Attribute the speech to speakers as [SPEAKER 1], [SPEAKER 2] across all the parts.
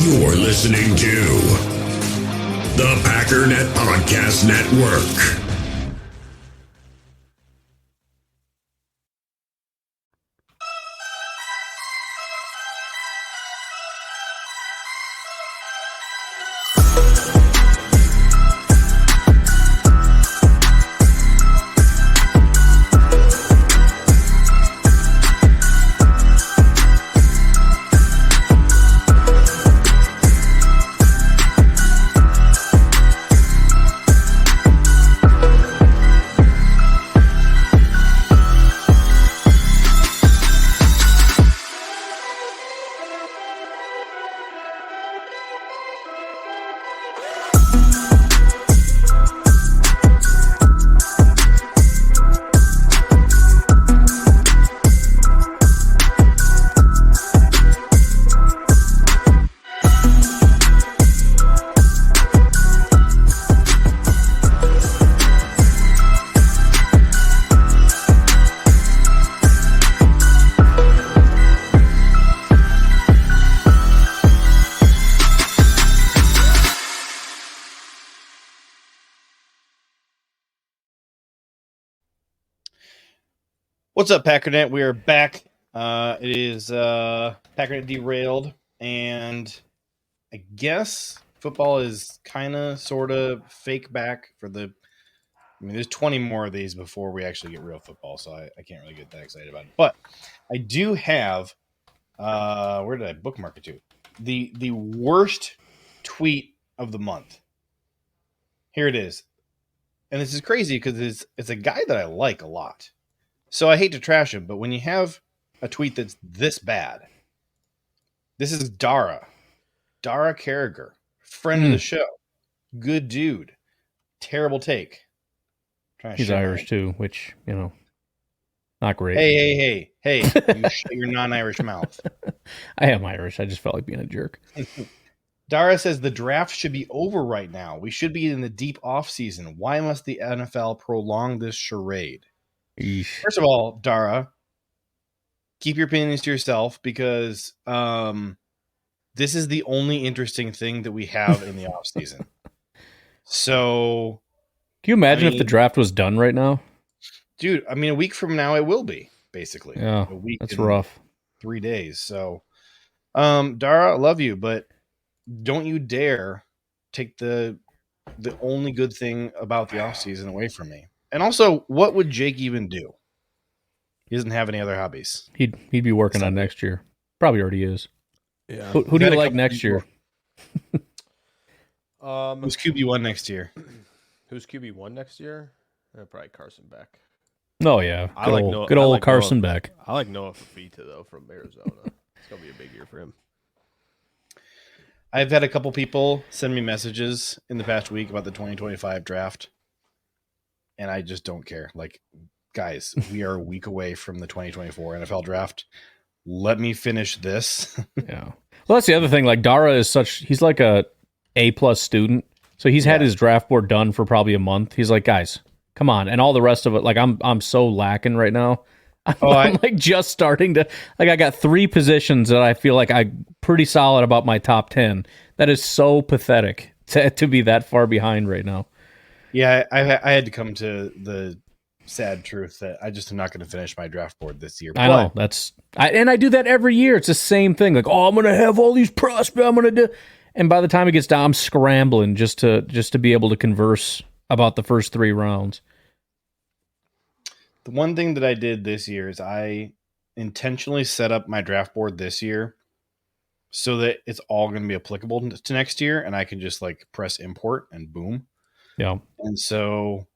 [SPEAKER 1] You're listening to the Packernet Podcast Network.
[SPEAKER 2] What's up, Packernet? We are back. It is Packernet Derailed, and I guess football is kind of, sort of fake back for the. I mean, there's 20 more of these before we actually get real football, so I can't really get that excited about it. But I do have. Where did I bookmark it to? The worst tweet of the month. Here it is, and this is crazy because it's a guy that I like a lot. So I hate to trash him, but when you have a tweet that's this bad, this is Dara Carragher, friend of the show, good dude, terrible take.
[SPEAKER 3] He's Irish too, which, not great.
[SPEAKER 2] Hey, you shut your non-Irish mouth.
[SPEAKER 3] I am Irish. I just felt like being a jerk.
[SPEAKER 2] Dara says the draft should be over right now. We should be in the deep off season. Why must the NFL prolong this charade?
[SPEAKER 3] Eesh.
[SPEAKER 2] First of all, Dara, keep your opinions to yourself because this is the only interesting thing that we have in the off season. So,
[SPEAKER 3] can you imagine if the draft was done right now?
[SPEAKER 2] Dude, I mean, a week from now it will be, basically.
[SPEAKER 3] Yeah,
[SPEAKER 2] a week
[SPEAKER 3] that's rough.
[SPEAKER 2] 3 days. So, Dara, I love you, but don't you dare take the only good thing about the off season away from me. And also, what would Jake even do? He doesn't have any other hobbies.
[SPEAKER 3] He'd be working on next year. Probably already is.
[SPEAKER 4] Yeah.
[SPEAKER 3] Who do you like next year?
[SPEAKER 2] Who's QB1 next year?
[SPEAKER 4] Who's QB1 next year? Probably Carson Beck.
[SPEAKER 3] Oh yeah, good old Carson Beck.
[SPEAKER 4] I like Noah Fafita though from Arizona. It's gonna be a big year for him.
[SPEAKER 2] I've had a couple people send me messages in the past week about the 2025 draft. And I just don't care. Like, guys, we are a week away from the 2024 NFL draft. Let me finish this.
[SPEAKER 3] Yeah. Well, that's the other thing. Like, Dara is he's like a A+ student. So he's had his draft board done for probably a month. He's like, guys, come on. And all the rest of it, like, I'm so lacking right now. I'm like just starting to, like, I got 3 positions that I feel like I'm pretty solid about my top 10. That is so pathetic to be that far behind right now.
[SPEAKER 2] Yeah, I had to come to the sad truth that I just am not going to finish my draft board this year.
[SPEAKER 3] I know I do that every year. It's the same thing. Like, I'm going to have all these prospects. I'm going to do, and by the time it gets down, I'm scrambling just to be able to converse about the first 3 rounds.
[SPEAKER 2] The one thing that I did this year is I intentionally set up my draft board this year so that it's all going to be applicable to next year, and I can just like press import and boom.
[SPEAKER 3] Yeah.
[SPEAKER 2] And so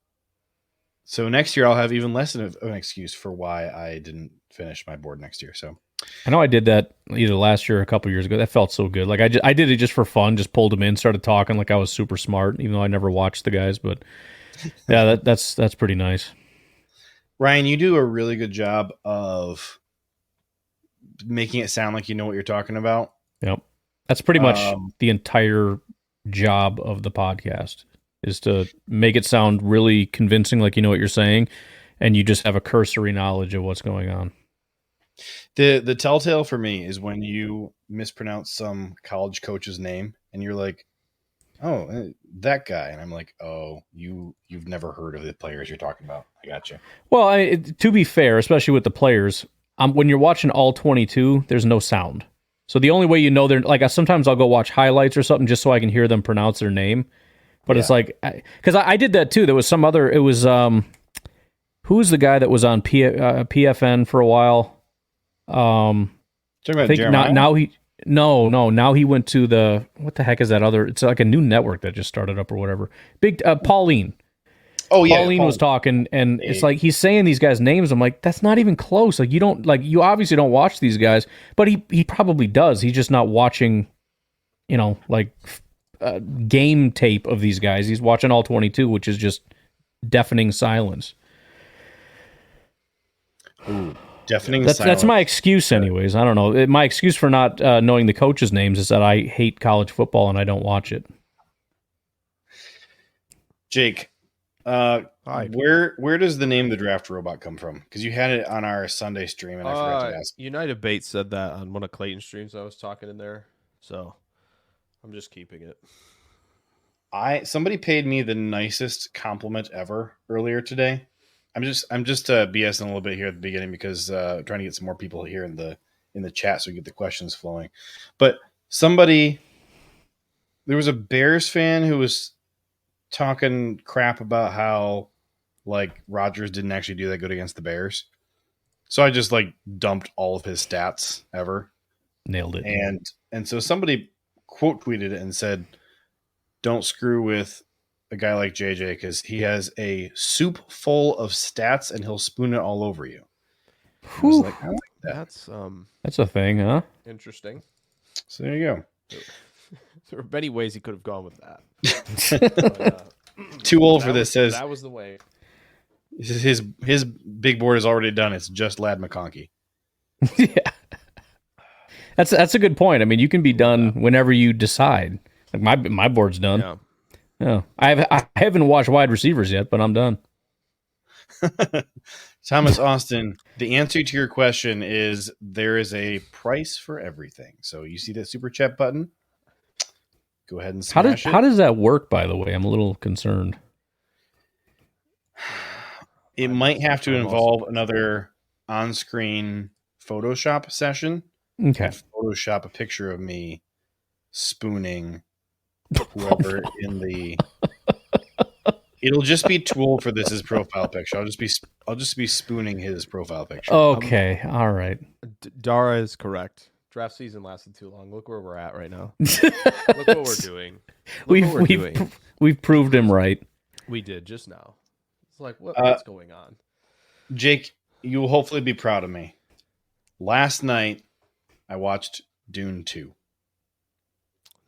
[SPEAKER 2] next year I'll have even less of an excuse for why I didn't finish my board next year. So
[SPEAKER 3] I know I did that either last year or a couple years ago. That felt so good. Like I did it just for fun, just pulled them in, started talking like I was super smart, even though I never watched the guys. But yeah, that's pretty nice.
[SPEAKER 2] Ryan, you do a really good job of making it sound like you know what you're talking about.
[SPEAKER 3] Yep. That's pretty much the entire job of the podcast, is to make it sound really convincing, like you know what you're saying, and you just have a cursory knowledge of what's going on.
[SPEAKER 2] The telltale for me is when you mispronounce some college coach's name and you're like, "Oh, that guy," and I'm like, "Oh, you've never heard of the players you're talking about." I got you.
[SPEAKER 3] Well, to be fair, especially with the players, when you're watching all 22, there's no sound. So the only way you know they're like, sometimes I'll go watch highlights or something just so I can hear them pronounce their name. But it's like, because I did that too. There was some other. It was who's the guy that was on PFN for a while?
[SPEAKER 2] Talking about
[SPEAKER 3] I think
[SPEAKER 2] Jeremiah?
[SPEAKER 3] now he went to the, what the heck is that other? It's like a new network that just started up or whatever. Big Pauline.
[SPEAKER 2] Oh yeah,
[SPEAKER 3] Pauline was talking, and it's like he's saying these guys' names. I'm like, that's not even close. Like you obviously don't watch these guys, but he probably does. He's just not watching, game tape of these guys. He's watching all 22, which is just deafening silence.
[SPEAKER 2] Ooh, deafening
[SPEAKER 3] That's
[SPEAKER 2] silence.
[SPEAKER 3] my excuse, anyways. I don't know. My excuse for not knowing the coaches' names is that I hate college football and I don't watch it.
[SPEAKER 2] Jake,
[SPEAKER 4] Hi.
[SPEAKER 2] where does the name the draft robot come from? Because you had it on our Sunday stream and I forgot to ask.
[SPEAKER 4] United Bates said that on one of Clayton's streams. I was talking in there, so I'm just keeping it.
[SPEAKER 2] Somebody paid me the nicest compliment ever earlier today. I'm just BSing a little bit here at the beginning because trying to get some more people here in the chat so we get the questions flowing. But there was a Bears fan who was talking crap about how like Rodgers didn't actually do that good against the Bears. So I just like dumped all of his stats ever.
[SPEAKER 3] Nailed it.
[SPEAKER 2] And so somebody quote tweeted it and said, "Don't screw with a guy like JJ because he has a soup full of stats and he'll spoon it all over you." I was like, I like that.
[SPEAKER 4] That's
[SPEAKER 3] a thing, huh?
[SPEAKER 4] Interesting.
[SPEAKER 2] So there you go.
[SPEAKER 4] There are many ways he could have gone with that. But,
[SPEAKER 2] Too old for this. Says
[SPEAKER 4] that was the way.
[SPEAKER 2] His big board is already done. It's just Lad McConkey.
[SPEAKER 3] Yeah, that's a good point. I mean, you can be done whenever you decide. Like my board's done. Yeah, I haven't watched wide receivers yet, but I'm done.
[SPEAKER 2] Thomas Austin, the answer to your question is there is a price for everything. So you see that super chat button? Go ahead and smash it.
[SPEAKER 3] How does that work, by the way? I'm a little concerned.
[SPEAKER 2] It might have to involve another on-screen Photoshop session.
[SPEAKER 3] Okay.
[SPEAKER 2] Photoshop a picture of me spooning whoever in the. It'll just be tool for this his profile picture. I'll just be spooning his profile picture.
[SPEAKER 3] Okay, all right.
[SPEAKER 4] Dara is correct. Draft season lasted too long. Look where we're at right now. Look what we're doing.
[SPEAKER 3] We've proved him right.
[SPEAKER 4] We did just now. It's like what's going on?
[SPEAKER 2] Jake, you will hopefully be proud of me. Last night, I watched Dune 2.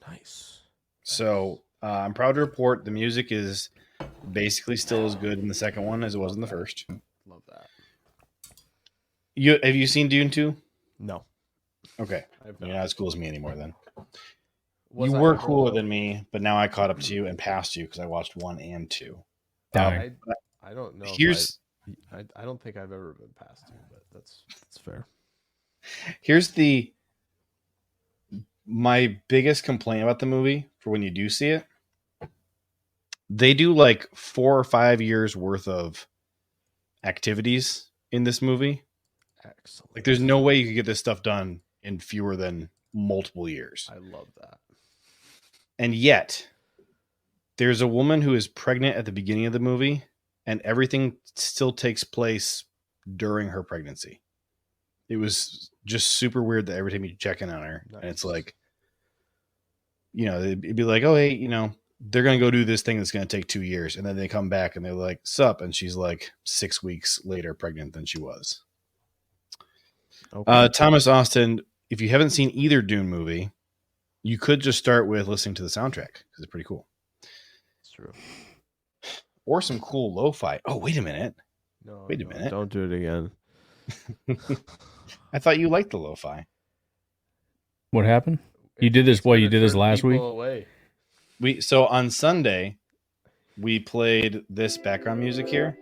[SPEAKER 4] Nice.
[SPEAKER 2] So I'm proud to report the music is basically still as good in the second one as it was in the first.
[SPEAKER 4] Love that.
[SPEAKER 2] Have you seen Dune 2?
[SPEAKER 4] No.
[SPEAKER 2] Okay. You're not as cool as me anymore then.
[SPEAKER 4] Was
[SPEAKER 2] you
[SPEAKER 4] I
[SPEAKER 2] were
[SPEAKER 4] ever,
[SPEAKER 2] cooler
[SPEAKER 4] though?
[SPEAKER 2] than me, but now I caught up to you and passed you because I watched 1 and 2.
[SPEAKER 4] I don't know.
[SPEAKER 2] I
[SPEAKER 4] don't think I've ever been past you, but that's fair.
[SPEAKER 2] Here's my biggest complaint about the movie for when you do see it. They do like 4 or 5 years worth of activities in this movie.
[SPEAKER 4] Excellent.
[SPEAKER 2] Like there's no way you could get this stuff done in fewer than multiple years.
[SPEAKER 4] I love that.
[SPEAKER 2] And yet there's a woman who is pregnant at the beginning of the movie and everything still takes place during her pregnancy. It was just super weird that every time you check in on her, and it's like, it'd be like, oh, hey, they're going to go do this thing that's going to take 2 years. And then they come back and they're like, sup. And she's like 6 weeks later pregnant than she was.
[SPEAKER 4] Okay.
[SPEAKER 2] Thomas Austin, if you haven't seen either Dune movie, you could just start with listening to the soundtrack because it's pretty cool.
[SPEAKER 4] It's true.
[SPEAKER 2] Or some cool lo-fi. Oh, wait a minute. Wait a minute.
[SPEAKER 4] Don't do it again.
[SPEAKER 2] I thought you liked the lo-fi.
[SPEAKER 3] What happened? You did this. What you did this last week?
[SPEAKER 4] Away.
[SPEAKER 2] So on Sunday, we played this background music here,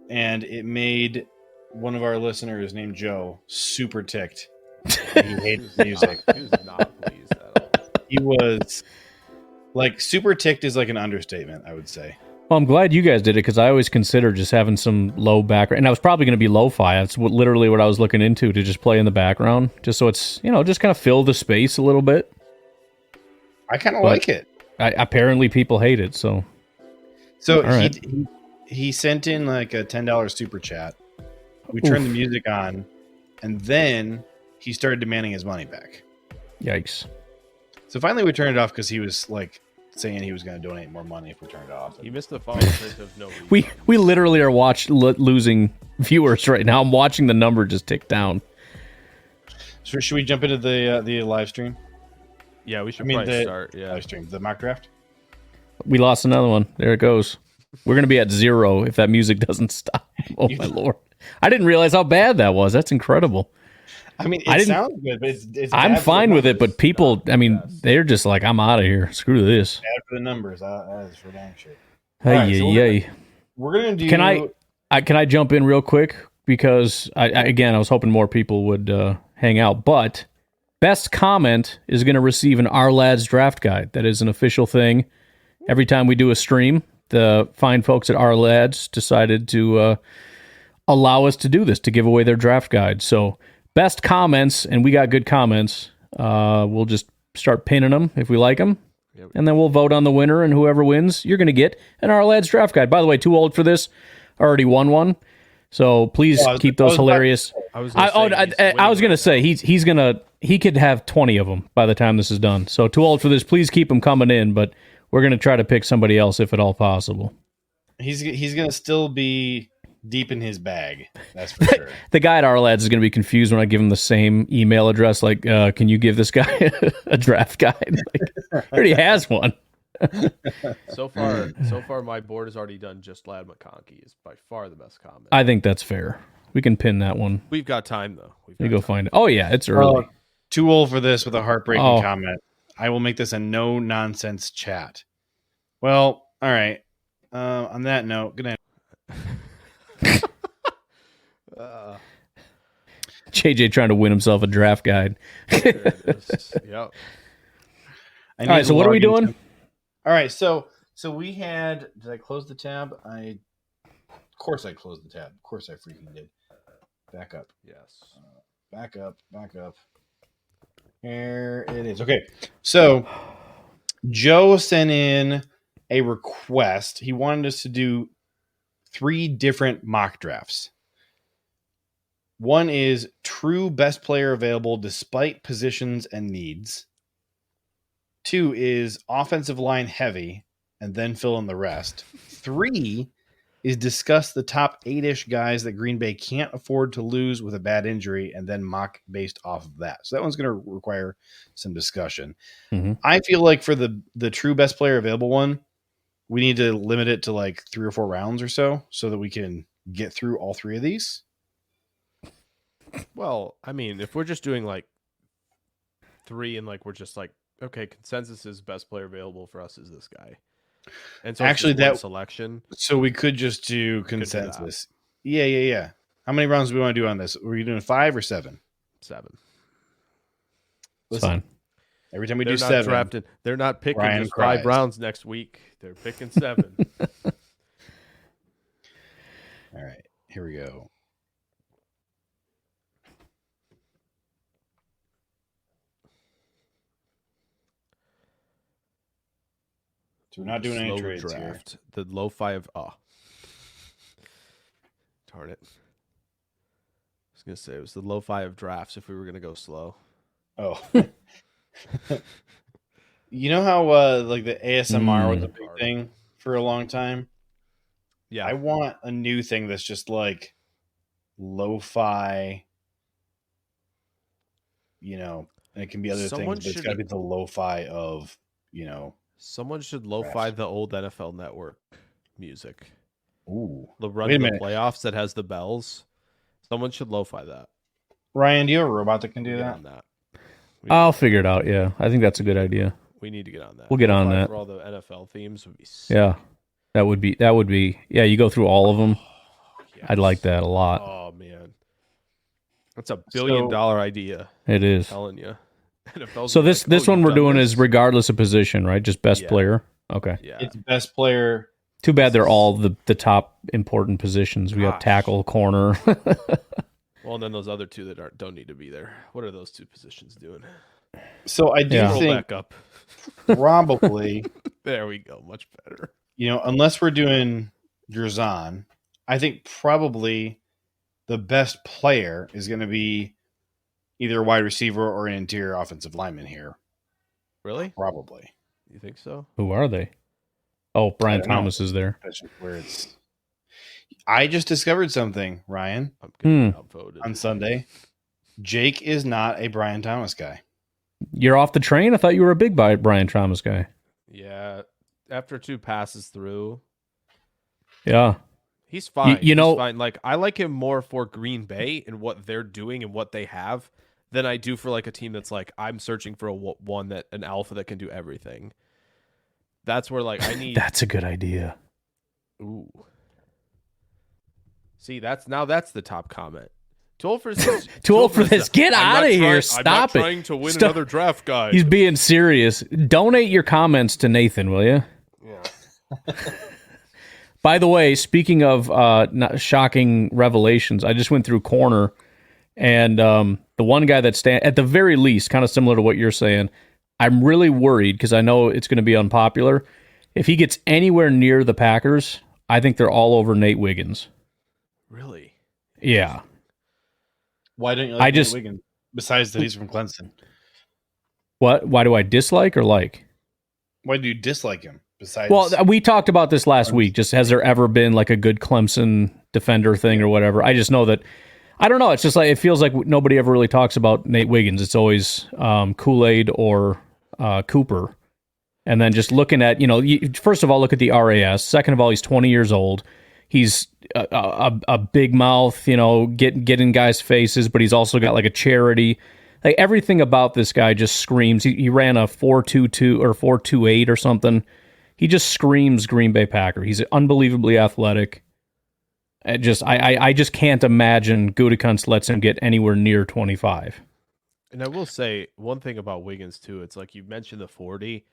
[SPEAKER 2] and it made one of our listeners named Joe super ticked. He hates music.
[SPEAKER 4] He was not pleased at all.
[SPEAKER 2] He was like super ticked is like an understatement, I would say.
[SPEAKER 3] Well, I'm glad you guys did it because I always considered just having some low background, and I was probably going to be lo-fi. That's literally what I was looking into, to just play in the background, just so it's, just kind of fill the space a little bit.
[SPEAKER 2] I kind of like it.
[SPEAKER 3] Apparently, people hate it. So
[SPEAKER 2] right. he sent in like a $10 super chat. We turned the music on, and then he started demanding his money back.
[SPEAKER 3] Yikes!
[SPEAKER 2] So finally, we turned it off because he was like saying he was going to donate more money if we turned it off.
[SPEAKER 4] He missed the fine print of no reason.
[SPEAKER 3] We literally are losing viewers right now. I'm watching the number just tick down.
[SPEAKER 2] So should we jump into the live stream?
[SPEAKER 4] Yeah, we should start. Yeah,
[SPEAKER 2] live stream, the mock draft.
[SPEAKER 3] We lost another one. There it goes. We're going to be at 0 if that music doesn't stop. Oh my Lord! I didn't realize how bad that was. That's incredible.
[SPEAKER 2] I mean, it sounds good, but it's
[SPEAKER 3] I'm fine with it, but people, they're just like, I'm out of here. Screw this.
[SPEAKER 2] Bad for the numbers. That is for dang sure.
[SPEAKER 3] Hey,
[SPEAKER 2] we're gonna do.
[SPEAKER 3] Can I jump in real quick, because I was hoping more people would hang out, but best comment is going to receive an Our Lads draft guide. That is an official thing. Every time we do a stream, the fine folks at Our Lads decided to allow us to do this, to give away their draft guide. So best comments, and we got good comments. We'll just start pinning them if we like them. Yep. And then we'll vote on the winner, and whoever wins, you're going to get an Our Lads draft guide. By the way, too old for this. Already won one. So please keep those hilarious. I was going to say he could have 20 of them by the time this is done. So too old for this. Please keep them coming in, but we're going to try to pick somebody else if at all possible.
[SPEAKER 2] He's going to still be deep in his bag. That's for sure.
[SPEAKER 3] The guy at Our Lads is going to be confused when I give him the same email address. Like, can you give this guy a draft guide? Like, he already has one.
[SPEAKER 4] So far, my board has already done Just Lad McConkey is by far the best comment.
[SPEAKER 3] I think that's fair. We can pin that one.
[SPEAKER 4] We've got time though.
[SPEAKER 3] You go find it. Oh yeah, it's early.
[SPEAKER 2] Too old for this with a heartbreaking comment. I will make this a no nonsense chat. Well, all right. On that note, good night.
[SPEAKER 3] JJ trying to win himself a draft guide.
[SPEAKER 4] Yep.
[SPEAKER 3] All right, so what are we doing?
[SPEAKER 2] All right, so we had. Did I close the tab? Of course I closed the tab. Of course I freaking did. Back up.
[SPEAKER 4] Yes.
[SPEAKER 2] Back up. Here it is. Okay, so Joe sent in a request. He wanted us to do 3 different mock drafts. One is true best player available despite positions and needs. 2 is offensive line heavy and then fill in the rest. 3 is discuss the top 8-ish guys that Green Bay can't afford to lose with a bad injury and then mock based off of that. So that one's going to require some discussion. Mm-hmm. I feel like for the true best player available one, we need to limit it to like 3 or 4 rounds or so that we can get through all 3 of these.
[SPEAKER 4] Well, I mean, if we're just doing like 3 and like we're just like, okay, consensus is best player available for us is this guy. And so actually that selection. So
[SPEAKER 2] we could just do consensus. Yeah. How many rounds do we want to do on this? Were you doing 5 or 7?
[SPEAKER 4] 7.
[SPEAKER 3] Listen, fine.
[SPEAKER 2] Every time we do 7,
[SPEAKER 4] they're not picking
[SPEAKER 2] Ryan
[SPEAKER 4] just
[SPEAKER 2] cries.
[SPEAKER 4] 5 rounds next week. They're picking 7.
[SPEAKER 2] All right, here we go. So we're not doing any trades draft.
[SPEAKER 4] Here. The lo-fi of darn it. I was gonna say it was the lo-fi of drafts if we were gonna go slow.
[SPEAKER 2] Oh. You know how like the ASMR was a big thing for a long time?
[SPEAKER 4] Yeah.
[SPEAKER 2] I want a new thing that's just like lo-fi, and it can be other things, but it's got to be the lo-fi of,
[SPEAKER 4] Someone should lo-fi the old NFL Network music.
[SPEAKER 2] Ooh.
[SPEAKER 4] The run of the playoffs that has the bells. Someone should lo-fi that.
[SPEAKER 2] Ryan, do you have a robot that can do that?
[SPEAKER 3] I'll figure it out, yeah. I think that's a good idea.
[SPEAKER 4] We need to get on that.
[SPEAKER 3] We'll get on that.
[SPEAKER 4] For all the NFL themes would be sick.
[SPEAKER 3] Yeah. That would be, yeah, you go through all of them. Yes. I'd like that a lot.
[SPEAKER 4] Oh, man. That's $1 billion idea.
[SPEAKER 3] It is.
[SPEAKER 4] I'm telling you.
[SPEAKER 3] So this one we're doing is regardless of position, right? Just best player. Okay.
[SPEAKER 4] Yeah.
[SPEAKER 2] It's best player.
[SPEAKER 3] Too bad they're all the top important positions. We got tackle, corner.
[SPEAKER 4] Well, and then those other two that don't need to be there. What are those two positions doing?
[SPEAKER 2] So I do think
[SPEAKER 4] back up.
[SPEAKER 2] probably
[SPEAKER 4] there we go, much better.
[SPEAKER 2] Unless we're doing Drazan, I think probably the best player is going to be either a wide receiver or an interior offensive lineman here.
[SPEAKER 4] Really?
[SPEAKER 2] Probably.
[SPEAKER 4] You think so?
[SPEAKER 3] Who are they? Oh, Brian Thomas is there.
[SPEAKER 2] That's where it's. I just discovered something, Ryan.
[SPEAKER 4] I'm getting outvoted
[SPEAKER 2] on Sunday. Jake is not a Brian Thomas guy.
[SPEAKER 3] You're off the train? I thought you were a big Brian Thomas guy.
[SPEAKER 4] Yeah. After 2 passes through.
[SPEAKER 3] Yeah.
[SPEAKER 4] He's fine. He's fine. Like, I like him more for Green Bay and what they're doing and what they have than I do for like a team that's like, I'm searching for an alpha that can do everything. That's where like I need.
[SPEAKER 3] That's a good idea.
[SPEAKER 4] Ooh. See, that's the top comment. Too old for this.
[SPEAKER 3] Too old for this. Get out of here. Stop it. I'm not
[SPEAKER 4] trying to win another draft guy.
[SPEAKER 3] He's being serious. Donate your comments to Nathan, will you?
[SPEAKER 4] Yeah.
[SPEAKER 3] By the way, speaking of shocking revelations, I just went through corner, and the one guy that at the very least, kind of similar to what you're saying, I'm really worried because I know it's going to be unpopular. If he gets anywhere near the Packers, I think they're all over Nate Wiggins.
[SPEAKER 4] Really?
[SPEAKER 3] Yeah.
[SPEAKER 2] Why don't you like Nate Wiggins? Besides that he's from Clemson.
[SPEAKER 3] What? Why do I dislike or like?
[SPEAKER 2] Why do you dislike him? Besides,
[SPEAKER 3] well, we talked about this last week. Just has there ever been like a good Clemson defender thing or whatever? I just know that I don't know. It's just like it feels like nobody ever really talks about Nate Wiggins. It's always Kool-Aid or Cooper, and then just looking at first of all, look at the RAS. Second of all, he's 20 years old. He's a big mouth, getting guys' faces, but he's also got like a charity. Like everything about this guy just screams. He ran a 4.22 or 4.28 or something. He just screams Green Bay Packer. He's unbelievably athletic. I just can't imagine Gutekunst lets him get anywhere near 25.
[SPEAKER 4] And I will say one thing about Wiggins too. It's like you mentioned the 40.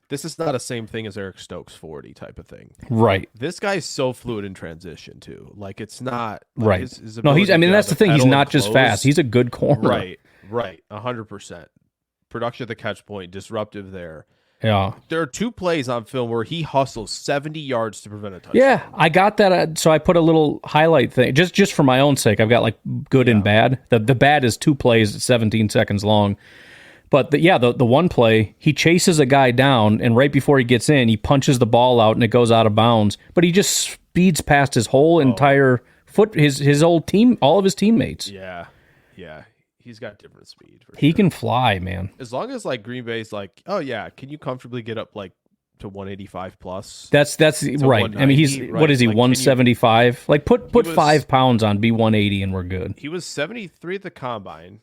[SPEAKER 4] This is not the same thing as Eric Stokes' 40 type of thing.
[SPEAKER 3] Right.
[SPEAKER 4] This guy's so fluid in transition too. Like it's not like
[SPEAKER 3] right.
[SPEAKER 4] His
[SPEAKER 3] no, he's. I mean, that's the thing. He's not just fast. He's a good corner.
[SPEAKER 4] Right. 100%. Production at the catch point, disruptive there.
[SPEAKER 3] Yeah.
[SPEAKER 4] There are 2 plays on film where he hustles 70 yards to prevent a touchdown.
[SPEAKER 3] Yeah, I got that. So I put a little highlight thing just for my own sake. I've got like good and bad. The bad is 2 plays at 17 seconds long. But the one play, he chases a guy down, and right before he gets in, he punches the ball out, and it goes out of bounds. But he just speeds past his whole entire his old team, all of his teammates.
[SPEAKER 4] Yeah. He's got different speed.
[SPEAKER 3] He can fly, man.
[SPEAKER 4] As long as like Green Bay's like, oh yeah, can you comfortably get up like to 185 plus?
[SPEAKER 3] That's right. I mean, he's right? What is he? Like, 175. Like put 5 pounds on, be 180, and we're good.
[SPEAKER 4] He was 73 at the combine,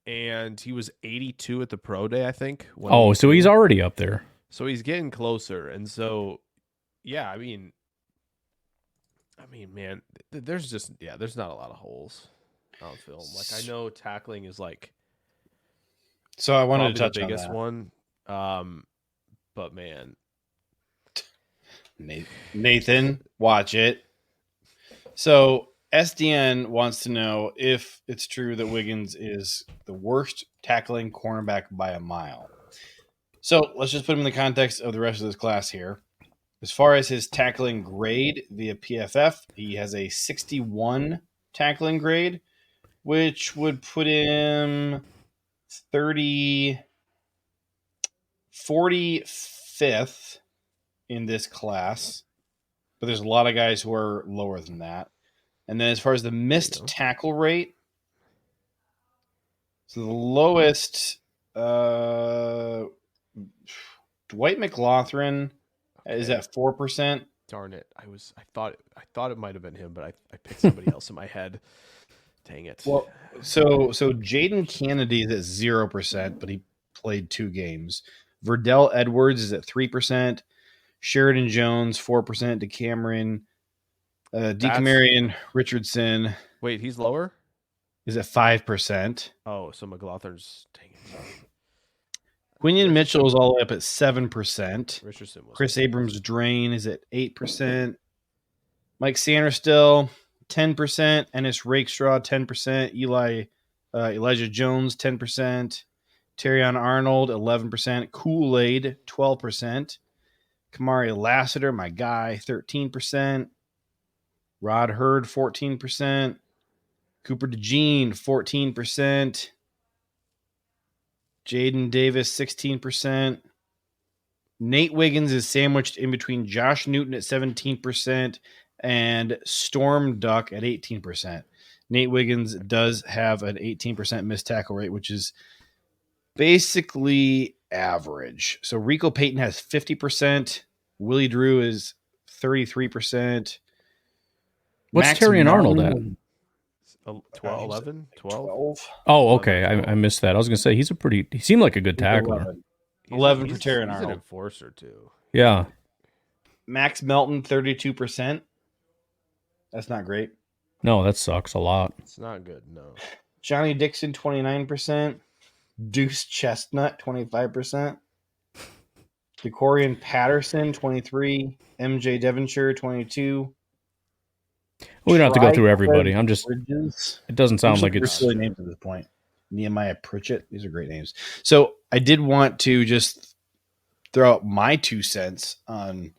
[SPEAKER 4] and he was 82 at the pro day, I think.
[SPEAKER 3] Oh, so he's already up there.
[SPEAKER 4] So he's getting closer, and so yeah, I mean, man, there's not a lot of holes on film. Like I know tackling is like,
[SPEAKER 2] so I wanted to touch
[SPEAKER 4] the biggest
[SPEAKER 2] on
[SPEAKER 4] that one, but man,
[SPEAKER 2] Nathan, watch it. So SDN wants to know if it's true that Wiggins is the worst tackling cornerback by a mile. So let's just put him in the context of the rest of this class here. As far as his tackling grade via PFF, he has a 61 tackling grade, which would put him 45th in this class. But there's a lot of guys who are lower than that. And then as far as the missed tackle rate, so the lowest, Dwight McLaughlin is at 4%.
[SPEAKER 4] Darn it! I thought it might have been him, but I picked somebody else in my head. Dang it!
[SPEAKER 2] Well, so Jaden Kennedy is at 0%, but he played 2 games. Verdell Edwards is at 3%. Sheridan Jones 4%. DeCamarion Richardson.
[SPEAKER 4] Wait, he's lower?
[SPEAKER 2] is at 5%.
[SPEAKER 4] Oh, so McLaughlin's dang it.
[SPEAKER 2] Quinion Mitchell is all the way up at 7%.
[SPEAKER 4] Richardson was
[SPEAKER 2] Chris Abrams' Drain is at 8%. Mike Sanderstill, 10%. Ennis Rakestraw, 10%. Elijah Jones, 10%. Terrion Arnold, 11%. Kool-Aid, 12%. Kamari Lassiter, my guy, 13%. Rod Hurd, 14%. Cooper DeJean, 14%. Jaden Davis, 16%. Nate Wiggins is sandwiched in between Josh Newton at 17% and Storm Duck at 18%. Nate Wiggins does have an 18% missed tackle rate, which is basically average. So Rico Payton has 50%. Willie Drew is 33%.
[SPEAKER 3] What's
[SPEAKER 2] Max
[SPEAKER 3] Terrion Arnold at?
[SPEAKER 4] 12, 11, 12.
[SPEAKER 3] Oh, okay. I missed that. I was gonna say he seemed like a good tackler.
[SPEAKER 2] 11 for Terrion
[SPEAKER 4] He's
[SPEAKER 2] Arnold.
[SPEAKER 4] an enforcer too.
[SPEAKER 3] Yeah.
[SPEAKER 2] Max Melton, 32%. That's not great.
[SPEAKER 3] No, that sucks a lot.
[SPEAKER 4] It's not good. No.
[SPEAKER 2] Johnny Dixon, 29%. Deuce Chestnut, 25%. DeCorian Patterson, 23. MJ Devonshire, 22.
[SPEAKER 3] We don't have to go through everybody. I'm just.
[SPEAKER 2] Bridges.
[SPEAKER 3] It doesn't sound like
[SPEAKER 2] These are
[SPEAKER 3] it's.
[SPEAKER 2] silly names at this point. Nehemiah Pritchett. These are great names. So I did want to just throw out my 2 cents on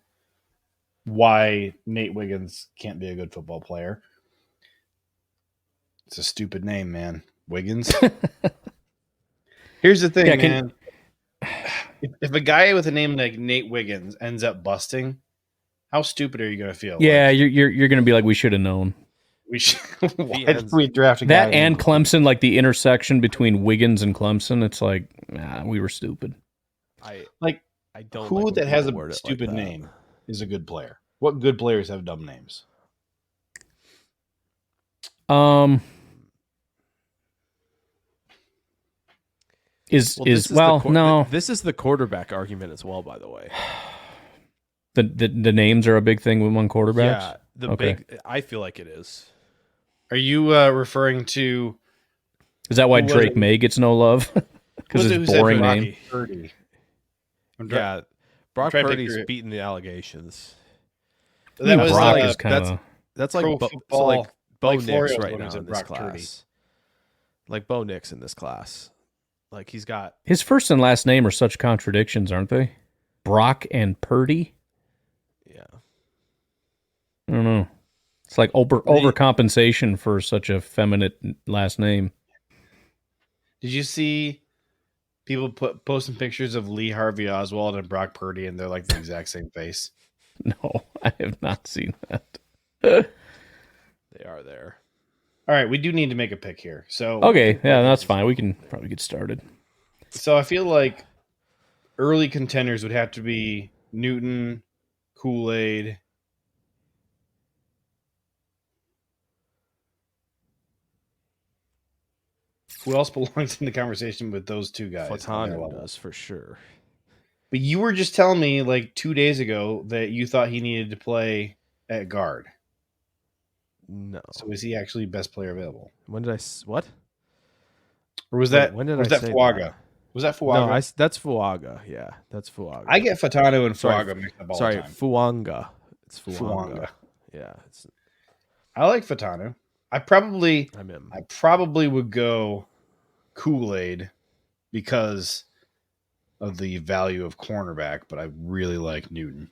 [SPEAKER 2] why Nate Wiggins can't be a good football player. It's a stupid name, man. Wiggins. Here's the thing, man. If a guy with a name like Nate Wiggins ends up busting, how stupid are you going to feel?
[SPEAKER 3] Yeah, you're going to be like, we should have known.
[SPEAKER 2] We should. Why did we draft a guy
[SPEAKER 3] that and Clemson, like the intersection between Wiggins and Clemson? It's like, we were stupid.
[SPEAKER 4] I don't.
[SPEAKER 2] Who
[SPEAKER 4] like
[SPEAKER 2] that has a
[SPEAKER 4] word it
[SPEAKER 2] stupid
[SPEAKER 4] like that.
[SPEAKER 2] name is a good player. What good players have dumb names?
[SPEAKER 3] This is
[SPEAKER 4] the quarterback argument as well, by the way.
[SPEAKER 3] The names are a big thing among quarterbacks.
[SPEAKER 4] Yeah, I feel like it is.
[SPEAKER 3] Are
[SPEAKER 2] you referring to?
[SPEAKER 3] Is that why Drake May gets no love? Because it's boring name.
[SPEAKER 2] Purdy.
[SPEAKER 4] Yeah, Brock Purdy's beating the allegations.
[SPEAKER 2] That was
[SPEAKER 3] Brock is kind of
[SPEAKER 4] that's like Bo Nix right now in this class. Like Bo Nix in this class. Like he's got
[SPEAKER 3] his first and last name are such contradictions, aren't they? Brock and Purdy.
[SPEAKER 4] Yeah,
[SPEAKER 3] I don't know. It's like overcompensation for such a feminine last name.
[SPEAKER 2] Did you see people posting pictures of Lee Harvey Oswald and Brock Purdy, and they're like the exact same face?
[SPEAKER 3] No, I have not seen that.
[SPEAKER 4] They are there.
[SPEAKER 2] All right, we do need to make a pick here. So
[SPEAKER 3] okay, yeah, that's fine. We can probably get started.
[SPEAKER 2] So I feel like early contenders would have to be Newton, Kool-Aid. Who else belongs in the conversation with those two guys?
[SPEAKER 4] Fatano does for sure.
[SPEAKER 2] But you were just telling me like 2 days ago that you thought he needed to play at guard.
[SPEAKER 4] No.
[SPEAKER 2] So is he actually best player available?
[SPEAKER 4] When did I what?
[SPEAKER 2] Or was that
[SPEAKER 4] when did
[SPEAKER 2] was
[SPEAKER 4] I
[SPEAKER 2] that
[SPEAKER 4] say
[SPEAKER 2] Fuaga?
[SPEAKER 4] that?
[SPEAKER 2] Was that Fuaga?
[SPEAKER 4] No, that's Fuaga. Yeah, that's Fuaga.
[SPEAKER 2] I get Fatano and Fuaga mixed up all the time.
[SPEAKER 4] Fuanga. It's
[SPEAKER 2] Fuanga.
[SPEAKER 4] Yeah,
[SPEAKER 2] I like Fatano. I probably would go Kool-Aid because of the value of cornerback, but I really like Newton.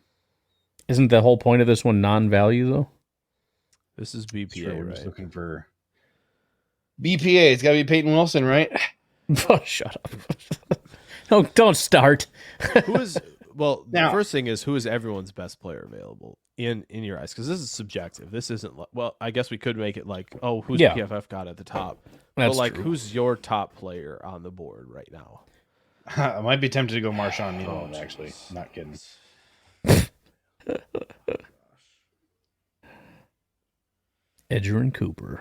[SPEAKER 3] Isn't the whole point of this one non-value though?
[SPEAKER 4] This is BPA,
[SPEAKER 2] we're
[SPEAKER 4] right?
[SPEAKER 2] Just looking for BPA. It's got to be Peyton Wilson, right?
[SPEAKER 3] Oh, shut up! Don't start.
[SPEAKER 4] Who is the first thing is who is everyone's best player available in your eyes? Because this is subjective. This isn't I guess we could make it like who's PFF got at the top, but like true. Who's your top player on the board right now?
[SPEAKER 2] I might be tempted to go Marshawn Neal. Actually, not kidding.
[SPEAKER 3] Edgerrin Cooper.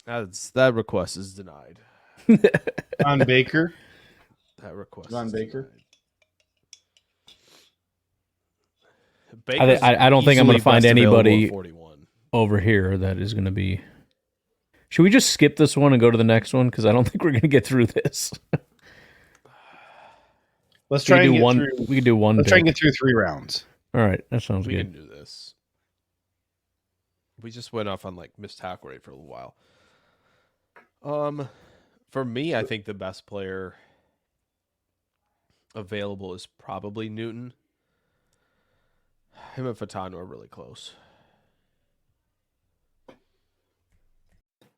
[SPEAKER 4] That request is denied.
[SPEAKER 2] John Baker.
[SPEAKER 4] That request.
[SPEAKER 2] John Baker.
[SPEAKER 3] I don't think I'm going to find anybody over here that is going to be Should we just skip this one and go to the next one? Because I don't think we're going to get through this.
[SPEAKER 2] Let's try and get
[SPEAKER 3] one.
[SPEAKER 2] through.
[SPEAKER 3] We can do one.
[SPEAKER 2] Let's try and get through 3 rounds.
[SPEAKER 3] All right, that sounds
[SPEAKER 4] We
[SPEAKER 3] good.
[SPEAKER 4] can do this. We just went off on like missed tackle rate for a little while. For me, I think the best player available is probably Newton. Him and Fatano are really close.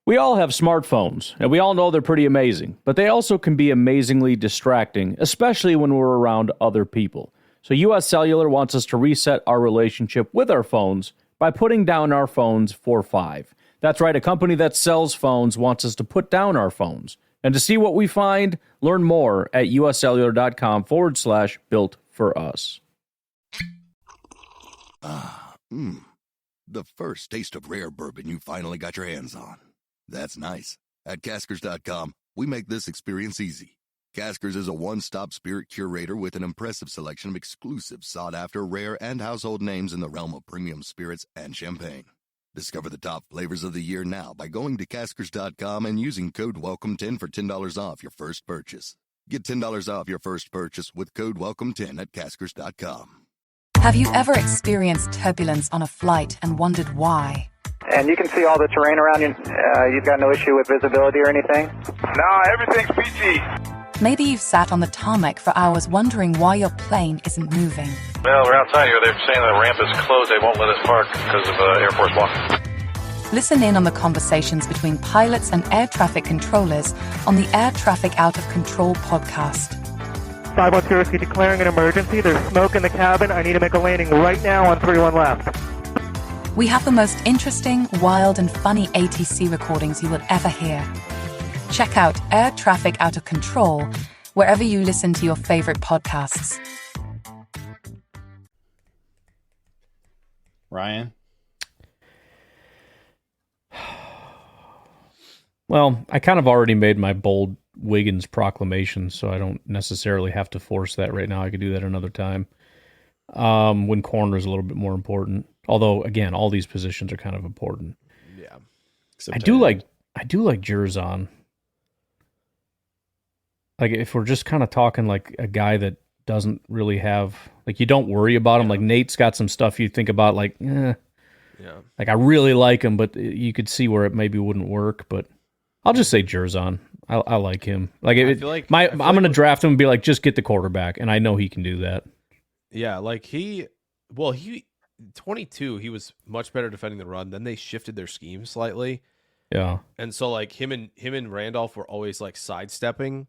[SPEAKER 3] We all have smartphones, and we all know they're pretty amazing, but they also can be amazingly distracting, especially when we're around other people. So US Cellular wants us to reset our relationship with our phones by putting down our phones for $5. That's right, a company that sells phones wants us to put down our phones. And to see what we find, learn more at uscellular.com/built for us.
[SPEAKER 5] The first taste of rare bourbon you finally got your hands on. That's nice. At Caskers.com, we make this experience easy. Caskers is a one-stop spirit curator with an impressive selection of exclusive, sought-after, rare, and household names in the realm of premium spirits and champagne. Discover the top flavors of the year now by going to Caskers.com and using code WELCOME10 for $10 off your first purchase. Get $10 off your first purchase with code WELCOME10 at Caskers.com.
[SPEAKER 6] Have you ever experienced turbulence on a flight and wondered why?
[SPEAKER 7] And you can see all the terrain around you. You've got no issue with visibility or anything?
[SPEAKER 8] No, everything's PG.
[SPEAKER 6] Maybe you've sat on the tarmac for hours wondering why your plane isn't moving.
[SPEAKER 8] Well, we're outside here. They're saying the ramp is closed. They won't let us park because of Air Force One.
[SPEAKER 6] Listen in on the conversations between pilots and air traffic controllers on the Air Traffic Out of Control podcast.
[SPEAKER 7] 510 Whiskey declaring an emergency. There's smoke in the cabin. I need to make a landing right now on 31 left.
[SPEAKER 6] We have the most interesting, wild, and funny ATC recordings you will ever hear. Check out Air Traffic Out of Control wherever you listen to your favorite podcasts.
[SPEAKER 2] Ryan?
[SPEAKER 3] Well, I kind of already made my bold Wiggins proclamation, so I don't necessarily have to force that right now. I could do that another time. When corner is a little bit more important. Although, again, all these positions are kind of important.
[SPEAKER 4] Yeah.
[SPEAKER 3] I do like Jerzon. Like, if we're just kind of talking like a guy that doesn't really have, like, you don't worry about him. Like, Nate's got some stuff you think about, like,
[SPEAKER 4] Yeah.
[SPEAKER 3] like, I really like him, but you could see where it maybe wouldn't work. But I'll just say Jerzon. I like him. Like, I'm going to draft him and be like, just get the quarterback, and I know he can do that.
[SPEAKER 4] Yeah, like he 22, he was much better defending the run. Then they shifted their scheme slightly.
[SPEAKER 3] Yeah.
[SPEAKER 4] And so like him and Randolph were always like sidestepping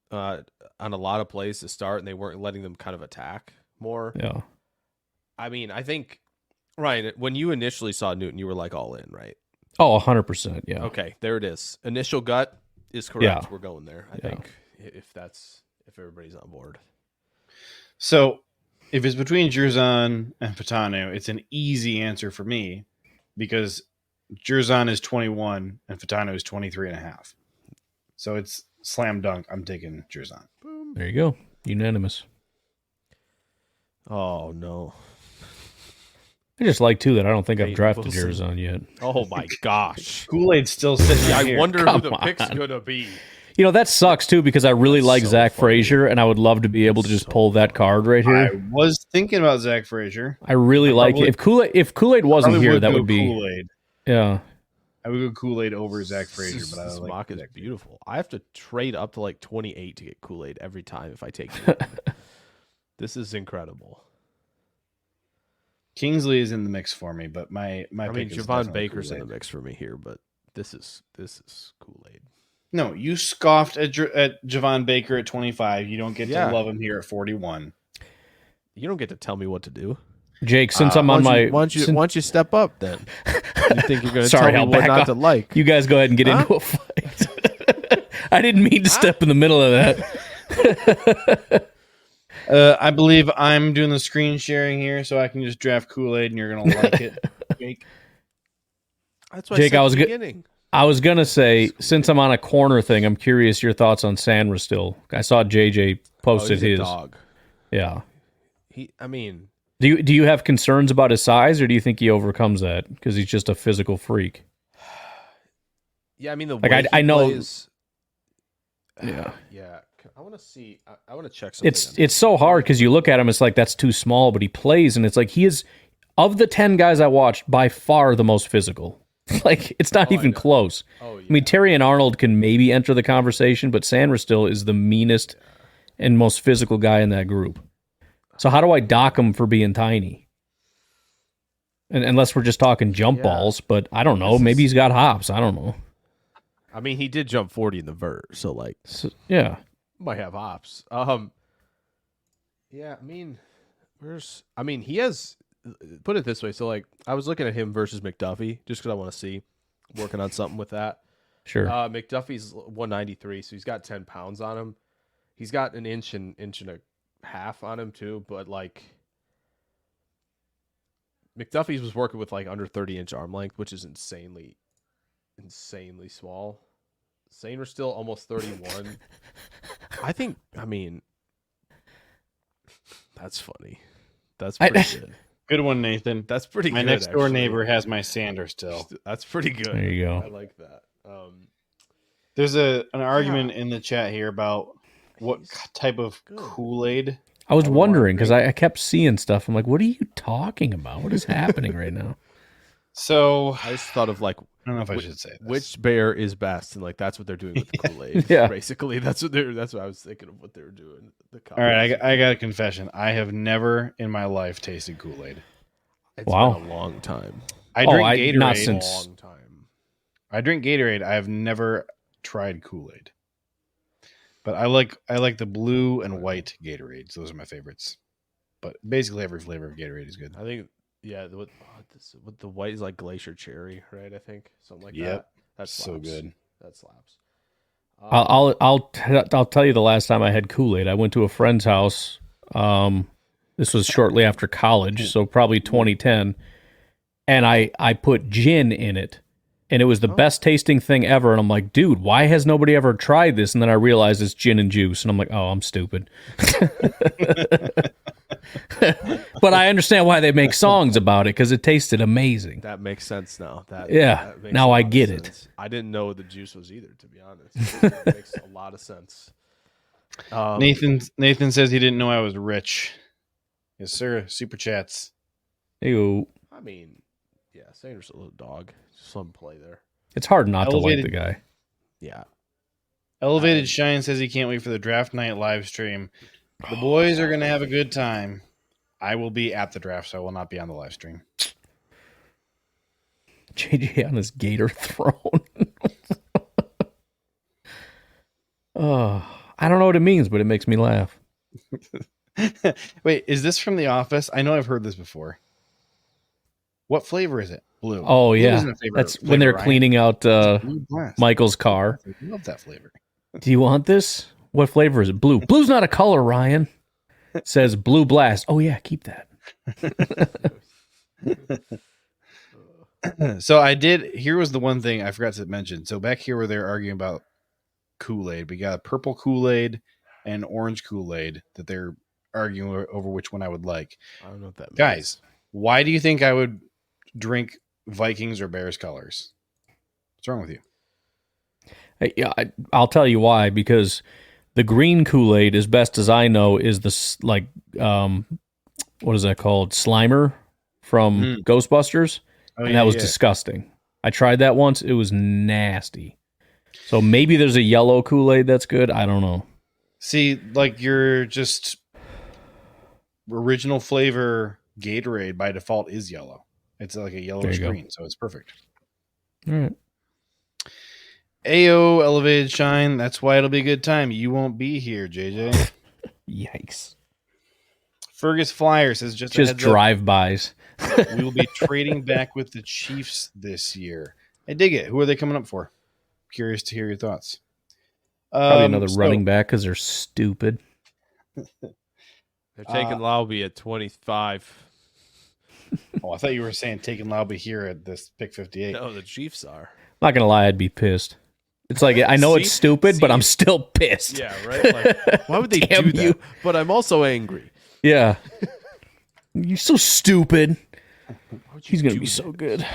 [SPEAKER 4] on a lot of plays to start, and they weren't letting them kind of attack more.
[SPEAKER 3] Yeah.
[SPEAKER 4] I mean, I think, Ryan, when you initially saw Newton, you were like all in, right?
[SPEAKER 3] Oh, 100%. Yeah.
[SPEAKER 4] Okay, there it is. Initial gut is correct.
[SPEAKER 3] Yeah.
[SPEAKER 4] We're going there, I think, if everybody's on board.
[SPEAKER 2] So, if it's between Jerzon and Fatano, it's an easy answer for me because Jerzon is 21 and Fatano is 23 and a half. So it's slam dunk. I'm taking Jerzon.
[SPEAKER 3] There you go. Unanimous.
[SPEAKER 4] Oh, no.
[SPEAKER 3] I just like, too, that I don't think I've
[SPEAKER 4] Nate
[SPEAKER 3] drafted
[SPEAKER 4] Wilson.
[SPEAKER 3] Jerzon yet.
[SPEAKER 4] Oh, my gosh.
[SPEAKER 2] Kool-Aid's still sitting
[SPEAKER 4] I
[SPEAKER 2] here.
[SPEAKER 4] wonder who
[SPEAKER 3] Come
[SPEAKER 4] the pick's
[SPEAKER 3] on.
[SPEAKER 4] going to be.
[SPEAKER 3] You know, that sucks, too, because I really like
[SPEAKER 4] so
[SPEAKER 3] Zach
[SPEAKER 4] funny.
[SPEAKER 3] Frazier, and I would love to be able to just
[SPEAKER 4] So
[SPEAKER 3] pull that card right
[SPEAKER 2] I
[SPEAKER 3] here.
[SPEAKER 2] was thinking about Zach Frazier.
[SPEAKER 3] I really like it. If Kool-Aid wasn't
[SPEAKER 2] Probably
[SPEAKER 3] here, that
[SPEAKER 2] go
[SPEAKER 3] would be...
[SPEAKER 2] Kool-Aid.
[SPEAKER 3] Yeah.
[SPEAKER 2] I would go Kool-Aid over Zach Frazier, but I
[SPEAKER 4] This
[SPEAKER 2] like
[SPEAKER 4] mock is
[SPEAKER 2] Zach.
[SPEAKER 4] beautiful. I have to trade up to like 28 to get Kool-Aid every time if I take Newton. This is incredible.
[SPEAKER 2] Kingsley is in the mix for me, but my
[SPEAKER 4] I mean,
[SPEAKER 2] pick is
[SPEAKER 4] Javon
[SPEAKER 2] definitely
[SPEAKER 4] Baker's in the
[SPEAKER 2] Kool-Aid.
[SPEAKER 4] mix for me here, but this is Kool-Aid.
[SPEAKER 2] No, you scoffed at Javon Baker at 25. You don't get
[SPEAKER 4] Yeah.
[SPEAKER 2] to love him here at 41.
[SPEAKER 4] You don't get to tell me what to do.
[SPEAKER 3] Jake, since I'm on my...
[SPEAKER 4] Why don't you step up then? You think you're going to
[SPEAKER 3] Sorry,
[SPEAKER 4] tell
[SPEAKER 3] I'll
[SPEAKER 4] me what
[SPEAKER 3] back
[SPEAKER 4] not
[SPEAKER 3] off.
[SPEAKER 4] to like?
[SPEAKER 3] You guys go ahead and get into a fight. I didn't mean to step in the middle of that.
[SPEAKER 2] I believe I'm doing the screen sharing here, so I can just draft Kool-Aid, and you're going to like it, Jake.
[SPEAKER 4] That's what
[SPEAKER 3] Jake,
[SPEAKER 4] I
[SPEAKER 3] I was
[SPEAKER 4] said at
[SPEAKER 3] go-
[SPEAKER 4] the beginning.
[SPEAKER 3] I was going to say, since I'm on a corner thing, I'm curious your thoughts on Sandra still. I saw JJ posted
[SPEAKER 4] He's a
[SPEAKER 3] his.
[SPEAKER 4] dog.
[SPEAKER 3] Yeah.
[SPEAKER 4] I mean,
[SPEAKER 3] Do you have concerns about his size, or do you think he overcomes that because he's just a physical freak?
[SPEAKER 4] Yeah, I mean, the
[SPEAKER 3] Like,
[SPEAKER 4] way
[SPEAKER 3] I
[SPEAKER 4] he
[SPEAKER 3] know-
[SPEAKER 4] plays-
[SPEAKER 3] Yeah.
[SPEAKER 4] Yeah, I want to see. I want to check something.
[SPEAKER 3] It's so hard because you look at him, it's like that's too small, but he plays, and it's like he is, of the 10 guys I watched, by far the most physical. Like, it's not even close.
[SPEAKER 4] Oh, yeah.
[SPEAKER 3] I mean, Terry and Arnold can maybe enter the conversation, but Sanders still is the meanest and most physical guy in that group. So how do I dock him for being tiny? And unless we're just talking jump balls, but I don't know. Maybe he's got hops. I don't know.
[SPEAKER 4] I mean, he did jump 40 in the vert, so like,
[SPEAKER 3] Yeah.
[SPEAKER 4] might have hops. Yeah, I mean, he has. Put it this way, so like, I was looking at him versus McDuffie just because I want to see, working on something with that.
[SPEAKER 3] Sure.
[SPEAKER 4] McDuffie's 193, so he's got 10 pounds on him. He's got an inch and a half on him too, but like, McDuffie's was working with like under 30-inch arm length, which is insanely small. Sanders still almost 31. I mean, that's funny. That's pretty good.
[SPEAKER 2] Good one, Nathan.
[SPEAKER 4] That's pretty
[SPEAKER 2] my
[SPEAKER 4] good.
[SPEAKER 2] My next door
[SPEAKER 4] actually.
[SPEAKER 2] neighbor has my Sanders still.
[SPEAKER 4] That's pretty good.
[SPEAKER 3] There you go.
[SPEAKER 4] I like that.
[SPEAKER 2] There's an argument in the chat here about what type of Kool-Aid.
[SPEAKER 3] I was wondering because I kept seeing stuff. I'm like, what are you talking about? What is happening right now?
[SPEAKER 2] So
[SPEAKER 4] I just thought of like,
[SPEAKER 2] I don't know if I should say this.
[SPEAKER 4] Which bear is best, and like that's what they're doing with the Kool-Aid.
[SPEAKER 3] Yeah.
[SPEAKER 4] Basically, that's what I was thinking of what they were doing.
[SPEAKER 2] All right, I got a confession. I have never in my life tasted Kool-Aid.
[SPEAKER 4] It's
[SPEAKER 3] Wow.
[SPEAKER 4] been a long time.
[SPEAKER 2] I drink
[SPEAKER 3] I-
[SPEAKER 2] Gatorade.
[SPEAKER 3] not since-
[SPEAKER 4] Long time.
[SPEAKER 2] I drink Gatorade. I have never tried Kool-Aid. But I like the blue and white Gatorades. Those are my favorites. But basically every flavor of Gatorade is good.
[SPEAKER 4] I think, yeah, with the white is like glacier cherry, right? I think something like
[SPEAKER 2] Yep.
[SPEAKER 4] that. That's
[SPEAKER 2] So good.
[SPEAKER 4] That slaps.
[SPEAKER 3] I'll tell you the last time I had Kool-Aid. I went to a friend's house. This was shortly after college, so probably 2010. And I put gin in it, and it was the best tasting thing ever. And I'm like, dude, why has nobody ever tried this? And then I realized it's gin and juice, and I'm like, oh, I'm stupid. But I understand why they make songs about it because it tasted amazing.
[SPEAKER 4] That makes sense now. That makes
[SPEAKER 3] now
[SPEAKER 4] a
[SPEAKER 3] I
[SPEAKER 4] lot of
[SPEAKER 3] get
[SPEAKER 4] sense.
[SPEAKER 3] it.
[SPEAKER 4] I didn't know the juice was either, to be honest. It makes a lot of sense.
[SPEAKER 2] Nathan says he didn't know I was rich. Yes, sir. Super chats.
[SPEAKER 3] Ew.
[SPEAKER 4] I mean, yeah, Sanders a little dog. Just let him play there.
[SPEAKER 3] It's hard not to like
[SPEAKER 2] Elevated-
[SPEAKER 3] the guy.
[SPEAKER 4] Yeah.
[SPEAKER 2] Elevated Shine says he can't wait for the draft night live stream. The boys are going to have a good time. I will be at the draft, so I will not be on the live stream.
[SPEAKER 3] JJ on his gator throne. Oh, I don't know what it means, but it makes me laugh.
[SPEAKER 2] Wait, is this from The Office? I know I've heard this before. What flavor is it? Blue.
[SPEAKER 3] Oh,
[SPEAKER 2] Blue
[SPEAKER 3] yeah.
[SPEAKER 2] isn't a favorite
[SPEAKER 3] That's
[SPEAKER 2] flavor,
[SPEAKER 3] when they're
[SPEAKER 2] Ryan.
[SPEAKER 3] cleaning out
[SPEAKER 2] Blue Blast.
[SPEAKER 3] Michael's car.
[SPEAKER 2] I love that flavor.
[SPEAKER 3] Do you want this? What flavor is it? Blue. Blue's not a color, Ryan. It says Blue Blast. Oh, yeah, keep that.
[SPEAKER 2] So here was the one thing I forgot to mention. So back here where they're arguing about Kool-Aid, we got a purple Kool-Aid and orange Kool-Aid that they're arguing over which one I would like.
[SPEAKER 4] I don't know what that means.
[SPEAKER 2] Guys, why do you think I would drink Vikings or Bears colors? What's wrong with you?
[SPEAKER 3] Yeah, I'll tell you why. Because the green Kool-Aid, as best as I know, is what is that called? Slimer from Ghostbusters.
[SPEAKER 2] Oh,
[SPEAKER 3] and that was disgusting. I tried that once. It was nasty. So maybe there's a yellow Kool-Aid that's good. I don't know.
[SPEAKER 2] See, like your just original flavor Gatorade by default is yellow. It's like a yellowish green, so it's perfect.
[SPEAKER 3] All right.
[SPEAKER 2] AO Elevated Shine. That's why it'll be a good time. You won't be here, JJ.
[SPEAKER 3] Yikes.
[SPEAKER 2] Fergus Flyer says just
[SPEAKER 3] drive-bys.
[SPEAKER 2] We will be trading back with the Chiefs this year. I dig it. Who are they coming up for? Curious to hear your thoughts.
[SPEAKER 3] Probably another running back because they're stupid.
[SPEAKER 4] They're taking Lauby at 25.
[SPEAKER 2] Oh, I thought you were saying taking Lauby here at this pick 58.
[SPEAKER 4] No, the Chiefs are.
[SPEAKER 3] Not going to lie, I'd be pissed. It's like, I know it's stupid, but I'm still pissed.
[SPEAKER 4] Yeah, right? Like, why would they
[SPEAKER 3] Damn
[SPEAKER 4] do that?
[SPEAKER 3] you.
[SPEAKER 4] But I'm also angry.
[SPEAKER 3] Yeah. You're so stupid. He's going to be so good.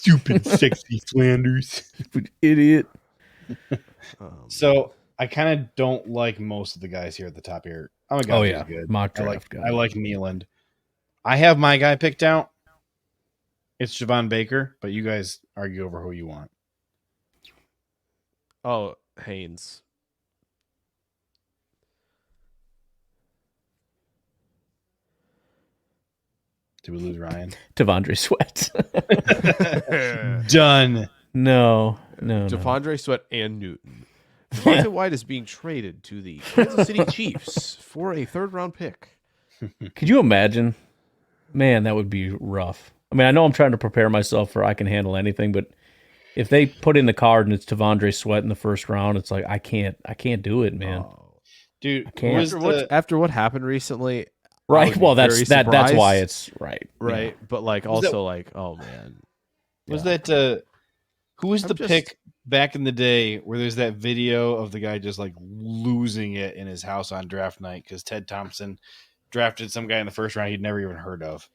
[SPEAKER 2] Stupid, sexy Flanders.
[SPEAKER 3] Stupid idiot.
[SPEAKER 2] So I kind of don't like most of the guys here at the top here. Oh my god, he's good.
[SPEAKER 3] Mock
[SPEAKER 2] I
[SPEAKER 3] draft guy.
[SPEAKER 2] like Nealand. I have my guy picked out. It's Javon Baker, but you guys argue over who you want.
[SPEAKER 4] Oh, Haynes.
[SPEAKER 2] Did we lose Ryan?
[SPEAKER 3] Devondre Sweat.
[SPEAKER 2] Done.
[SPEAKER 3] No.
[SPEAKER 4] Javondre Sweat and Newton. Devontae White is being traded to the Kansas City Chiefs for a third-round pick.
[SPEAKER 3] Could you imagine? Man, that would be rough. I mean, I know I'm trying to prepare myself for I can handle anything, but if they put in the card and it's Devondre Sweat in the first round, it's like I can't do it, man.
[SPEAKER 4] Oh.
[SPEAKER 2] Dude,
[SPEAKER 4] After what happened recently,
[SPEAKER 3] right? Well, that's why it's right.
[SPEAKER 4] Right,
[SPEAKER 3] Yeah.
[SPEAKER 4] but like also like, oh man,
[SPEAKER 2] was that who was the pick back in the day where there's that video of the guy just like losing it in his house on draft night because Ted Thompson drafted some guy in the first round he'd never even heard of?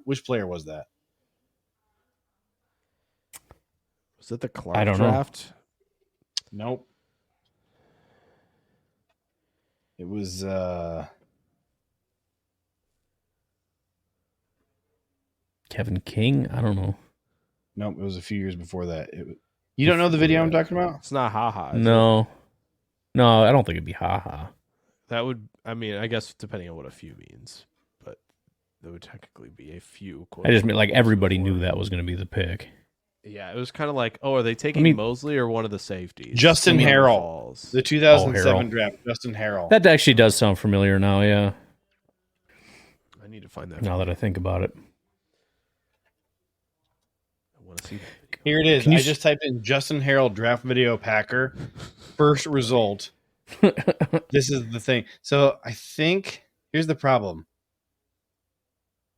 [SPEAKER 2] Which player was that?
[SPEAKER 4] Was it the Clark
[SPEAKER 3] I don't
[SPEAKER 4] draft?
[SPEAKER 2] Know. Nope. It was
[SPEAKER 3] Kevin King? I don't know.
[SPEAKER 2] nope, it was a few years before that. You don't know the video I'm talking about?
[SPEAKER 4] It's not haha.
[SPEAKER 3] No, I don't think it'd be haha.
[SPEAKER 4] That would, I mean, I guess depending on what a few means, but there would technically be a few.
[SPEAKER 3] I just mean like everybody knew that was going to be the pick.
[SPEAKER 4] Yeah, it was kind of like, oh, are they taking Mosley or one of the safeties?
[SPEAKER 2] Justin Harrell, the 2007 draft. Justin Harrell.
[SPEAKER 3] That actually does sound familiar now. Yeah,
[SPEAKER 4] I need to find that.
[SPEAKER 3] Now that I think about it.
[SPEAKER 4] I want to see that.
[SPEAKER 2] Here it is. I just typed in Justin Harrell draft video Packer. First result. This is the thing. So I think here's the problem.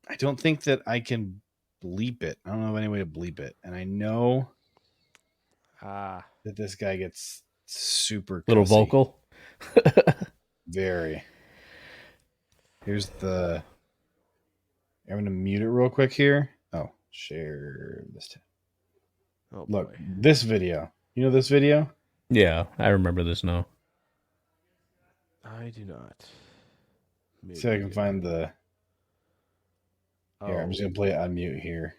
[SPEAKER 2] I don't think that I can bleep it. I don't know of any way to bleep it. And I know that this guy gets super
[SPEAKER 3] little
[SPEAKER 2] cussy.
[SPEAKER 3] vocal.
[SPEAKER 2] Very. Here's the. I'm going to mute it real quick here. Oh, share this.
[SPEAKER 4] Oh,
[SPEAKER 2] look,
[SPEAKER 4] boy.
[SPEAKER 2] this video. You know this video?
[SPEAKER 3] Yeah, I remember this now.
[SPEAKER 4] I do not. Maybe
[SPEAKER 2] See if I can find the. Here,
[SPEAKER 4] Oh.
[SPEAKER 2] I'm just gonna play it on mute here.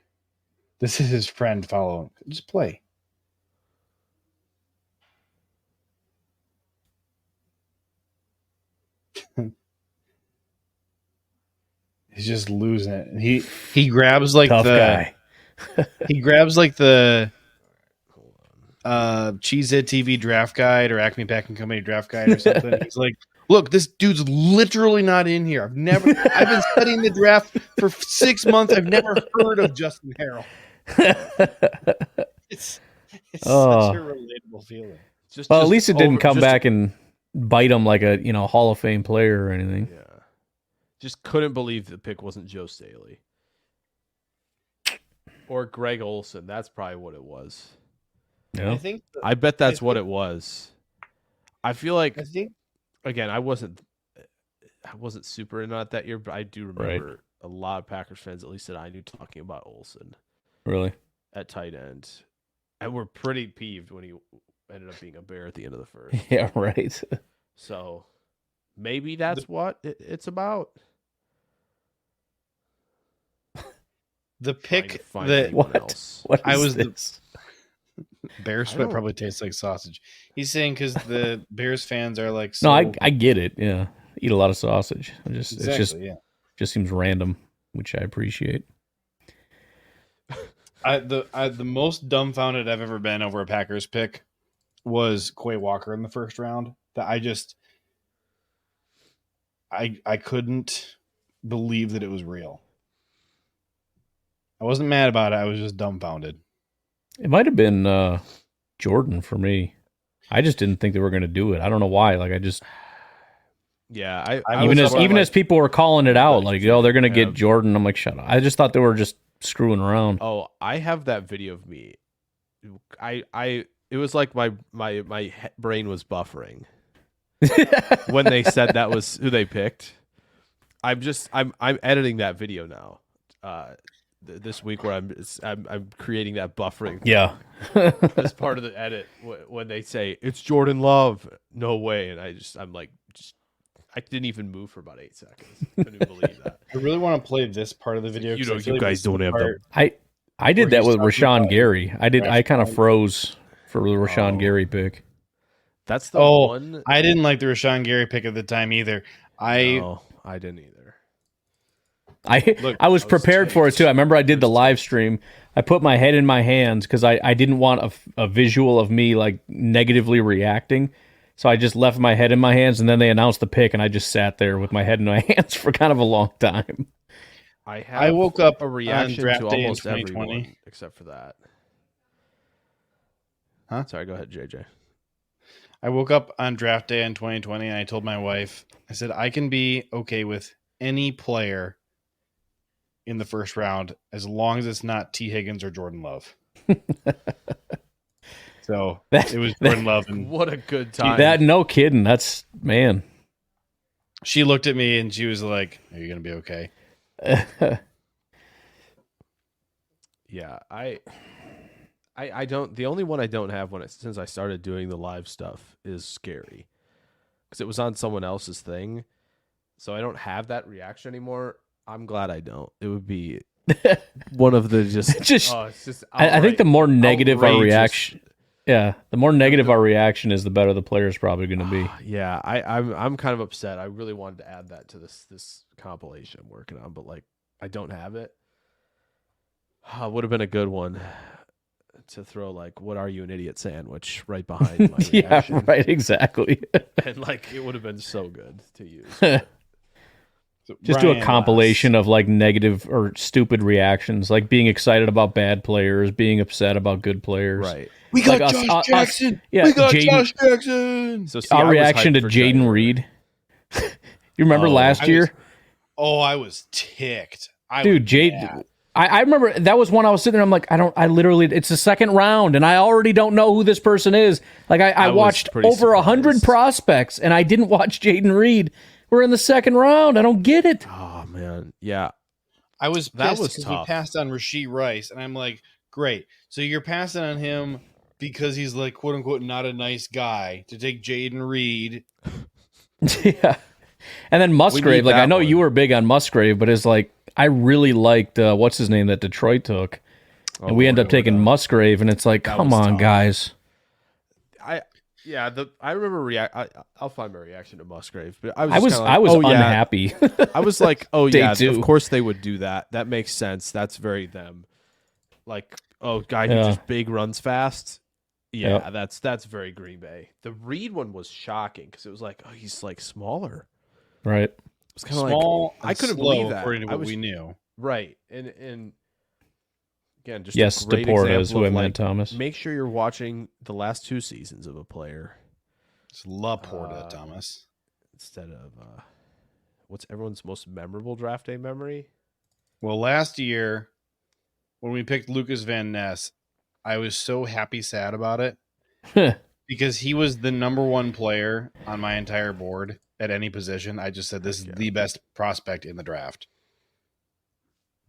[SPEAKER 2] This is his friend following. Just play. He's just losing it. And he grabs like
[SPEAKER 3] Tough
[SPEAKER 2] the
[SPEAKER 3] guy.
[SPEAKER 2] he grabs like the Cheesehead TV draft guide or Acme Packing Company draft guide or something. He's like, look, this dude's literally not in here. I've been studying the draft for 6 months. I've never heard of Justin Harrell. It's such a relatable feeling.
[SPEAKER 3] Well, at least it didn't come back and bite him like a Hall of Fame player or anything.
[SPEAKER 4] Yeah. Just couldn't believe the pick wasn't Joe Staley. Or Greg Olson. That's probably what it was.
[SPEAKER 3] Yeah.
[SPEAKER 4] I bet that's what it was. I feel like again, I wasn't super into it that year, but I do remember a lot of Packers fans, at least that I knew, talking about Olsen.
[SPEAKER 3] Really?
[SPEAKER 4] At tight end. And we're pretty peeved when he ended up being a Bear at the end of the first.
[SPEAKER 3] Yeah, right.
[SPEAKER 4] So maybe that's what it's about.
[SPEAKER 2] The pick
[SPEAKER 4] Find
[SPEAKER 2] that
[SPEAKER 3] What
[SPEAKER 2] I
[SPEAKER 3] is
[SPEAKER 2] was
[SPEAKER 3] this?
[SPEAKER 2] Bear sweat probably tastes like sausage. He's saying because the Bears fans are like
[SPEAKER 3] No, I get it. Yeah, eat a lot of sausage. It's just just seems random, which I appreciate.
[SPEAKER 2] The most dumbfounded I've ever been over a Packers pick was Quay Walker in the first round. That I couldn't believe that it was real. I wasn't mad about it. I was just dumbfounded.
[SPEAKER 3] It might have been Jordan for me. I just didn't think they were going to do it. I don't know why. Like I just,
[SPEAKER 4] yeah.
[SPEAKER 3] Even as people were calling it out, like, oh, they're going to get Jordan. I'm like, shut up. I just thought they were just screwing around.
[SPEAKER 4] Oh, I have that video of me. It was like my brain was buffering when they said that was who they picked. I'm editing that video now. this week where I'm creating that buffering.
[SPEAKER 3] Yeah.
[SPEAKER 4] As part of the edit when they say it's Jordan Love, no way, and I'm like, I didn't even move for about 8 seconds. Couldn't even believe that.
[SPEAKER 2] I really want to play this part of the video.
[SPEAKER 4] You know,
[SPEAKER 2] 'cause I feel
[SPEAKER 4] you
[SPEAKER 2] like
[SPEAKER 4] guys
[SPEAKER 2] this
[SPEAKER 4] don't have
[SPEAKER 2] part-
[SPEAKER 3] I did
[SPEAKER 2] Where
[SPEAKER 3] that
[SPEAKER 2] he's
[SPEAKER 3] with
[SPEAKER 2] talking
[SPEAKER 3] Rashawn
[SPEAKER 2] about
[SPEAKER 3] Gary. I kind of froze for the Rashawn
[SPEAKER 4] Oh.
[SPEAKER 3] Gary pick.
[SPEAKER 4] That's the
[SPEAKER 2] Oh,
[SPEAKER 4] one.
[SPEAKER 2] I didn't like the Rashawn Gary pick at the time either.
[SPEAKER 4] No, I didn't either.
[SPEAKER 3] I was prepared for it too. I remember I did the live stream. I put my head in my hands because I didn't want a visual of me like negatively reacting. So I just left my head in my hands, and then they announced the pick, and I just sat there with my head in my hands for kind of a long time.
[SPEAKER 4] I
[SPEAKER 2] woke up
[SPEAKER 4] a reaction
[SPEAKER 2] on draft
[SPEAKER 4] to
[SPEAKER 2] day in
[SPEAKER 4] almost
[SPEAKER 2] 2020.
[SPEAKER 4] everyone except for that.
[SPEAKER 2] Huh?
[SPEAKER 4] Sorry, go ahead, JJ.
[SPEAKER 2] I woke up on draft day in 2020 and I told my wife, I said, I can be okay with any player in the first round as long as it's not T. Higgins or Jordan Love. So it was Jordan Love. And
[SPEAKER 4] What a good time.
[SPEAKER 3] No kidding. That's, man.
[SPEAKER 2] she looked at me and she was like, are you going to be okay?
[SPEAKER 4] Yeah, I don't. The only one I don't have since I started doing the live stuff is Scary, because it was on someone else's thing, so I don't have that reaction anymore. I'm glad I don't. It would be one of the just. It's just.
[SPEAKER 3] I think the more negative our
[SPEAKER 4] outrageous.
[SPEAKER 3] reaction, the more negative our reaction is, the better the player's probably going to be.
[SPEAKER 4] Yeah, I'm kind of upset. I really wanted to add that to this compilation I'm working on, but like I don't have it. Would have been a good one to throw, like, "What are you, an idiot?" sandwich right behind my reaction.
[SPEAKER 3] Yeah, right, exactly.
[SPEAKER 4] And like it would have been so good to use.
[SPEAKER 2] So
[SPEAKER 3] Just do a
[SPEAKER 2] Brian
[SPEAKER 3] compilation of like negative or stupid reactions, like being excited about bad players, being upset about good players.
[SPEAKER 4] Right.
[SPEAKER 2] We got
[SPEAKER 3] Like
[SPEAKER 2] Josh Jackson.
[SPEAKER 3] yeah,
[SPEAKER 2] we got
[SPEAKER 3] Jaden-
[SPEAKER 2] Josh Jackson.
[SPEAKER 4] So see,
[SPEAKER 3] Our
[SPEAKER 4] I was
[SPEAKER 3] reaction
[SPEAKER 4] hyped
[SPEAKER 3] to
[SPEAKER 4] for
[SPEAKER 3] Jaden Reed. You remember last
[SPEAKER 2] I
[SPEAKER 3] year?
[SPEAKER 2] I was ticked.
[SPEAKER 3] Dude, Jaden. I remember that was one I was sitting there. I'm like, it's the second round, and I already don't know who this person is. Like, I
[SPEAKER 4] was
[SPEAKER 3] watched
[SPEAKER 4] pretty
[SPEAKER 3] over 100
[SPEAKER 4] surprised.
[SPEAKER 3] prospects, and I didn't watch Jaden Reed. We're in the second round. I don't get it.
[SPEAKER 4] Oh man, yeah.
[SPEAKER 2] I was pissed
[SPEAKER 4] That was
[SPEAKER 2] because
[SPEAKER 4] tough.
[SPEAKER 2] we passed on Rashee Rice, and I'm like, great. So you're passing on him because he's like, quote unquote, not a nice guy to take Jaden Reed.
[SPEAKER 3] Yeah. And then Musgrave, like, I
[SPEAKER 4] that
[SPEAKER 3] know
[SPEAKER 4] one.
[SPEAKER 3] you were big on Musgrave, but it's like, I really liked, what's his name that Detroit took. And we end up taking Musgrave, and it's like,
[SPEAKER 4] That
[SPEAKER 3] come
[SPEAKER 4] was
[SPEAKER 3] on,
[SPEAKER 4] tough.
[SPEAKER 3] guys.
[SPEAKER 4] I remember I'll find my reaction to Musgrave, but I was
[SPEAKER 3] I was
[SPEAKER 4] kinda like,
[SPEAKER 3] unhappy.
[SPEAKER 4] I was like, oh
[SPEAKER 3] Day
[SPEAKER 4] yeah,
[SPEAKER 3] two.
[SPEAKER 4] of course they would do that. That makes sense. That's very them. Like, guy who
[SPEAKER 3] Yeah.
[SPEAKER 4] just big runs fast. Yeah,
[SPEAKER 3] Yep.
[SPEAKER 4] that's very Green Bay. The Reed one was shocking because it was like, oh, he's like smaller.
[SPEAKER 3] Right.
[SPEAKER 4] It was kind of
[SPEAKER 2] Small,
[SPEAKER 4] like I
[SPEAKER 2] and
[SPEAKER 4] couldn't
[SPEAKER 2] slow,
[SPEAKER 4] believe that.
[SPEAKER 2] according to
[SPEAKER 4] I
[SPEAKER 2] what
[SPEAKER 4] was
[SPEAKER 2] we knew.
[SPEAKER 4] right, and again, just
[SPEAKER 3] Yes,
[SPEAKER 4] a great
[SPEAKER 3] Deporta
[SPEAKER 4] example
[SPEAKER 3] is who
[SPEAKER 4] of,
[SPEAKER 3] I meant,
[SPEAKER 4] like,
[SPEAKER 3] Thomas.
[SPEAKER 4] Make sure you're watching the last 2 seasons of a player
[SPEAKER 2] It's Laporta, Thomas.
[SPEAKER 4] instead of what's everyone's most memorable draft day memory.
[SPEAKER 2] Well, last year when we picked Lucas Van Ness, I was so happy, sad about it because he was the number one player on my entire board at any position. I just said this is the best prospect in the draft.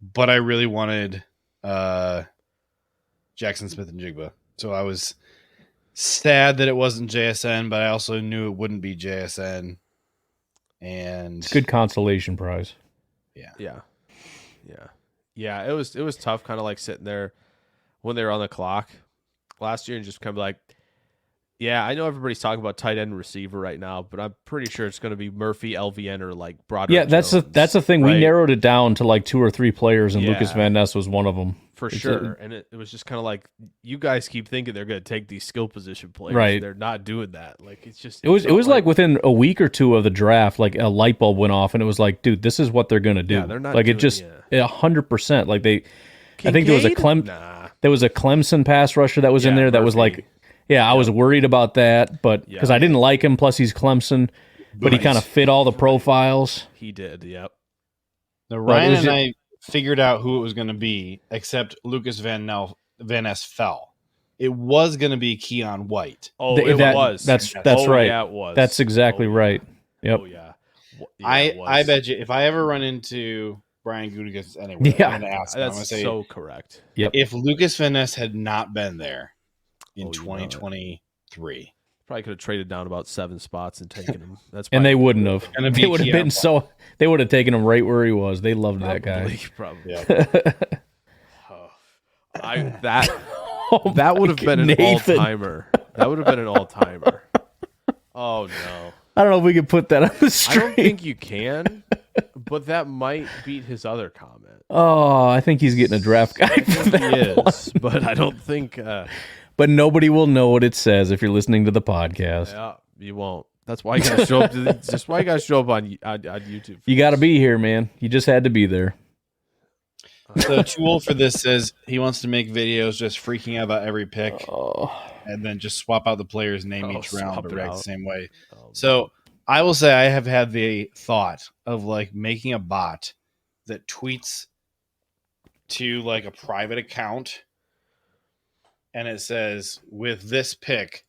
[SPEAKER 2] But I really wanted Jackson Smith and Jigba. So I was sad that it wasn't JSN, but I also knew it wouldn't be JSN. And
[SPEAKER 3] Good consolation prize.
[SPEAKER 4] Yeah. It was tough, kind of like sitting there when they were on the clock last year and just kind of like, yeah, I know everybody's talking about tight end receiver right now, but I'm pretty sure it's going to be Murphy, LVN, or like Broderick.
[SPEAKER 3] Yeah, that's
[SPEAKER 4] Jones,
[SPEAKER 3] the thing.
[SPEAKER 4] right?
[SPEAKER 3] We narrowed it down to like 2 or 3 players, and
[SPEAKER 4] Yeah.
[SPEAKER 3] Lucas Van Ness was one of them.
[SPEAKER 4] For sure. And it was just kind of like, you guys keep thinking they're going to take these skill position players.
[SPEAKER 3] Right.
[SPEAKER 4] They're not doing that. Like, it's just.
[SPEAKER 3] It was like within a week or 2 of the draft, like a light bulb went off, and it was like, dude, this is what they're going to do.
[SPEAKER 4] Yeah, they're not
[SPEAKER 3] like, it
[SPEAKER 4] doing-
[SPEAKER 3] just
[SPEAKER 4] yeah.
[SPEAKER 3] 100%. Like, I think there was a
[SPEAKER 4] Kincaid? Nah.
[SPEAKER 3] there was a Clemson pass rusher that was in
[SPEAKER 4] Yeah,
[SPEAKER 3] there that was
[SPEAKER 4] Murphy.
[SPEAKER 3] like, yeah, I was worried about that, but because
[SPEAKER 4] Yeah.
[SPEAKER 3] I didn't like him, plus he's Clemson, but he
[SPEAKER 2] Right.
[SPEAKER 3] kind of fit all the profiles.
[SPEAKER 4] He did. Yep.
[SPEAKER 2] the
[SPEAKER 3] it
[SPEAKER 2] Ryan
[SPEAKER 3] was
[SPEAKER 2] and
[SPEAKER 3] ju-
[SPEAKER 2] I figured out who it was going to be, except Lucas Van Ness fell. It was going to be Keon White.
[SPEAKER 4] Oh,
[SPEAKER 3] Th-
[SPEAKER 4] it
[SPEAKER 3] that-
[SPEAKER 4] was.
[SPEAKER 3] that's
[SPEAKER 4] Oh,
[SPEAKER 3] right.
[SPEAKER 4] Yeah, it was.
[SPEAKER 3] That's exactly
[SPEAKER 4] Oh, yeah.
[SPEAKER 3] right. Yep.
[SPEAKER 4] Oh, yeah.
[SPEAKER 2] I bet you if I ever run into Brian Gutekunst anyway.
[SPEAKER 3] Yeah.
[SPEAKER 2] I'm gonna ask him. I'm gonna
[SPEAKER 4] That's
[SPEAKER 2] say,
[SPEAKER 4] so correct.
[SPEAKER 3] Yep.
[SPEAKER 2] if Lucas Van Ness had not been there in
[SPEAKER 4] Oh, you know it.
[SPEAKER 2] 2023,
[SPEAKER 4] Probably could have traded down about 7 spots and taken him. That's
[SPEAKER 3] And they
[SPEAKER 4] probably-
[SPEAKER 3] wouldn't have.
[SPEAKER 2] Gonna be
[SPEAKER 3] They would have been
[SPEAKER 2] Keanu.
[SPEAKER 3] they would have taken him right where he was. They loved that guy.
[SPEAKER 4] Probably.
[SPEAKER 2] yeah.
[SPEAKER 4] That would have been an
[SPEAKER 3] Nathan.
[SPEAKER 4] all-timer. That would have been an all-timer. Oh no.
[SPEAKER 3] I don't know if we could put that on the
[SPEAKER 4] I
[SPEAKER 3] stream.
[SPEAKER 4] don't think you can, but that might beat his other comment.
[SPEAKER 3] Oh, I think he's getting a draft guide
[SPEAKER 4] I
[SPEAKER 3] for
[SPEAKER 4] think
[SPEAKER 3] that
[SPEAKER 4] he
[SPEAKER 3] one.
[SPEAKER 4] is, but I don't think
[SPEAKER 3] But nobody will know what it says if you're listening to the podcast.
[SPEAKER 4] yeah, you won't. That's why you gotta show up just why you gotta show up on YouTube.
[SPEAKER 3] You got to be here, man. You just had to be there.
[SPEAKER 2] So Tool for this says he wants to make videos just freaking out about every pick, and then just swap out the player's name each round,
[SPEAKER 4] swap
[SPEAKER 2] but
[SPEAKER 4] it
[SPEAKER 2] react
[SPEAKER 4] out.
[SPEAKER 2] the same way.
[SPEAKER 4] Oh,
[SPEAKER 2] So I will say I have had the thought of like making a bot that tweets to like a private account, and it says, with this pick,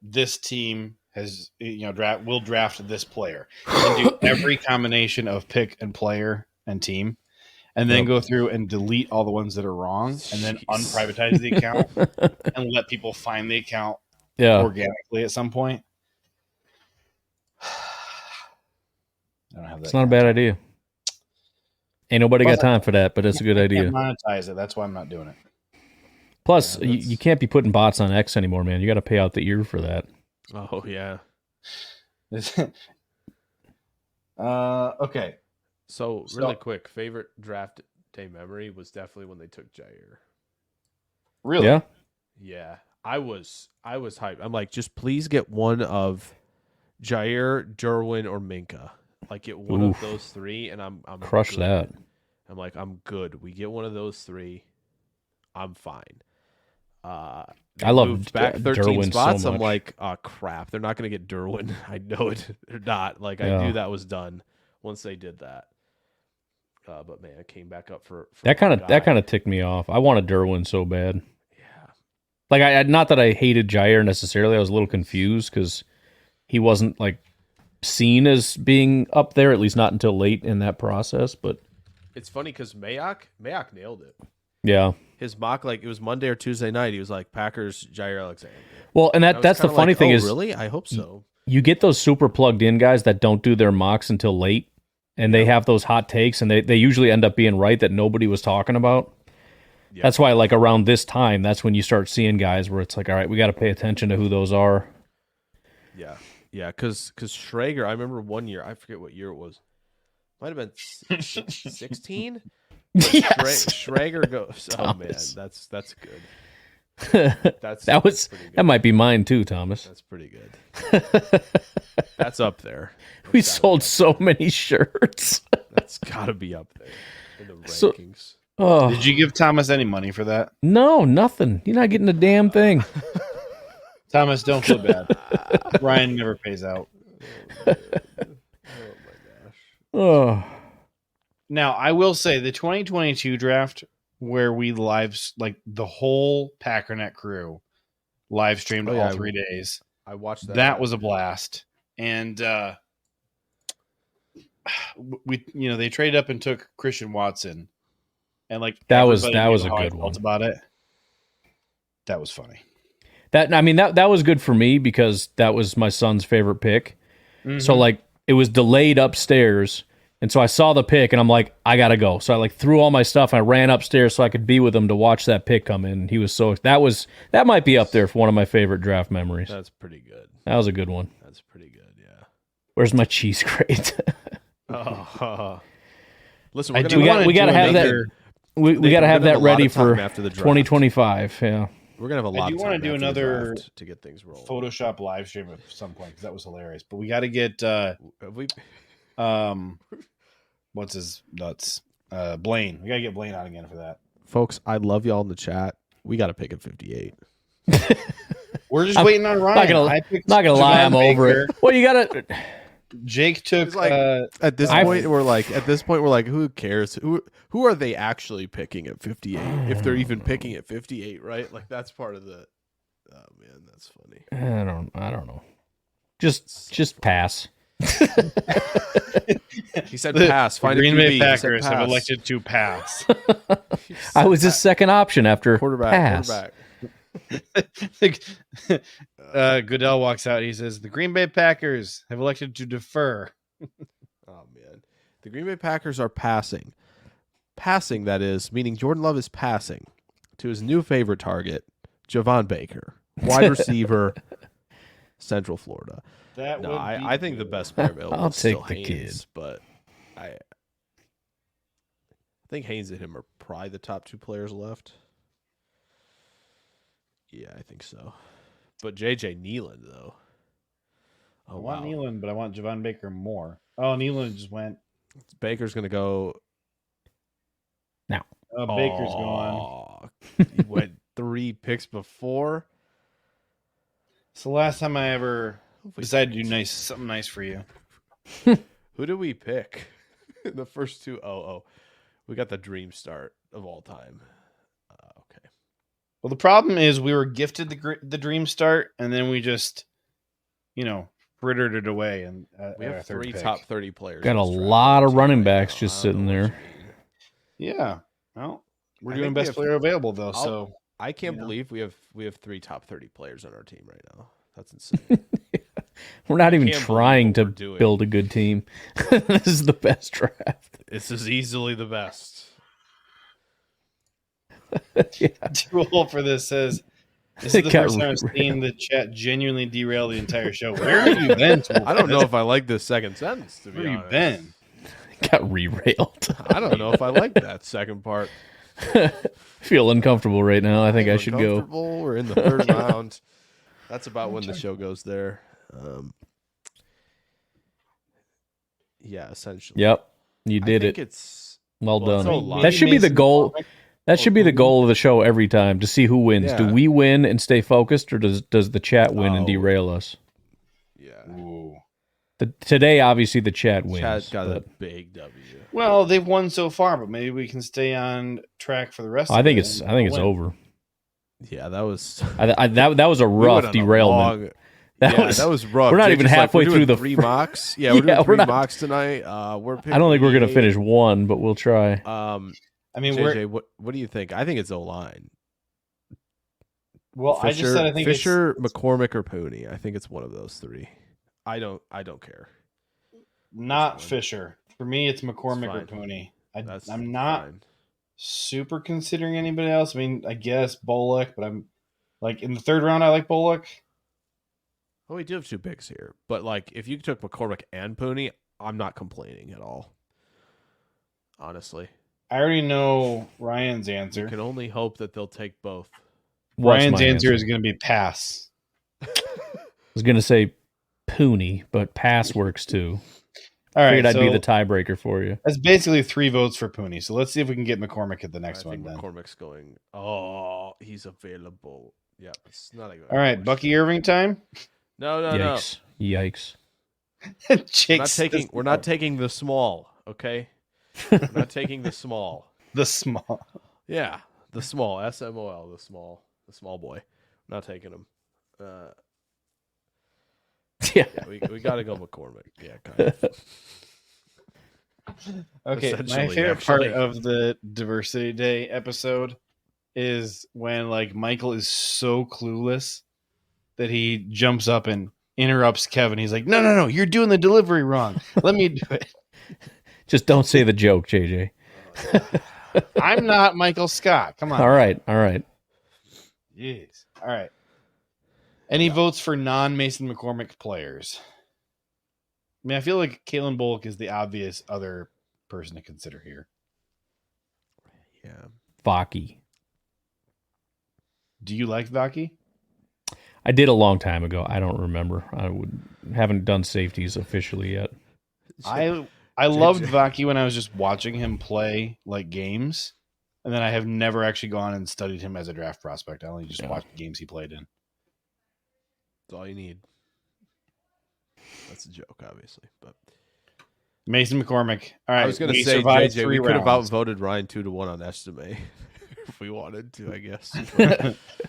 [SPEAKER 2] this team has will draft this player, and do every combination of pick and player and team, and then go through and delete all the ones that are wrong, and then
[SPEAKER 4] Jeez.
[SPEAKER 2] unprivatize the account and let people find the account
[SPEAKER 3] Yeah.
[SPEAKER 2] organically at some point. I don't have that.
[SPEAKER 3] It's not a bad idea. Ain't nobody got time for that, but it's a good
[SPEAKER 2] I
[SPEAKER 3] idea.
[SPEAKER 2] can't monetize it. That's why I'm not doing it.
[SPEAKER 3] Plus,
[SPEAKER 4] Yeah,
[SPEAKER 3] you can't be putting bots on X anymore, man. You got to pay out the ear for that.
[SPEAKER 4] Oh yeah.
[SPEAKER 2] Okay.
[SPEAKER 4] So really quick, favorite draft day memory was definitely when they took Jair.
[SPEAKER 2] Really?
[SPEAKER 3] Yeah.
[SPEAKER 4] Yeah, I was hyped. I'm like, just please get one of Jair, Derwin, or Minka. Like, get one
[SPEAKER 3] Oof.
[SPEAKER 4] of those three, and I'm
[SPEAKER 3] Crush
[SPEAKER 4] good.
[SPEAKER 3] that.
[SPEAKER 4] I'm like, I'm good. We get one of those three, I'm fine. They
[SPEAKER 3] I love
[SPEAKER 4] moved back 13
[SPEAKER 3] Derwin so
[SPEAKER 4] spots. I'm
[SPEAKER 3] much.
[SPEAKER 4] like, oh crap, they're not gonna get Derwin. I know it. They're not. Like, I
[SPEAKER 3] Yeah.
[SPEAKER 4] knew that was done once they did that. But man, it came back up for
[SPEAKER 3] That
[SPEAKER 4] my guy.
[SPEAKER 3] kind of ticked me off. I wanted Derwin so bad.
[SPEAKER 4] Yeah.
[SPEAKER 3] Like, I not that I hated Jair necessarily. I was a little confused because he wasn't like seen as being up there, at least not until late in that process. But
[SPEAKER 4] It's funny because Mayock nailed it.
[SPEAKER 3] yeah.
[SPEAKER 4] His mock, like, it was Monday or Tuesday night. He was like, Packers, Jair Alexander.
[SPEAKER 3] Well, and
[SPEAKER 4] I was
[SPEAKER 3] that's the
[SPEAKER 4] kinda
[SPEAKER 3] funny
[SPEAKER 4] like,
[SPEAKER 3] thing
[SPEAKER 4] oh,
[SPEAKER 3] is,
[SPEAKER 4] really? I hope so.
[SPEAKER 3] you get those super plugged in guys that don't do their mocks until late, and they have those hot takes, and they usually end up being right that nobody was talking about.
[SPEAKER 4] Yeah.
[SPEAKER 3] That's why, like, around this time, that's when you start seeing guys where it's like, all right, we got to pay attention to who those are.
[SPEAKER 4] Yeah. Yeah, because Schrager, I remember one year, I forget what year it was. Might have been 16?
[SPEAKER 3] Yes.
[SPEAKER 4] Schrager goes, oh, man,
[SPEAKER 3] Thomas.
[SPEAKER 4] that's good. That's pretty good.
[SPEAKER 3] That might be mine too, Thomas.
[SPEAKER 4] That's pretty good. That's up there.
[SPEAKER 3] We sold so many shirts.
[SPEAKER 4] That's got to be up there in the
[SPEAKER 3] So-
[SPEAKER 4] rankings.
[SPEAKER 3] Oh
[SPEAKER 2] Did you give Thomas any money for that?
[SPEAKER 3] no, nothing. You're not getting a damn thing.
[SPEAKER 2] Thomas, don't feel bad. Ryan never pays out.
[SPEAKER 4] Oh, my gosh.
[SPEAKER 3] Oh,
[SPEAKER 2] Now, I will say the 2022 draft where we like the whole Packernet crew live streamed
[SPEAKER 4] Oh, yeah,
[SPEAKER 2] all 3 days.
[SPEAKER 4] I watched that.
[SPEAKER 2] That was a blast. And they traded up and took Christian Watson. And like
[SPEAKER 3] That was
[SPEAKER 2] everybody knew
[SPEAKER 3] a
[SPEAKER 2] how I
[SPEAKER 3] good
[SPEAKER 2] felt
[SPEAKER 3] one.
[SPEAKER 2] about it. That was funny.
[SPEAKER 3] that was good for me because that was my son's favorite pick. So like it was delayed upstairs, and so I saw the pick and I'm like, I gotta go. So I like threw all my stuff and I ran upstairs so I could be with him to watch that pick come in. He was that might be up there for one of my favorite draft memories.
[SPEAKER 4] That's pretty good.
[SPEAKER 3] That was a good one.
[SPEAKER 4] That's pretty good, yeah.
[SPEAKER 3] Where's my cheese grate?
[SPEAKER 4] Listen,
[SPEAKER 2] I
[SPEAKER 4] we're
[SPEAKER 2] do
[SPEAKER 4] gonna,
[SPEAKER 2] wanna
[SPEAKER 3] we gotta
[SPEAKER 2] do
[SPEAKER 3] have
[SPEAKER 2] another-
[SPEAKER 3] we
[SPEAKER 4] Nathan,
[SPEAKER 3] gotta
[SPEAKER 4] we're
[SPEAKER 3] have
[SPEAKER 4] gonna
[SPEAKER 3] that
[SPEAKER 4] have a lot
[SPEAKER 3] ready
[SPEAKER 4] of time
[SPEAKER 3] for
[SPEAKER 4] after the draft.
[SPEAKER 3] 2025. Yeah.
[SPEAKER 4] We're gonna have a lot.
[SPEAKER 2] I do
[SPEAKER 4] of
[SPEAKER 2] wanna
[SPEAKER 4] time
[SPEAKER 2] do
[SPEAKER 4] after the
[SPEAKER 2] another
[SPEAKER 4] draft to get things rolling.
[SPEAKER 2] Photoshop live stream at some point because that was hilarious. But we got to get
[SPEAKER 4] Have we,
[SPEAKER 2] what's his nuts? Blaine. We got to get Blaine on again for that.
[SPEAKER 4] folks, I love y'all in the chat. We got to pick at 58.
[SPEAKER 2] We're just waiting on Ryan.
[SPEAKER 3] Not gonna lie,
[SPEAKER 2] Javon
[SPEAKER 3] I'm over
[SPEAKER 2] Baker.
[SPEAKER 3] it. Well, you gotta.
[SPEAKER 2] Jake took
[SPEAKER 4] It's like, At this point, we're like, who cares? Who are they actually picking at 58? If they're even picking at 58, right? Like that's part of the. Oh man, that's funny.
[SPEAKER 3] I don't know. Just pass.
[SPEAKER 4] He said pass.
[SPEAKER 2] The
[SPEAKER 4] Find
[SPEAKER 2] Green
[SPEAKER 4] a
[SPEAKER 2] Bay
[SPEAKER 4] QB.
[SPEAKER 2] Packers have
[SPEAKER 4] pass.
[SPEAKER 2] elected to pass.
[SPEAKER 3] I was his second option after
[SPEAKER 4] Quarterback.
[SPEAKER 2] Goodell walks out. He says, the Green Bay Packers have elected to defer.
[SPEAKER 4] Oh, man. The Green Bay Packers are passing. Passing, that is, meaning Jordan Love is passing to his new favorite target, Javon Baker, wide receiver, Central Florida. I think the best player available
[SPEAKER 3] I'll
[SPEAKER 4] is still
[SPEAKER 3] take the
[SPEAKER 4] Haynes,
[SPEAKER 3] kid.
[SPEAKER 4] but I think Haynes and him are probably the top two players left. Yeah, I think so. But J.J. Nealand, though.
[SPEAKER 2] I want Nealand, but I want Javon Baker more. Oh, Nealand just went.
[SPEAKER 4] Baker's going to go.
[SPEAKER 3] Now.
[SPEAKER 2] Oh, Baker's gone.
[SPEAKER 4] He went 3 picks before.
[SPEAKER 2] It's the last time I ever decided to do something nice for you.
[SPEAKER 4] Who did we pick? The first two? We got the dream start of all time. Okay.
[SPEAKER 2] Well, the problem is we were gifted the dream start, and then we just, frittered it away. And
[SPEAKER 4] we have 3 top 30 players.
[SPEAKER 3] Got a lot of running backs just sitting there.
[SPEAKER 2] Yeah. Well, we're doing best player available though, so
[SPEAKER 4] I can't believe we have 3 top 30 players on our team right now. That's insane.
[SPEAKER 3] We're not even trying to build a good team. This is the best draft.
[SPEAKER 4] This is easily the best.
[SPEAKER 2] Tool for this says, this is the first time I've seen the chat genuinely derail the entire show. Where have you been, Tool?
[SPEAKER 4] I don't know if I like this second sentence, to be honest.
[SPEAKER 2] Where have you been?
[SPEAKER 3] Got rerailed.
[SPEAKER 4] I don't know if I like that second part.
[SPEAKER 3] Feel uncomfortable right now. I think I should go.
[SPEAKER 4] We're in the third round. That's about when the show goes there. Yeah, essentially.
[SPEAKER 3] Yep, you did it.
[SPEAKER 4] It's
[SPEAKER 3] well done. That should be the goal. That should be the goal of the show every time, to see who wins. Yeah. Do we win and stay focused, or does the chat win and derail us?
[SPEAKER 4] Yeah.
[SPEAKER 2] Ooh.
[SPEAKER 3] Today, obviously, the chat wins.
[SPEAKER 4] Chat got a big W.
[SPEAKER 2] Well, they've won so far, but maybe we can stay on track for the rest.
[SPEAKER 3] I think it's over.
[SPEAKER 4] Yeah, that was.
[SPEAKER 3] That was a rough derailment.
[SPEAKER 4] That was rough.
[SPEAKER 3] We're not even halfway through the
[SPEAKER 4] 3 mocks. Yeah, we're doing 3 mocks tonight. I don't
[SPEAKER 3] think we're gonna finish one, but we'll try.
[SPEAKER 2] I mean,
[SPEAKER 4] JJ, what do you think? I think it's O-line.
[SPEAKER 2] Well,
[SPEAKER 4] Fisher,
[SPEAKER 2] I just said I think
[SPEAKER 4] Fisher, McCormick, or Pooney. I think it's one of those 3. I don't care.
[SPEAKER 2] Not Fisher. For me, it's McCormick or Pooney. I'm not super considering anybody else. I mean, I guess Bullock, but I'm like in the third round. I like Bullock.
[SPEAKER 4] Well, we do have 2 picks here, but like if you took McCormick and Pooney, I'm not complaining at all. Honestly,
[SPEAKER 2] I already know Ryan's answer.
[SPEAKER 4] You can only hope that they'll take both.
[SPEAKER 2] Ryan's answer is going to be pass.
[SPEAKER 3] I was going to say Pooney, but pass works too.
[SPEAKER 2] All right,
[SPEAKER 3] figured I'd be the tiebreaker for you.
[SPEAKER 2] That's basically 3 votes for Pooney. So let's see if we can get McCormick at the next one. Then
[SPEAKER 4] McCormick's going. Oh, he's available. Yeah, it's not a good.
[SPEAKER 2] All right, Bucky Irving time.
[SPEAKER 4] No.
[SPEAKER 3] Yikes!
[SPEAKER 4] We're not taking the small. Okay, we're not taking the small.
[SPEAKER 2] The small.
[SPEAKER 4] Yeah, the small. SMOL. The small boy. We're not taking him.
[SPEAKER 3] Yeah,
[SPEAKER 4] we got to go McCormick. Yeah, kind of.
[SPEAKER 2] Okay, my favorite part of the Diversity Day episode is when like Michael is so clueless that he jumps up and interrupts Kevin. He's like, "No, you're doing the delivery wrong. Let me do it."
[SPEAKER 3] Just don't say the joke, JJ.
[SPEAKER 2] I'm not Michael Scott. Come on.
[SPEAKER 3] All right.
[SPEAKER 2] Jeez. All right. Any votes for non-Mason McCormick players? I mean, I feel like Kalen Bullock is the obvious other person to consider here.
[SPEAKER 4] Yeah.
[SPEAKER 3] Vaki.
[SPEAKER 2] Do you like Vaki?
[SPEAKER 3] I did a long time ago. I don't remember. Haven't done safeties officially yet.
[SPEAKER 2] I loved Vaki when I was just watching him play like games, and then I have never actually gone and studied him as a draft prospect. I only just watched the games he played in.
[SPEAKER 4] That's all you need. That's a joke, obviously, but
[SPEAKER 2] Mason McCormick. All right,
[SPEAKER 4] I was going to say, JJ, we could have outvoted Ryan 2-1 on estimate if we wanted to, I guess.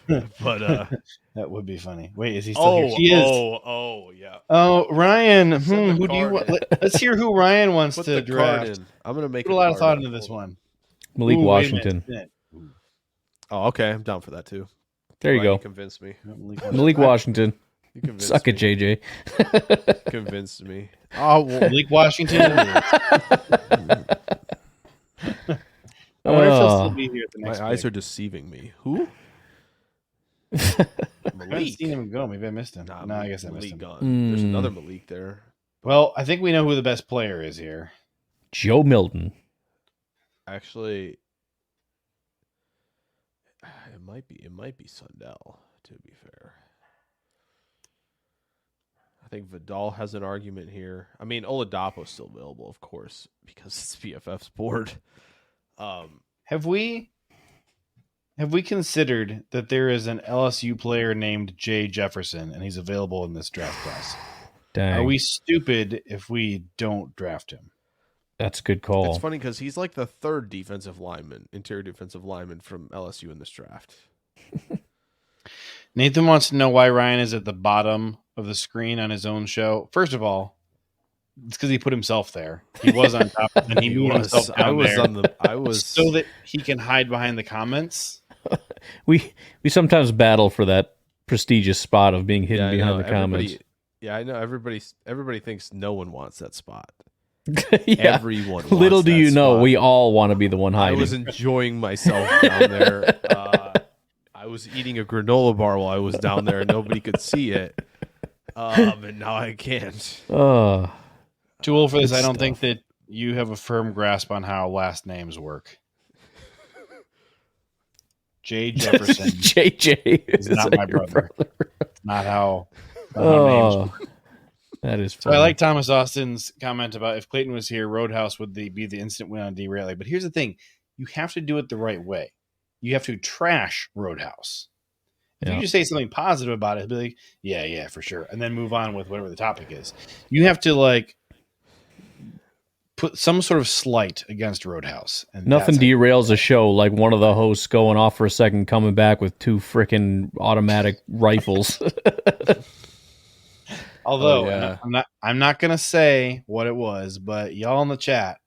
[SPEAKER 4] But
[SPEAKER 2] that would be funny. Wait, is he still here? He is.
[SPEAKER 4] Yeah.
[SPEAKER 2] Oh, Ryan.
[SPEAKER 4] Send the
[SPEAKER 2] Who do you
[SPEAKER 4] card
[SPEAKER 2] want? Let's hear who Ryan wants
[SPEAKER 4] Put
[SPEAKER 2] to
[SPEAKER 4] the
[SPEAKER 2] draft.
[SPEAKER 4] card in. I'm gonna make
[SPEAKER 2] Put a lot of thought
[SPEAKER 4] card
[SPEAKER 2] into
[SPEAKER 4] up.
[SPEAKER 2] this one.
[SPEAKER 3] Malik
[SPEAKER 2] Ooh, wait a
[SPEAKER 3] Washington.
[SPEAKER 2] minute.
[SPEAKER 4] Oh, okay. I'm down for that too.
[SPEAKER 3] There you
[SPEAKER 4] Glad
[SPEAKER 3] go.
[SPEAKER 4] You convinced me.
[SPEAKER 3] Malik Washington.
[SPEAKER 4] You convinced
[SPEAKER 3] Suck
[SPEAKER 4] me.
[SPEAKER 3] it, JJ.
[SPEAKER 4] Convinced me. Oh, well,
[SPEAKER 2] Malik Washington. I wonder if he'll still be here at the next
[SPEAKER 4] my eyes
[SPEAKER 2] pick.
[SPEAKER 4] are deceiving me. Who?
[SPEAKER 2] I haven't
[SPEAKER 4] Malik.
[SPEAKER 2] seen him go. Maybe I missed him.
[SPEAKER 4] Nah,
[SPEAKER 2] No, I guess I missed
[SPEAKER 4] Malik
[SPEAKER 2] him.
[SPEAKER 4] gone. There's another Malik there.
[SPEAKER 2] Well, I think we know who the best player is here.
[SPEAKER 3] Joe Milton.
[SPEAKER 4] Actually, it might be Sundell, to be fair. I think Vidal has an argument here. I mean, Oladapo's still available, of course, because it's PFF's board.
[SPEAKER 2] Have we considered that there is an LSU player named Jay Jefferson and he's available in this draft class?
[SPEAKER 3] Dang.
[SPEAKER 2] Are we stupid if we don't draft him?
[SPEAKER 3] That's a good call.
[SPEAKER 4] It's funny because he's like the third interior defensive lineman from LSU in this draft.
[SPEAKER 2] Nathan wants to know why Ryan is at the bottom of the screen on his own show. First of all, it's because he put himself there. He was on top, and he moved himself down
[SPEAKER 4] I was
[SPEAKER 2] so that he can hide behind the comments.
[SPEAKER 3] We sometimes battle for that prestigious spot of being hidden
[SPEAKER 4] I
[SPEAKER 3] behind
[SPEAKER 4] know,
[SPEAKER 3] the comments.
[SPEAKER 4] Yeah, I know. Everybody thinks no one wants that spot.
[SPEAKER 3] Yeah.
[SPEAKER 4] Everyone. Wants
[SPEAKER 3] Little do
[SPEAKER 4] that
[SPEAKER 3] you know,
[SPEAKER 4] spot.
[SPEAKER 3] we all want to be the one
[SPEAKER 4] I
[SPEAKER 3] hiding.
[SPEAKER 4] was enjoying myself down there. I was eating a granola bar while I was down there, and nobody could see it. And now I can't.
[SPEAKER 2] Tool for this, I don't
[SPEAKER 3] stuff.
[SPEAKER 2] think that you have a firm grasp on how last names work. Jay Jefferson
[SPEAKER 3] JJ
[SPEAKER 2] is not my brother. It's not how names work.
[SPEAKER 3] That is
[SPEAKER 2] So
[SPEAKER 3] funny.
[SPEAKER 2] I like Thomas Austin's comment about if Clayton was here, Roadhouse would be the instant win on DERAILED. But here's the thing. You have to do it the right way. You have to trash Roadhouse. If
[SPEAKER 3] Yeah.
[SPEAKER 2] you just say something positive about it, be like, yeah, for sure. And then move on with whatever the topic is. You have to like put some sort of slight against Roadhouse. And
[SPEAKER 3] Nothing
[SPEAKER 2] that's how-
[SPEAKER 3] derails a show like one of the hosts going off for a second, coming back with 2 freaking automatic rifles.
[SPEAKER 2] Although
[SPEAKER 4] yeah.
[SPEAKER 2] I'm not gonna say what it was, but y'all in the chat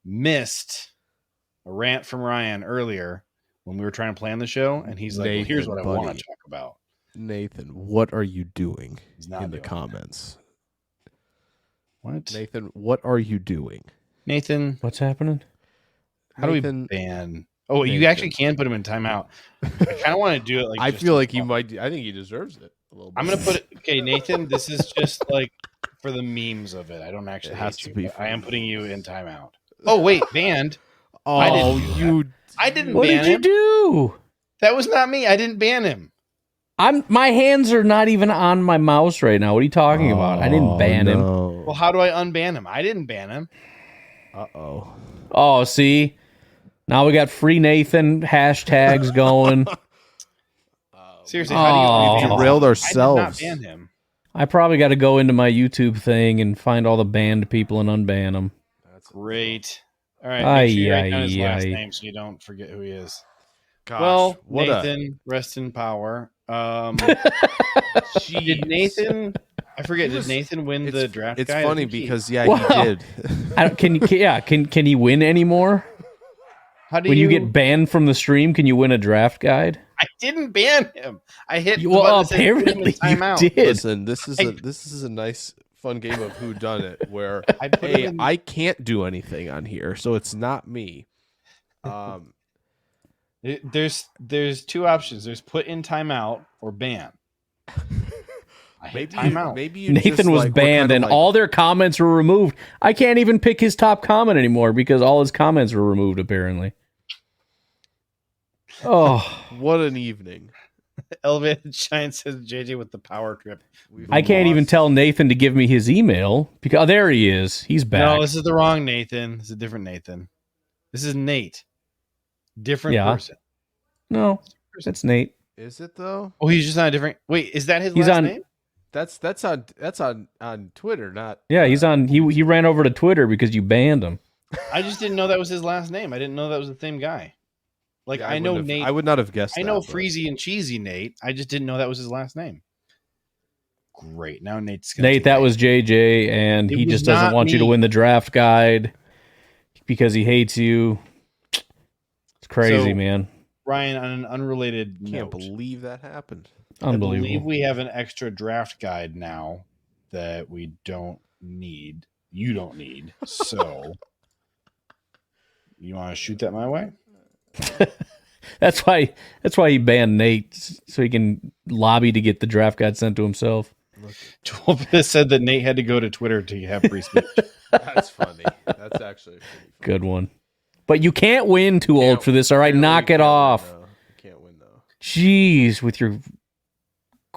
[SPEAKER 2] missed a rant from Ryan earlier when we were trying to plan the show, and he's like, well, "Here's what I want
[SPEAKER 4] buddy.
[SPEAKER 2] to talk about."
[SPEAKER 4] Nathan, what are you doing
[SPEAKER 2] He's not
[SPEAKER 4] in the
[SPEAKER 2] doing
[SPEAKER 4] comments?
[SPEAKER 2] What,
[SPEAKER 4] Nathan, what are you doing?
[SPEAKER 2] Nathan?
[SPEAKER 3] What's happening?
[SPEAKER 2] How
[SPEAKER 4] Nathan,
[SPEAKER 2] do we ban? Oh, you
[SPEAKER 4] Nathan.
[SPEAKER 2] actually can put him in timeout. I kind of want to do it. Like
[SPEAKER 4] I
[SPEAKER 2] just
[SPEAKER 4] feel
[SPEAKER 2] to-
[SPEAKER 4] like he might. I think he deserves it a little bit.
[SPEAKER 2] I'm gonna put it. Okay, Nathan. This is just like for the memes of it. I don't actually.
[SPEAKER 4] It has
[SPEAKER 2] hate
[SPEAKER 4] to
[SPEAKER 2] you,
[SPEAKER 4] be
[SPEAKER 2] but
[SPEAKER 4] for
[SPEAKER 2] I
[SPEAKER 4] the
[SPEAKER 2] am putting you in timeout. Oh wait, banned.
[SPEAKER 4] Oh,
[SPEAKER 2] I didn't do that.
[SPEAKER 4] you.
[SPEAKER 2] I didn't
[SPEAKER 3] What
[SPEAKER 2] ban
[SPEAKER 3] did you
[SPEAKER 2] him.
[SPEAKER 3] do?
[SPEAKER 2] That was not me. I didn't ban him.
[SPEAKER 3] My hands are not even on my mouse right now. What are you talking about? I didn't ban him.
[SPEAKER 2] Well, how do I unban him? I didn't ban him.
[SPEAKER 4] Uh-oh.
[SPEAKER 3] Oh, see? Now we got free Nathan hashtags going.
[SPEAKER 2] Seriously, how do you
[SPEAKER 3] Oh.
[SPEAKER 2] unban him?
[SPEAKER 4] Derailed
[SPEAKER 2] I
[SPEAKER 4] ourselves.
[SPEAKER 2] did not ban him.
[SPEAKER 3] I probably got to go into my YouTube thing and find all the banned people and unban them.
[SPEAKER 2] Great. All right. Make sure you write down his
[SPEAKER 3] Aye,
[SPEAKER 2] last
[SPEAKER 3] aye.
[SPEAKER 2] name so you don't forget who he is.
[SPEAKER 4] Gosh,
[SPEAKER 2] Well,
[SPEAKER 4] what
[SPEAKER 2] Nathan, rest in power. Did Nathan? I forget. Did Nathan win the draft?
[SPEAKER 4] It's
[SPEAKER 2] guide? I
[SPEAKER 4] funny
[SPEAKER 2] think he-
[SPEAKER 4] because he
[SPEAKER 3] Wow.
[SPEAKER 4] did.
[SPEAKER 3] Can he win anymore?
[SPEAKER 2] how do
[SPEAKER 3] When you get banned from the stream, can you win a draft guide?
[SPEAKER 2] I didn't ban him. I hit. the
[SPEAKER 3] Well,
[SPEAKER 2] button that said put him in
[SPEAKER 3] apparently you
[SPEAKER 2] timeout.
[SPEAKER 3] did.
[SPEAKER 4] Listen, this is a nice fun game of who done it where
[SPEAKER 2] I put him
[SPEAKER 4] hey,
[SPEAKER 2] in-
[SPEAKER 4] I can't do anything on here, so it's not me.
[SPEAKER 2] There's two options. There's put in timeout or ban. I hit
[SPEAKER 4] Maybe
[SPEAKER 2] timeout.
[SPEAKER 4] maybe you
[SPEAKER 3] Nathan
[SPEAKER 4] just,
[SPEAKER 3] was
[SPEAKER 4] like, were
[SPEAKER 3] banned
[SPEAKER 4] kinda
[SPEAKER 3] and
[SPEAKER 4] like,
[SPEAKER 3] all their comments were removed. I can't even pick his top comment anymore because all his comments were removed, apparently. Oh,
[SPEAKER 4] what an evening.
[SPEAKER 2] Elevated Shine says JJ with the power trip.
[SPEAKER 3] I can't even tell Nathan to give me his email because oh, there he is. He's back.
[SPEAKER 2] No, this is the wrong Nathan. This is a different Nathan. This is Nate. Different
[SPEAKER 3] Yeah.
[SPEAKER 2] person.
[SPEAKER 3] No, that's Nate.
[SPEAKER 4] Is it though?
[SPEAKER 2] Oh, he's just on a different. Wait, is that his
[SPEAKER 3] He's
[SPEAKER 2] last
[SPEAKER 3] on-
[SPEAKER 2] name?
[SPEAKER 4] That's on Twitter, not
[SPEAKER 3] Yeah, he's on. He ran over to Twitter because you banned him.
[SPEAKER 2] I just didn't know that was his last name. I didn't know that was the same guy. Like
[SPEAKER 4] Yeah,
[SPEAKER 2] I know
[SPEAKER 4] wouldn't have-
[SPEAKER 2] Nate.
[SPEAKER 4] I would not have guessed.
[SPEAKER 2] I know
[SPEAKER 4] that, but-
[SPEAKER 2] Freezy and Cheesy Nate. I just didn't know that was his last name. Great. Now Nate's gonna
[SPEAKER 3] Nate, that was JJ, and
[SPEAKER 2] It
[SPEAKER 3] he
[SPEAKER 2] was
[SPEAKER 3] just doesn't
[SPEAKER 2] not
[SPEAKER 3] want you to
[SPEAKER 2] me.
[SPEAKER 3] win the draft guide because he hates you. It's crazy,
[SPEAKER 2] So,
[SPEAKER 3] man.
[SPEAKER 2] Ryan, on an unrelated
[SPEAKER 4] Can't
[SPEAKER 2] note,
[SPEAKER 4] believe that happened.
[SPEAKER 2] I believe
[SPEAKER 3] Unbelievable.
[SPEAKER 2] we have an extra draft guide now that we don't need. You don't need. So you want to shoot that my way?
[SPEAKER 3] That's why he banned Nate, so he can lobby to get the draft guide sent to himself.
[SPEAKER 2] 12 said that Nate had to go to Twitter to have free speech.
[SPEAKER 4] That's funny. That's actually pretty funny.
[SPEAKER 3] Good one. But you can't win too old for this, all right?
[SPEAKER 4] Apparently
[SPEAKER 3] Knock
[SPEAKER 4] you
[SPEAKER 3] it
[SPEAKER 4] can't win,
[SPEAKER 3] off.
[SPEAKER 4] though. You can't win though.
[SPEAKER 3] Jeez, with your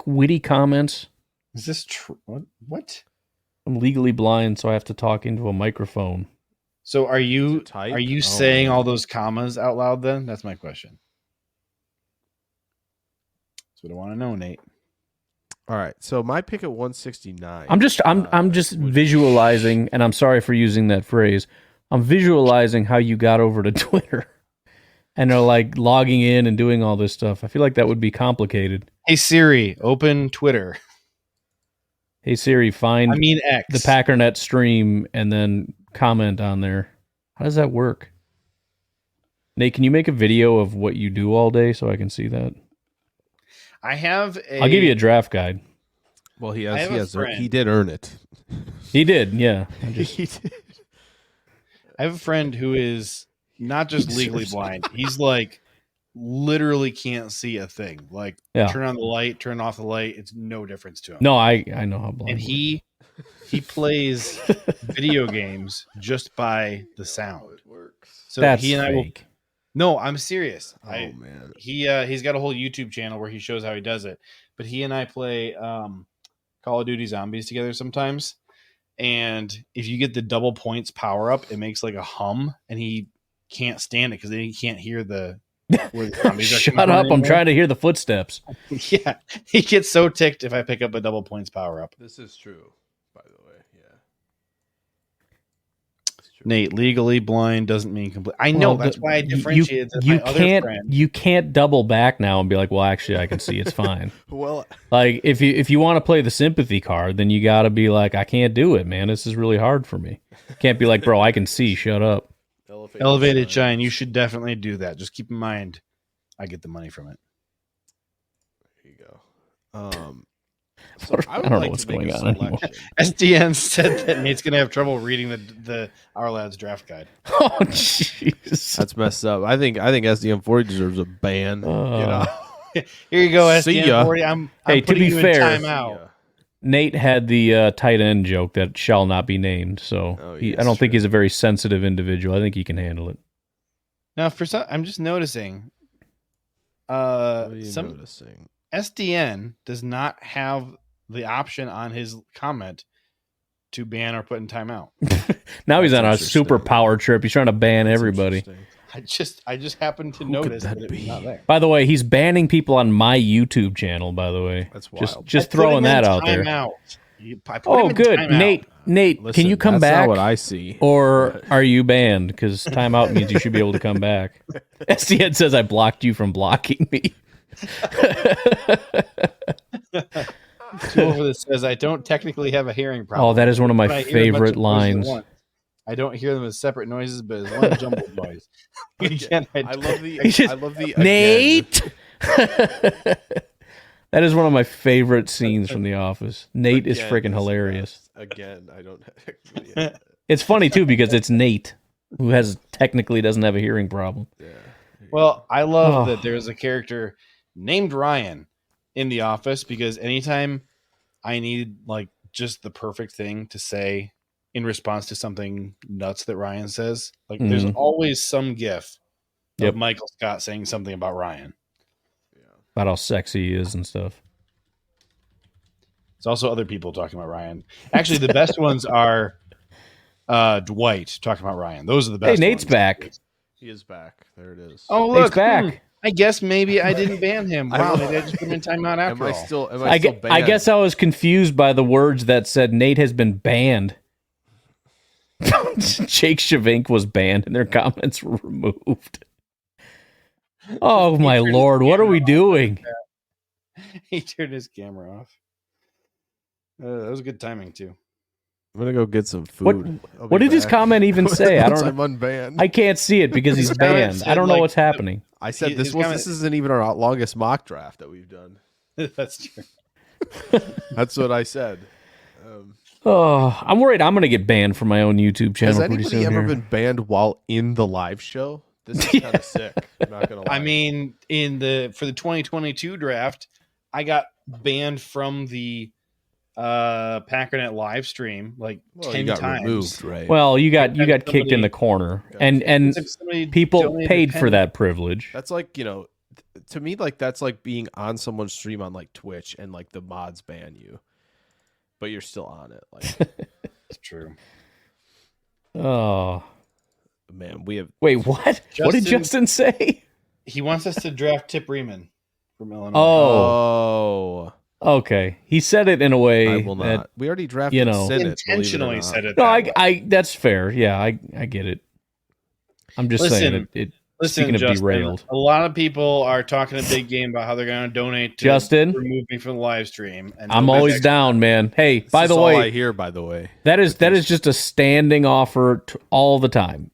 [SPEAKER 3] witty comments.
[SPEAKER 2] Is this true? What?
[SPEAKER 3] I'm legally blind, so I have to talk into a microphone.
[SPEAKER 2] So are you
[SPEAKER 4] type?
[SPEAKER 2] are you
[SPEAKER 4] Oh,
[SPEAKER 2] saying
[SPEAKER 4] man.
[SPEAKER 2] all those commas out loud then? That's my question. That's what I want to know, Nate.
[SPEAKER 4] All right. So my pick at 169.
[SPEAKER 3] I'm just visualizing, and I'm sorry for using that phrase. I'm visualizing how you got over to Twitter and are like logging in and doing all this stuff. I feel like that would be complicated.
[SPEAKER 2] Hey Siri, open Twitter.
[SPEAKER 3] Hey Siri, find
[SPEAKER 2] X.
[SPEAKER 3] the Packernet stream and then comment on there. How does that work? Nate, can you make a video of what you do all day so I can see that?
[SPEAKER 2] I have
[SPEAKER 3] I'll give you a draft guide.
[SPEAKER 4] Well, he
[SPEAKER 2] I have a
[SPEAKER 4] has
[SPEAKER 2] friend.
[SPEAKER 4] he did earn it.
[SPEAKER 3] He did, yeah.
[SPEAKER 4] He did.
[SPEAKER 2] I have a friend who is not just legally blind. He's like literally can't see a thing. Like
[SPEAKER 3] Yeah.
[SPEAKER 2] turn on the light, turn off the light. It's no difference to him.
[SPEAKER 3] No, I know how blind.
[SPEAKER 2] And he plays video games just by the sound.
[SPEAKER 4] It works.
[SPEAKER 2] So
[SPEAKER 3] That's
[SPEAKER 2] he and I will.
[SPEAKER 3] fake.
[SPEAKER 2] No, I'm serious.
[SPEAKER 4] Oh man.
[SPEAKER 2] He's got a whole YouTube channel where he shows how he does it. But he and I play Call of Duty Zombies together sometimes. And if you get the double points power up, it makes like a hum, and he can't stand it because then he can't hear where the zombies are.
[SPEAKER 3] Shut up! I'm trying to hear the footsteps.
[SPEAKER 2] Yeah, he gets so ticked if I pick up a double points power up.
[SPEAKER 4] This is true, by the way. Yeah. It's true.
[SPEAKER 2] Nate, legally blind doesn't mean complete. I know,
[SPEAKER 3] Well,
[SPEAKER 2] that's why I
[SPEAKER 3] you-
[SPEAKER 2] differentiated that
[SPEAKER 3] You
[SPEAKER 2] my other
[SPEAKER 3] can't.
[SPEAKER 2] friend.
[SPEAKER 3] You can't double back now and be like, "Well, actually, I can see it's fine."
[SPEAKER 4] Well,
[SPEAKER 3] Like if you want to play the sympathy card, then you got to be like, "I can't do it, man. This is really hard for me." Can't be like, "Bro, I can see. Shut up."
[SPEAKER 2] Elevated shine. You should definitely do that. Just keep in mind, I get the money from it.
[SPEAKER 4] There you go. So
[SPEAKER 3] I
[SPEAKER 4] would
[SPEAKER 3] don't know
[SPEAKER 4] like
[SPEAKER 3] what's
[SPEAKER 4] to make
[SPEAKER 3] going
[SPEAKER 4] a
[SPEAKER 3] on anymore.
[SPEAKER 4] selection.
[SPEAKER 2] SDN said that Nate's gonna have trouble reading the Our Lads draft guide.
[SPEAKER 3] Oh, jeez.
[SPEAKER 4] That's messed up. I think SDM40 deserves a ban. You know?
[SPEAKER 2] Here you go,
[SPEAKER 4] See
[SPEAKER 2] SDN
[SPEAKER 4] ya.
[SPEAKER 2] 40. I'm
[SPEAKER 3] Hey, to
[SPEAKER 2] putting
[SPEAKER 3] be
[SPEAKER 2] you
[SPEAKER 3] fair-
[SPEAKER 2] in timeout.
[SPEAKER 3] Nate had the tight end joke that shall not be named, so
[SPEAKER 4] Oh,
[SPEAKER 3] I
[SPEAKER 4] yes,
[SPEAKER 3] don't think
[SPEAKER 4] true.
[SPEAKER 3] he's a very sensitive individual. I think he can handle it.
[SPEAKER 2] Now, for some, I'm just noticing.
[SPEAKER 4] What are you
[SPEAKER 2] Some
[SPEAKER 4] noticing?
[SPEAKER 2] SDN does not have the option on his comment to ban or put in timeout.
[SPEAKER 3] Now he's
[SPEAKER 4] That's
[SPEAKER 3] on a
[SPEAKER 4] interesting.
[SPEAKER 3] super power trip. He's trying to ban everybody.
[SPEAKER 4] Interesting.
[SPEAKER 2] I just happened to
[SPEAKER 4] Who could
[SPEAKER 2] notice
[SPEAKER 4] that
[SPEAKER 2] that it was
[SPEAKER 4] be?
[SPEAKER 2] not there.
[SPEAKER 3] By the way, he's banning people on my YouTube channel. By the way,
[SPEAKER 4] That's
[SPEAKER 3] just
[SPEAKER 4] wild.
[SPEAKER 3] just
[SPEAKER 2] I put
[SPEAKER 3] throwing
[SPEAKER 2] him in
[SPEAKER 3] that out there.
[SPEAKER 2] timeout. I put him
[SPEAKER 3] Oh,
[SPEAKER 2] in
[SPEAKER 3] good,
[SPEAKER 2] timeout.
[SPEAKER 3] Nate.
[SPEAKER 4] Listen,
[SPEAKER 3] can you come
[SPEAKER 4] that's
[SPEAKER 3] back?
[SPEAKER 4] Not what I see.
[SPEAKER 3] Or are you banned? Because timeout means you should be able to come back. SDN says I blocked you from blocking me.
[SPEAKER 2] Two over this says I don't technically have a hearing problem.
[SPEAKER 3] Oh, that is one of my
[SPEAKER 2] But I hear a bunch
[SPEAKER 3] favorite
[SPEAKER 2] of noises at
[SPEAKER 3] lines.
[SPEAKER 2] once. I don't hear them as separate noises, but as one jumbled noise. Again,
[SPEAKER 4] I love the.
[SPEAKER 3] He's just,
[SPEAKER 4] I love the again.
[SPEAKER 3] Nate. That is one of my favorite scenes from The Office. Nate is
[SPEAKER 4] Again
[SPEAKER 3] freaking
[SPEAKER 4] the
[SPEAKER 3] hilarious.
[SPEAKER 4] best. Again, I don't actually.
[SPEAKER 3] It's funny too because it's Nate who technically doesn't have a hearing problem.
[SPEAKER 4] Yeah.
[SPEAKER 2] Well, I love
[SPEAKER 3] Oh.
[SPEAKER 2] that there's a character named Ryan in The Office because anytime I need like just the perfect thing to say in response to something nuts that Ryan says, like there's
[SPEAKER 3] Mhm.
[SPEAKER 2] always some gif
[SPEAKER 3] Yep.
[SPEAKER 2] of Michael Scott saying something about Ryan.
[SPEAKER 3] About how sexy he is and stuff.
[SPEAKER 2] There's also other people talking about Ryan. Actually, the best ones are Dwight talking about Ryan. Those are the best.
[SPEAKER 3] Hey, Nate's
[SPEAKER 2] ones.
[SPEAKER 3] back.
[SPEAKER 4] He is back. There it is.
[SPEAKER 2] Oh,
[SPEAKER 3] Nate's
[SPEAKER 2] look,
[SPEAKER 3] back.
[SPEAKER 2] I guess maybe I didn't ban him.
[SPEAKER 4] I
[SPEAKER 2] Wow,
[SPEAKER 4] know.
[SPEAKER 2] maybe I just put him in timeout
[SPEAKER 4] Am
[SPEAKER 2] after
[SPEAKER 4] I
[SPEAKER 2] all.
[SPEAKER 4] still? Am
[SPEAKER 3] I,
[SPEAKER 4] I still
[SPEAKER 3] gue-
[SPEAKER 4] banned?
[SPEAKER 3] I guess I was confused by the words that said Nate has been banned. Jake Shavink was banned and their comments were removed. Oh my lord, what are we doing?
[SPEAKER 2] He turned his camera off. That was good timing too.
[SPEAKER 4] I'm gonna go get some food.
[SPEAKER 3] What did his comment even say? I don't know.
[SPEAKER 4] I'm unbanned.
[SPEAKER 3] I can't see it because he's banned. I don't know what's happening.
[SPEAKER 4] I said this isn't even our longest mock draft that we've done.
[SPEAKER 2] That's true.
[SPEAKER 4] That's what I said.
[SPEAKER 3] I'm worried I'm going to get banned from my own YouTube channel.
[SPEAKER 4] Has anybody ever been banned while in the live show? This is kind of sick. I'm not gonna lie.
[SPEAKER 2] I mean, for the 2022 draft, I got banned from the Packernet live stream like 10 times.
[SPEAKER 4] Removed, right?
[SPEAKER 3] Well, you got kicked in the corner, and people paid for that privilege.
[SPEAKER 4] That's like, to me, like that's like being on someone's stream on like Twitch and like the mods ban you, but you're still on it. Like,
[SPEAKER 2] it's true.
[SPEAKER 3] Oh
[SPEAKER 4] man, we have.
[SPEAKER 3] Wait, what? What did Justin say?
[SPEAKER 2] He wants us to draft Tip Riemann from Illinois.
[SPEAKER 3] Oh. Okay, he said it in a way.
[SPEAKER 4] I will not. We already drafted Sinnott.
[SPEAKER 2] Intentionally said it.
[SPEAKER 3] No, I that's fair. Yeah, I get it. I'm just saying it. Speaking of
[SPEAKER 2] Justin,
[SPEAKER 3] derailed,
[SPEAKER 2] a lot of people are talking a big game about how they're going to donate to
[SPEAKER 3] Justin
[SPEAKER 2] remove me from the live stream. And
[SPEAKER 3] I'm always down, man. Hey, by the way,
[SPEAKER 4] all I hear, by the way,
[SPEAKER 3] that is just a standing offer all the time.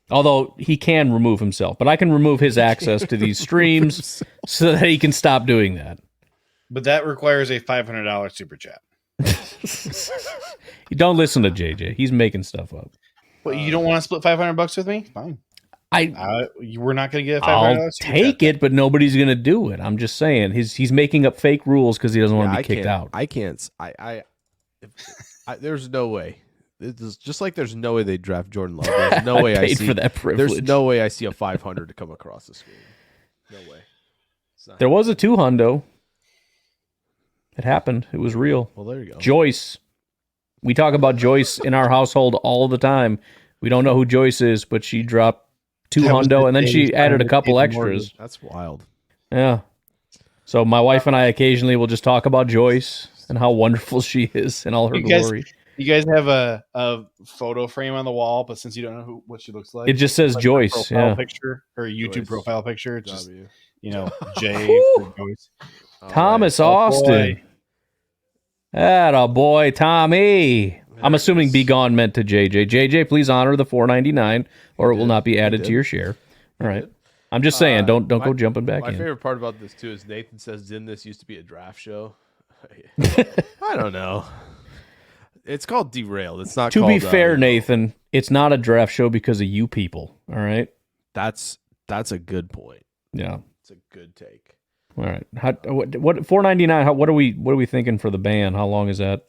[SPEAKER 3] Although he can remove himself, but I can remove his access to these streams so that he can stop doing that.
[SPEAKER 2] But that requires a $500 super chat.
[SPEAKER 3] You don't listen to JJ. He's making stuff up.
[SPEAKER 2] Well, you don't want to split $500 with me? Fine. We're not going to get a $500.
[SPEAKER 3] I'll take it, but nobody's going to do it. I'm just saying he's making up fake rules because he doesn't want to be kicked out.
[SPEAKER 4] I can't. There's no way. It's just like there's no way they draft Jordan Love. There's no way I see
[SPEAKER 3] for that privilege.
[SPEAKER 4] There's no way I see a 500 to come across the screen. No way.
[SPEAKER 3] There was a 200. It happened. It was real.
[SPEAKER 4] Well, there you go.
[SPEAKER 3] Joyce. We talk about Joyce in our household all the time. We don't know who Joyce is, but she dropped 200, and then she added a couple extras.
[SPEAKER 4] That's wild.
[SPEAKER 3] Yeah. So my wife and I occasionally will just talk about Joyce and how wonderful she is in all her glory.
[SPEAKER 2] You guys have a photo frame on the wall, but since you don't know what she looks like,
[SPEAKER 3] it just says
[SPEAKER 2] like
[SPEAKER 3] Joyce.
[SPEAKER 2] Profile
[SPEAKER 3] Yeah.
[SPEAKER 2] picture, her YouTube
[SPEAKER 4] Joyce.
[SPEAKER 2] profile picture. Just Jay for Joyce.
[SPEAKER 3] Thomas Austin. Atta boy, Tommy. I'm assuming "be gone" meant to JJ. JJ, please honor the $4.99, or it will not be added to your share. All right. I'm just saying, don't go jumping back in.
[SPEAKER 4] My favorite part about this too is Nathan says, "Didn't this used to be a draft show?" I don't know. It's called Derailed. It's not.
[SPEAKER 3] To
[SPEAKER 4] called,
[SPEAKER 3] be fair, Nathan, it's not a draft show because of you people. All right.
[SPEAKER 4] That's a good point.
[SPEAKER 3] Yeah.
[SPEAKER 4] It's a good take.
[SPEAKER 3] All right. What $4.99? What are we thinking for the ban? How long is that?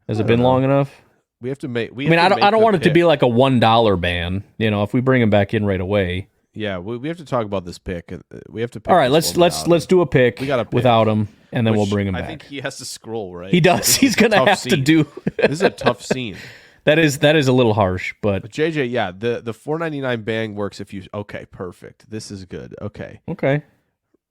[SPEAKER 3] Has it been long enough?
[SPEAKER 4] We have to make.
[SPEAKER 3] I don't want it to be like a $1 ban. If we bring him back in right away.
[SPEAKER 4] Yeah, we have to talk about this pick. We have to. Pick
[SPEAKER 3] All right, let's do a pick.
[SPEAKER 4] We got a pick
[SPEAKER 3] without him, and then we'll bring him back.
[SPEAKER 4] I think he has to scroll, right?
[SPEAKER 3] He does. He's gonna have to do.
[SPEAKER 4] This is a tough scene.
[SPEAKER 3] That is a little harsh, but
[SPEAKER 4] JJ, yeah, the $4.99 ban works if you. Okay, perfect. This is good. Okay.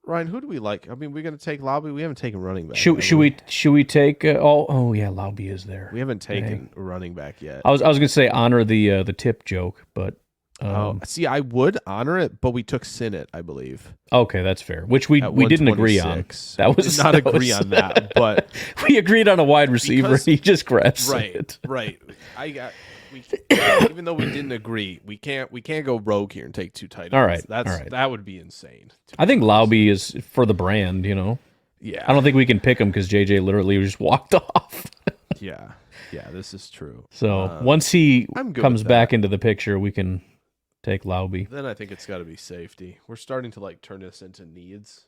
[SPEAKER 4] Ryan, who do we like? I mean, we're gonna take Lauby. We haven't taken running back.
[SPEAKER 3] Should we take? Oh yeah, Lauby is there.
[SPEAKER 4] We haven't taken a running back yet.
[SPEAKER 3] I was gonna say honor the tip joke, but
[SPEAKER 4] see, I would honor it, but we took Sinnott, I believe.
[SPEAKER 3] Okay, that's fair. Which we didn't agree on.
[SPEAKER 4] We did not agree on that, but
[SPEAKER 3] we agreed on a wide receiver. And he just grabs it.
[SPEAKER 4] Right. Even though we didn't agree, we can't go rogue here and take two tight ends.
[SPEAKER 3] All right.
[SPEAKER 4] That would be insane.
[SPEAKER 3] I think Lauby is for the brand.
[SPEAKER 4] Yeah.
[SPEAKER 3] I don't think we can pick him because JJ literally just walked off.
[SPEAKER 4] Yeah, this is true.
[SPEAKER 3] So once he comes back into the picture, we can take Lauby.
[SPEAKER 4] Then I think it's got to be safety. We're starting to turn this into needs.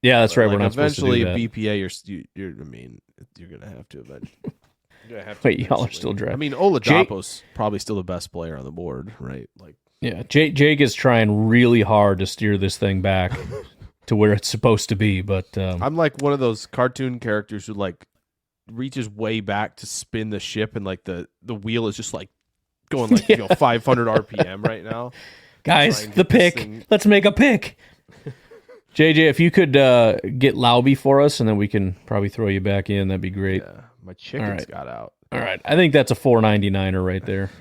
[SPEAKER 3] Yeah, that's right. We're not supposed to do that.
[SPEAKER 4] BPA, you're gonna have to eventually.
[SPEAKER 3] Wait, y'all are still drafting.
[SPEAKER 4] I mean, Oladapo's probably still the best player on the board, right?
[SPEAKER 3] Yeah, Jake is trying really hard to steer this thing back to where it's supposed to be, but
[SPEAKER 4] I'm like one of those cartoon characters who reaches way back to spin the ship, and the wheel is just going 500 RPM right now.
[SPEAKER 3] Guys, the pick. Let's make a pick. JJ, if you could get Lauby for us, and then we can probably throw you back in, that'd be great.
[SPEAKER 4] Yeah, my chickens got out.
[SPEAKER 3] All right, I think that's a $4.99er right there.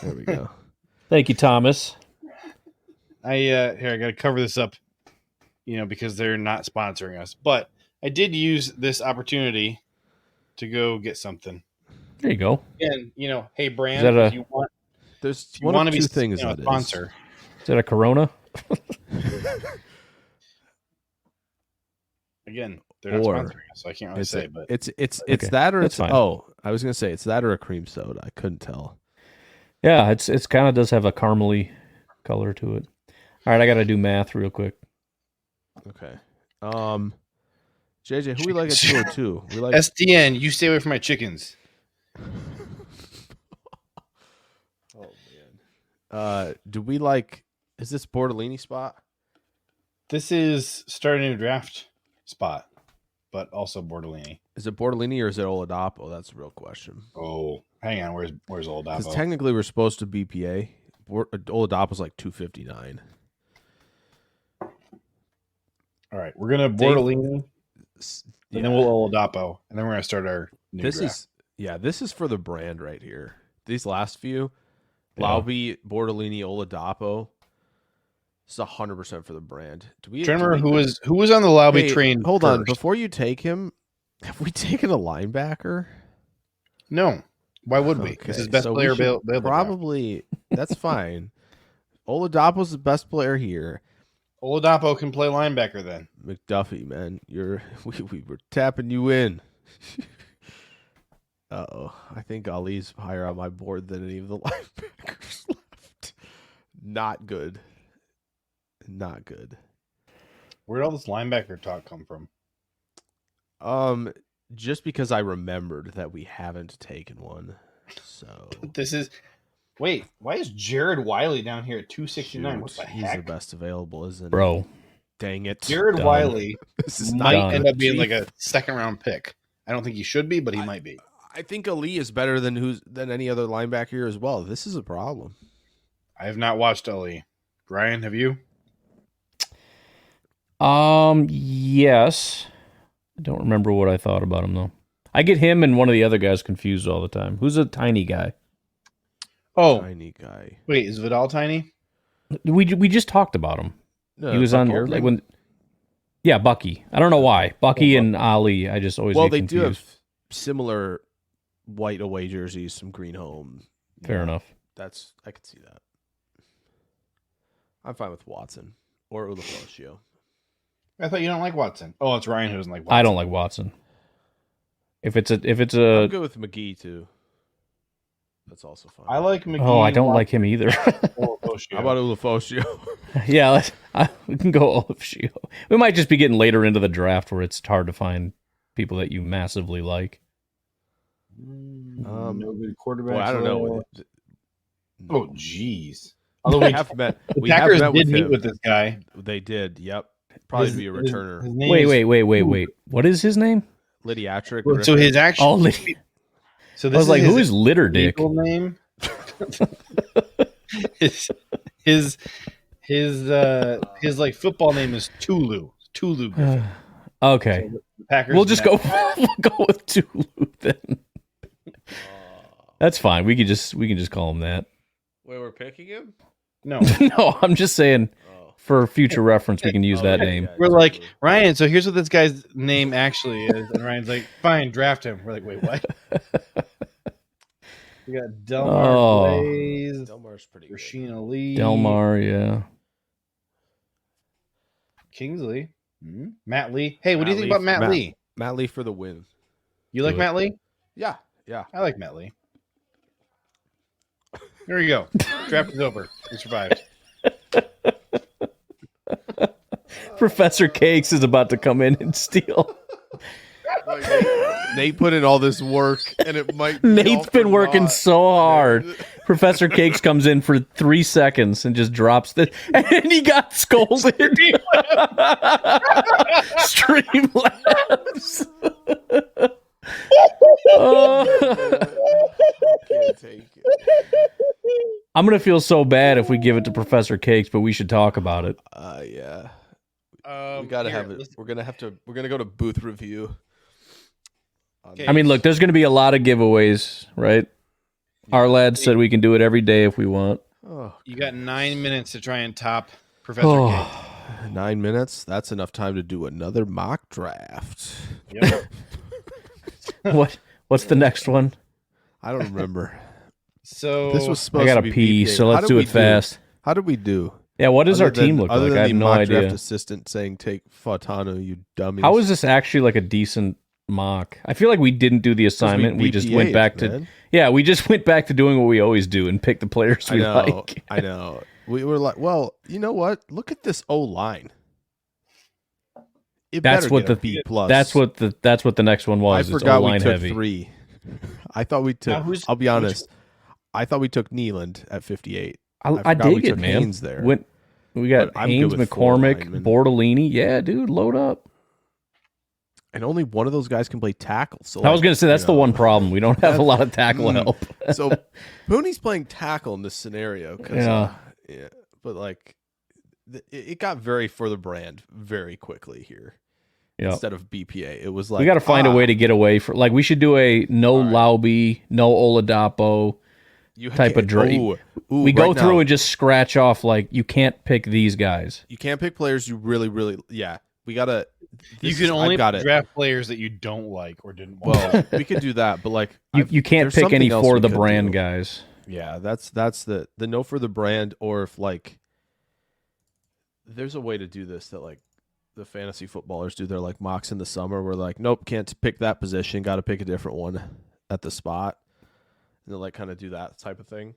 [SPEAKER 4] There we go.
[SPEAKER 3] Thank you, Thomas.
[SPEAKER 2] Here I got to cover this up, because they're not sponsoring us. But I did use this opportunity to go get something.
[SPEAKER 3] There you go.
[SPEAKER 2] And hey, brand,
[SPEAKER 3] Is that
[SPEAKER 2] if you want,
[SPEAKER 4] There's
[SPEAKER 2] if you
[SPEAKER 4] one
[SPEAKER 2] want
[SPEAKER 4] of
[SPEAKER 2] to
[SPEAKER 4] two
[SPEAKER 2] be
[SPEAKER 4] things
[SPEAKER 2] a
[SPEAKER 4] that
[SPEAKER 2] sponsor.
[SPEAKER 3] Is that a Corona?
[SPEAKER 2] Again, they're not
[SPEAKER 4] Or
[SPEAKER 2] sponsoring us, so I can't really say. But
[SPEAKER 4] it's
[SPEAKER 3] Okay,
[SPEAKER 4] that or
[SPEAKER 3] that's
[SPEAKER 4] it's
[SPEAKER 3] fine.
[SPEAKER 4] I was gonna say it's that or a cream soda. I couldn't tell.
[SPEAKER 3] Yeah, it's kind of does have a caramely color to it. All right, I got to do math real quick.
[SPEAKER 4] Okay. JJ, who we like at 202? We like
[SPEAKER 2] SDN, you stay away from my chickens.
[SPEAKER 4] Oh man. Do we like? Is this Bortolini spot?
[SPEAKER 2] This is starting a new draft spot, but also Bortolini.
[SPEAKER 4] Is it Bortolini or is it Oladapo? That's the real question.
[SPEAKER 2] Oh, hang on. Where's
[SPEAKER 4] Because
[SPEAKER 2] Oladapo?
[SPEAKER 4] technically we're supposed to BPA. Oladapo's like 259.
[SPEAKER 2] All right, we're gonna Bortolini, and then we'll Oladapo, and then we're gonna start our new draft.
[SPEAKER 4] This is for the brand right here. These last few,
[SPEAKER 3] Yeah.
[SPEAKER 4] Lauby, Bortolini, Oladapo. It's 100% for the brand. Do we?
[SPEAKER 2] Trying to
[SPEAKER 4] do
[SPEAKER 2] remember
[SPEAKER 4] we-
[SPEAKER 2] who was on the Lauby
[SPEAKER 4] Hey,
[SPEAKER 2] train.
[SPEAKER 4] Hold on,
[SPEAKER 2] first.
[SPEAKER 4] before you take him, have we taken a linebacker?
[SPEAKER 2] No, why would we?
[SPEAKER 4] Okay,
[SPEAKER 2] This is best
[SPEAKER 4] so we
[SPEAKER 2] player
[SPEAKER 4] should
[SPEAKER 2] available.
[SPEAKER 4] Probably that's fine. Oladapo's the best player here.
[SPEAKER 2] Oladapo can play linebacker then.
[SPEAKER 4] McDuffie, man, we were tapping you in. Uh-oh. I think Ali's higher on my board than any of the linebackers left. Not good. Not good.
[SPEAKER 2] Where'd all this linebacker talk come from?
[SPEAKER 4] Just because I remembered that we haven't taken one. So
[SPEAKER 2] This is. Wait, why is Jared Wiley down here at 269? What the
[SPEAKER 4] he's
[SPEAKER 2] heck?
[SPEAKER 4] the best available, isn't he?
[SPEAKER 3] Bro,
[SPEAKER 4] Dang it.
[SPEAKER 2] Jared
[SPEAKER 3] Done.
[SPEAKER 2] Wiley
[SPEAKER 4] This is
[SPEAKER 2] might
[SPEAKER 3] done.
[SPEAKER 2] end up being like a second round pick. I don't think he should be, but he might be.
[SPEAKER 4] I think Ali is better than any other linebacker here as well. This is a problem.
[SPEAKER 2] I have not watched Ali. Ryan, have you?
[SPEAKER 3] Yes. I don't remember what I thought about him though. I get him and one of the other guys confused all the time. Who's a tiny guy?
[SPEAKER 2] Oh,
[SPEAKER 4] Tiny guy.
[SPEAKER 2] wait, is Vidal tiny?
[SPEAKER 3] We just talked about him.
[SPEAKER 4] No,
[SPEAKER 3] He was
[SPEAKER 4] Buck
[SPEAKER 3] on
[SPEAKER 4] Orphan?
[SPEAKER 3] like when. Yeah, Bucky. I don't know why Bucky and Ali. I just always
[SPEAKER 4] Well,
[SPEAKER 3] get
[SPEAKER 4] they
[SPEAKER 3] confused.
[SPEAKER 4] do have similar white away jerseys, some green home.
[SPEAKER 3] Fair enough.
[SPEAKER 4] I could see that. I'm fine with Watson or Ulofoshio.
[SPEAKER 2] I thought you don't like Watson. Oh, it's Ryan who doesn't like Watson.
[SPEAKER 3] I don't like Watson. If it's
[SPEAKER 4] I'm
[SPEAKER 3] a
[SPEAKER 4] good with McGee too. That's also fine.
[SPEAKER 2] I like McGee.
[SPEAKER 3] oh, I don't like him either.
[SPEAKER 4] How about Ulofoshio?
[SPEAKER 3] Yeah, we can go Olaf Shio. We might just be getting later into the draft where it's hard to find people that you massively like.
[SPEAKER 2] no good quarterback.
[SPEAKER 4] Well, I don't know.
[SPEAKER 2] Oh, jeez.
[SPEAKER 4] We
[SPEAKER 2] Although
[SPEAKER 4] have met.
[SPEAKER 2] the
[SPEAKER 4] We have
[SPEAKER 2] Packers
[SPEAKER 4] met
[SPEAKER 2] did
[SPEAKER 4] with
[SPEAKER 2] meet
[SPEAKER 4] him.
[SPEAKER 2] with this guy.
[SPEAKER 4] They did. Yep. Probably be a returner.
[SPEAKER 2] His name
[SPEAKER 3] Wait,
[SPEAKER 2] is-
[SPEAKER 3] wait. What is his name?
[SPEAKER 4] Lydiatric.
[SPEAKER 2] Well, so his actual.
[SPEAKER 3] Oh,
[SPEAKER 2] So
[SPEAKER 3] I was like, who is Litter Dick?
[SPEAKER 2] legal name? his like football name is Tulu. Tulu Griffin.
[SPEAKER 3] Okay,
[SPEAKER 2] So the Packers.
[SPEAKER 3] we'll just
[SPEAKER 2] met-
[SPEAKER 3] we'll go with Tulu then. That's fine. We can just call him that.
[SPEAKER 4] Wait, we're picking him?
[SPEAKER 2] No,
[SPEAKER 3] No, I'm just saying
[SPEAKER 4] Oh.
[SPEAKER 3] for future reference we can use that
[SPEAKER 4] yeah,
[SPEAKER 3] name.
[SPEAKER 4] yeah,
[SPEAKER 2] we're like
[SPEAKER 4] totally.
[SPEAKER 2] Ryan. So here's what this guy's name actually is, and Ryan's like, "Fine, draft him." We're like, "Wait, what?" We got Delmar
[SPEAKER 3] Oh.
[SPEAKER 2] Blaze,
[SPEAKER 4] Delmar's pretty good.
[SPEAKER 2] Rasheen Lee,
[SPEAKER 3] Delmar, yeah.
[SPEAKER 2] Kingsley, Matt Lee. Hey, what do you think about Matt Lee?
[SPEAKER 4] Matt Lee for the win.
[SPEAKER 2] You like
[SPEAKER 3] Do it.
[SPEAKER 2] Matt Lee?
[SPEAKER 4] Yeah.
[SPEAKER 2] I like Matt Lee. There you go. Draft is over. We survived.
[SPEAKER 3] Professor Cakes is about to come in and steal.
[SPEAKER 4] Nate put in all this work, and it might.
[SPEAKER 3] Nate's been working so hard. Professor Cakes comes in for 3 seconds and just drops the, and he got scolded. Streamlabs.
[SPEAKER 4] Can't take it.
[SPEAKER 3] I'm gonna feel so bad if we give it to Professor Cakes, but we should talk about it.
[SPEAKER 4] Yeah. We gotta have it. We're gonna go to booth review.
[SPEAKER 2] Okay.
[SPEAKER 3] I mean, look, there's gonna be a lot of giveaways, right? Our lad said we can do it every day if we want.
[SPEAKER 4] Oh,
[SPEAKER 2] You got 9 minutes to try and top Professor K.
[SPEAKER 4] 9 minutes. That's enough time to do another mock draft.
[SPEAKER 2] Yep.
[SPEAKER 3] What's the next one?
[SPEAKER 4] I don't remember.
[SPEAKER 2] So
[SPEAKER 4] This was supposed
[SPEAKER 3] I gotta
[SPEAKER 4] to be
[SPEAKER 3] pee,
[SPEAKER 4] BPA.
[SPEAKER 3] so
[SPEAKER 4] How
[SPEAKER 3] let's
[SPEAKER 4] did
[SPEAKER 3] do
[SPEAKER 4] we
[SPEAKER 3] it fast.
[SPEAKER 4] How did we do?
[SPEAKER 3] Yeah, what does our
[SPEAKER 4] Other than-
[SPEAKER 3] team look
[SPEAKER 4] other
[SPEAKER 3] like?
[SPEAKER 4] than
[SPEAKER 3] I have
[SPEAKER 4] the
[SPEAKER 3] no
[SPEAKER 4] mock
[SPEAKER 3] idea.
[SPEAKER 4] draft assistant saying take Fatano, you dummies.
[SPEAKER 3] How is this actually like a decent mock? I feel like we didn't do the assignment. We just went back to we just went back to doing what we always do and pick the players we like.
[SPEAKER 4] I know. We were like, well, you know what? Look at this O line.
[SPEAKER 3] That's what the
[SPEAKER 4] B plus.
[SPEAKER 3] That's what the next one was.
[SPEAKER 4] I forgot we
[SPEAKER 3] O-line
[SPEAKER 4] took
[SPEAKER 3] heavy.
[SPEAKER 4] 3. I thought we took. I'll be honest. I thought we took Nealand at 58.
[SPEAKER 3] I
[SPEAKER 4] forgot
[SPEAKER 3] dig
[SPEAKER 4] we
[SPEAKER 3] it,
[SPEAKER 4] took
[SPEAKER 3] man.
[SPEAKER 4] Haynes there.
[SPEAKER 3] We got
[SPEAKER 4] But I'm
[SPEAKER 3] Haynes,
[SPEAKER 4] good with 4
[SPEAKER 3] McCormick,
[SPEAKER 4] linemen.
[SPEAKER 3] Bortolini. Yeah, dude, load up.
[SPEAKER 4] And only one of those guys can play tackle. So
[SPEAKER 3] I was going to say that's the one problem. We don't have a lot of tackle help.
[SPEAKER 4] So Mooney's playing tackle in this scenario. Yeah. But like, it got very for the brand very quickly here.
[SPEAKER 3] Yep.
[SPEAKER 4] Instead of BPA, it was like
[SPEAKER 3] we got to find a way to get away from. Like we should do a no Lauby, no Oladapo type of draft. We go through and just scratch off. Like you can't pick these guys.
[SPEAKER 4] You can't pick players you really. We gotta.
[SPEAKER 2] You can only draft players that you don't like or didn't want.
[SPEAKER 4] Well, we could do that, but like
[SPEAKER 3] you can't pick any for the brand guys.
[SPEAKER 4] Yeah, that's the no for the brand, or if like there's a way to do this that like the fantasy footballers do. They're like mocks in the summer. We're like, nope, can't pick that position. Got to pick a different one at the spot. And they'll like kind of do that type of thing.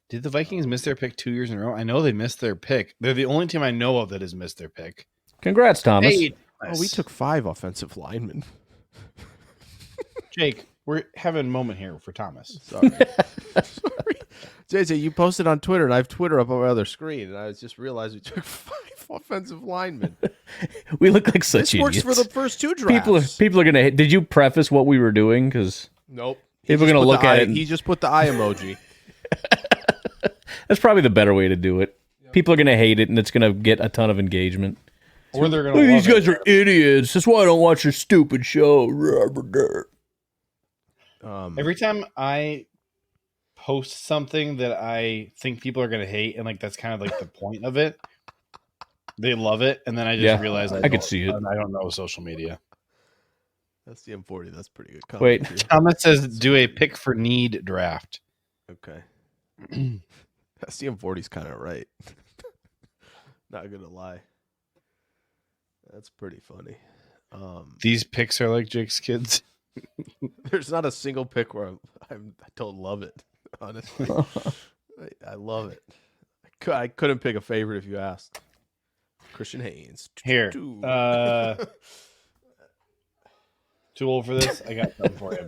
[SPEAKER 2] Did the Vikings miss their pick 2 years in a row? I know they missed their pick. They're the only team I know of that has missed their pick.
[SPEAKER 3] Congrats, Thomas.
[SPEAKER 2] Hey,
[SPEAKER 4] we took 5 offensive linemen.
[SPEAKER 2] Jake, we're having a moment here for Thomas.
[SPEAKER 4] Sorry. JJ, you posted on Twitter, and I have Twitter up on my other screen, and I just realized we took 5 offensive linemen.
[SPEAKER 3] We look like such idiots.
[SPEAKER 4] This works for the first 2 drafts.
[SPEAKER 3] People are gonna. Did you preface what we were doing? Because
[SPEAKER 4] nope.
[SPEAKER 3] People are gonna look at it.
[SPEAKER 4] He just put the eye emoji.
[SPEAKER 3] That's probably the better way to do it. Yep. People are gonna hate it, and it's gonna get a ton of engagement.
[SPEAKER 2] Or they're gonna.
[SPEAKER 3] These guys are idiots. That's why I don't watch your stupid show.
[SPEAKER 2] Every time I post something that I think people are gonna hate, and like that's kind of like the point of it, they love it, and then I just realize
[SPEAKER 3] I could see it.
[SPEAKER 2] I don't know social media.
[SPEAKER 4] That's the M40. That's pretty good.
[SPEAKER 3] Wait,
[SPEAKER 2] Thomas says do a pick for need draft.
[SPEAKER 4] Okay. STM40's kind of right. Not gonna lie. That's pretty funny.
[SPEAKER 2] These picks are like Jake's kids.
[SPEAKER 4] There's not a single pick where I don't love it. Honestly, I love it. I couldn't pick a favorite if you asked. Christian Haynes.
[SPEAKER 2] Here, too old for this. I got something for you.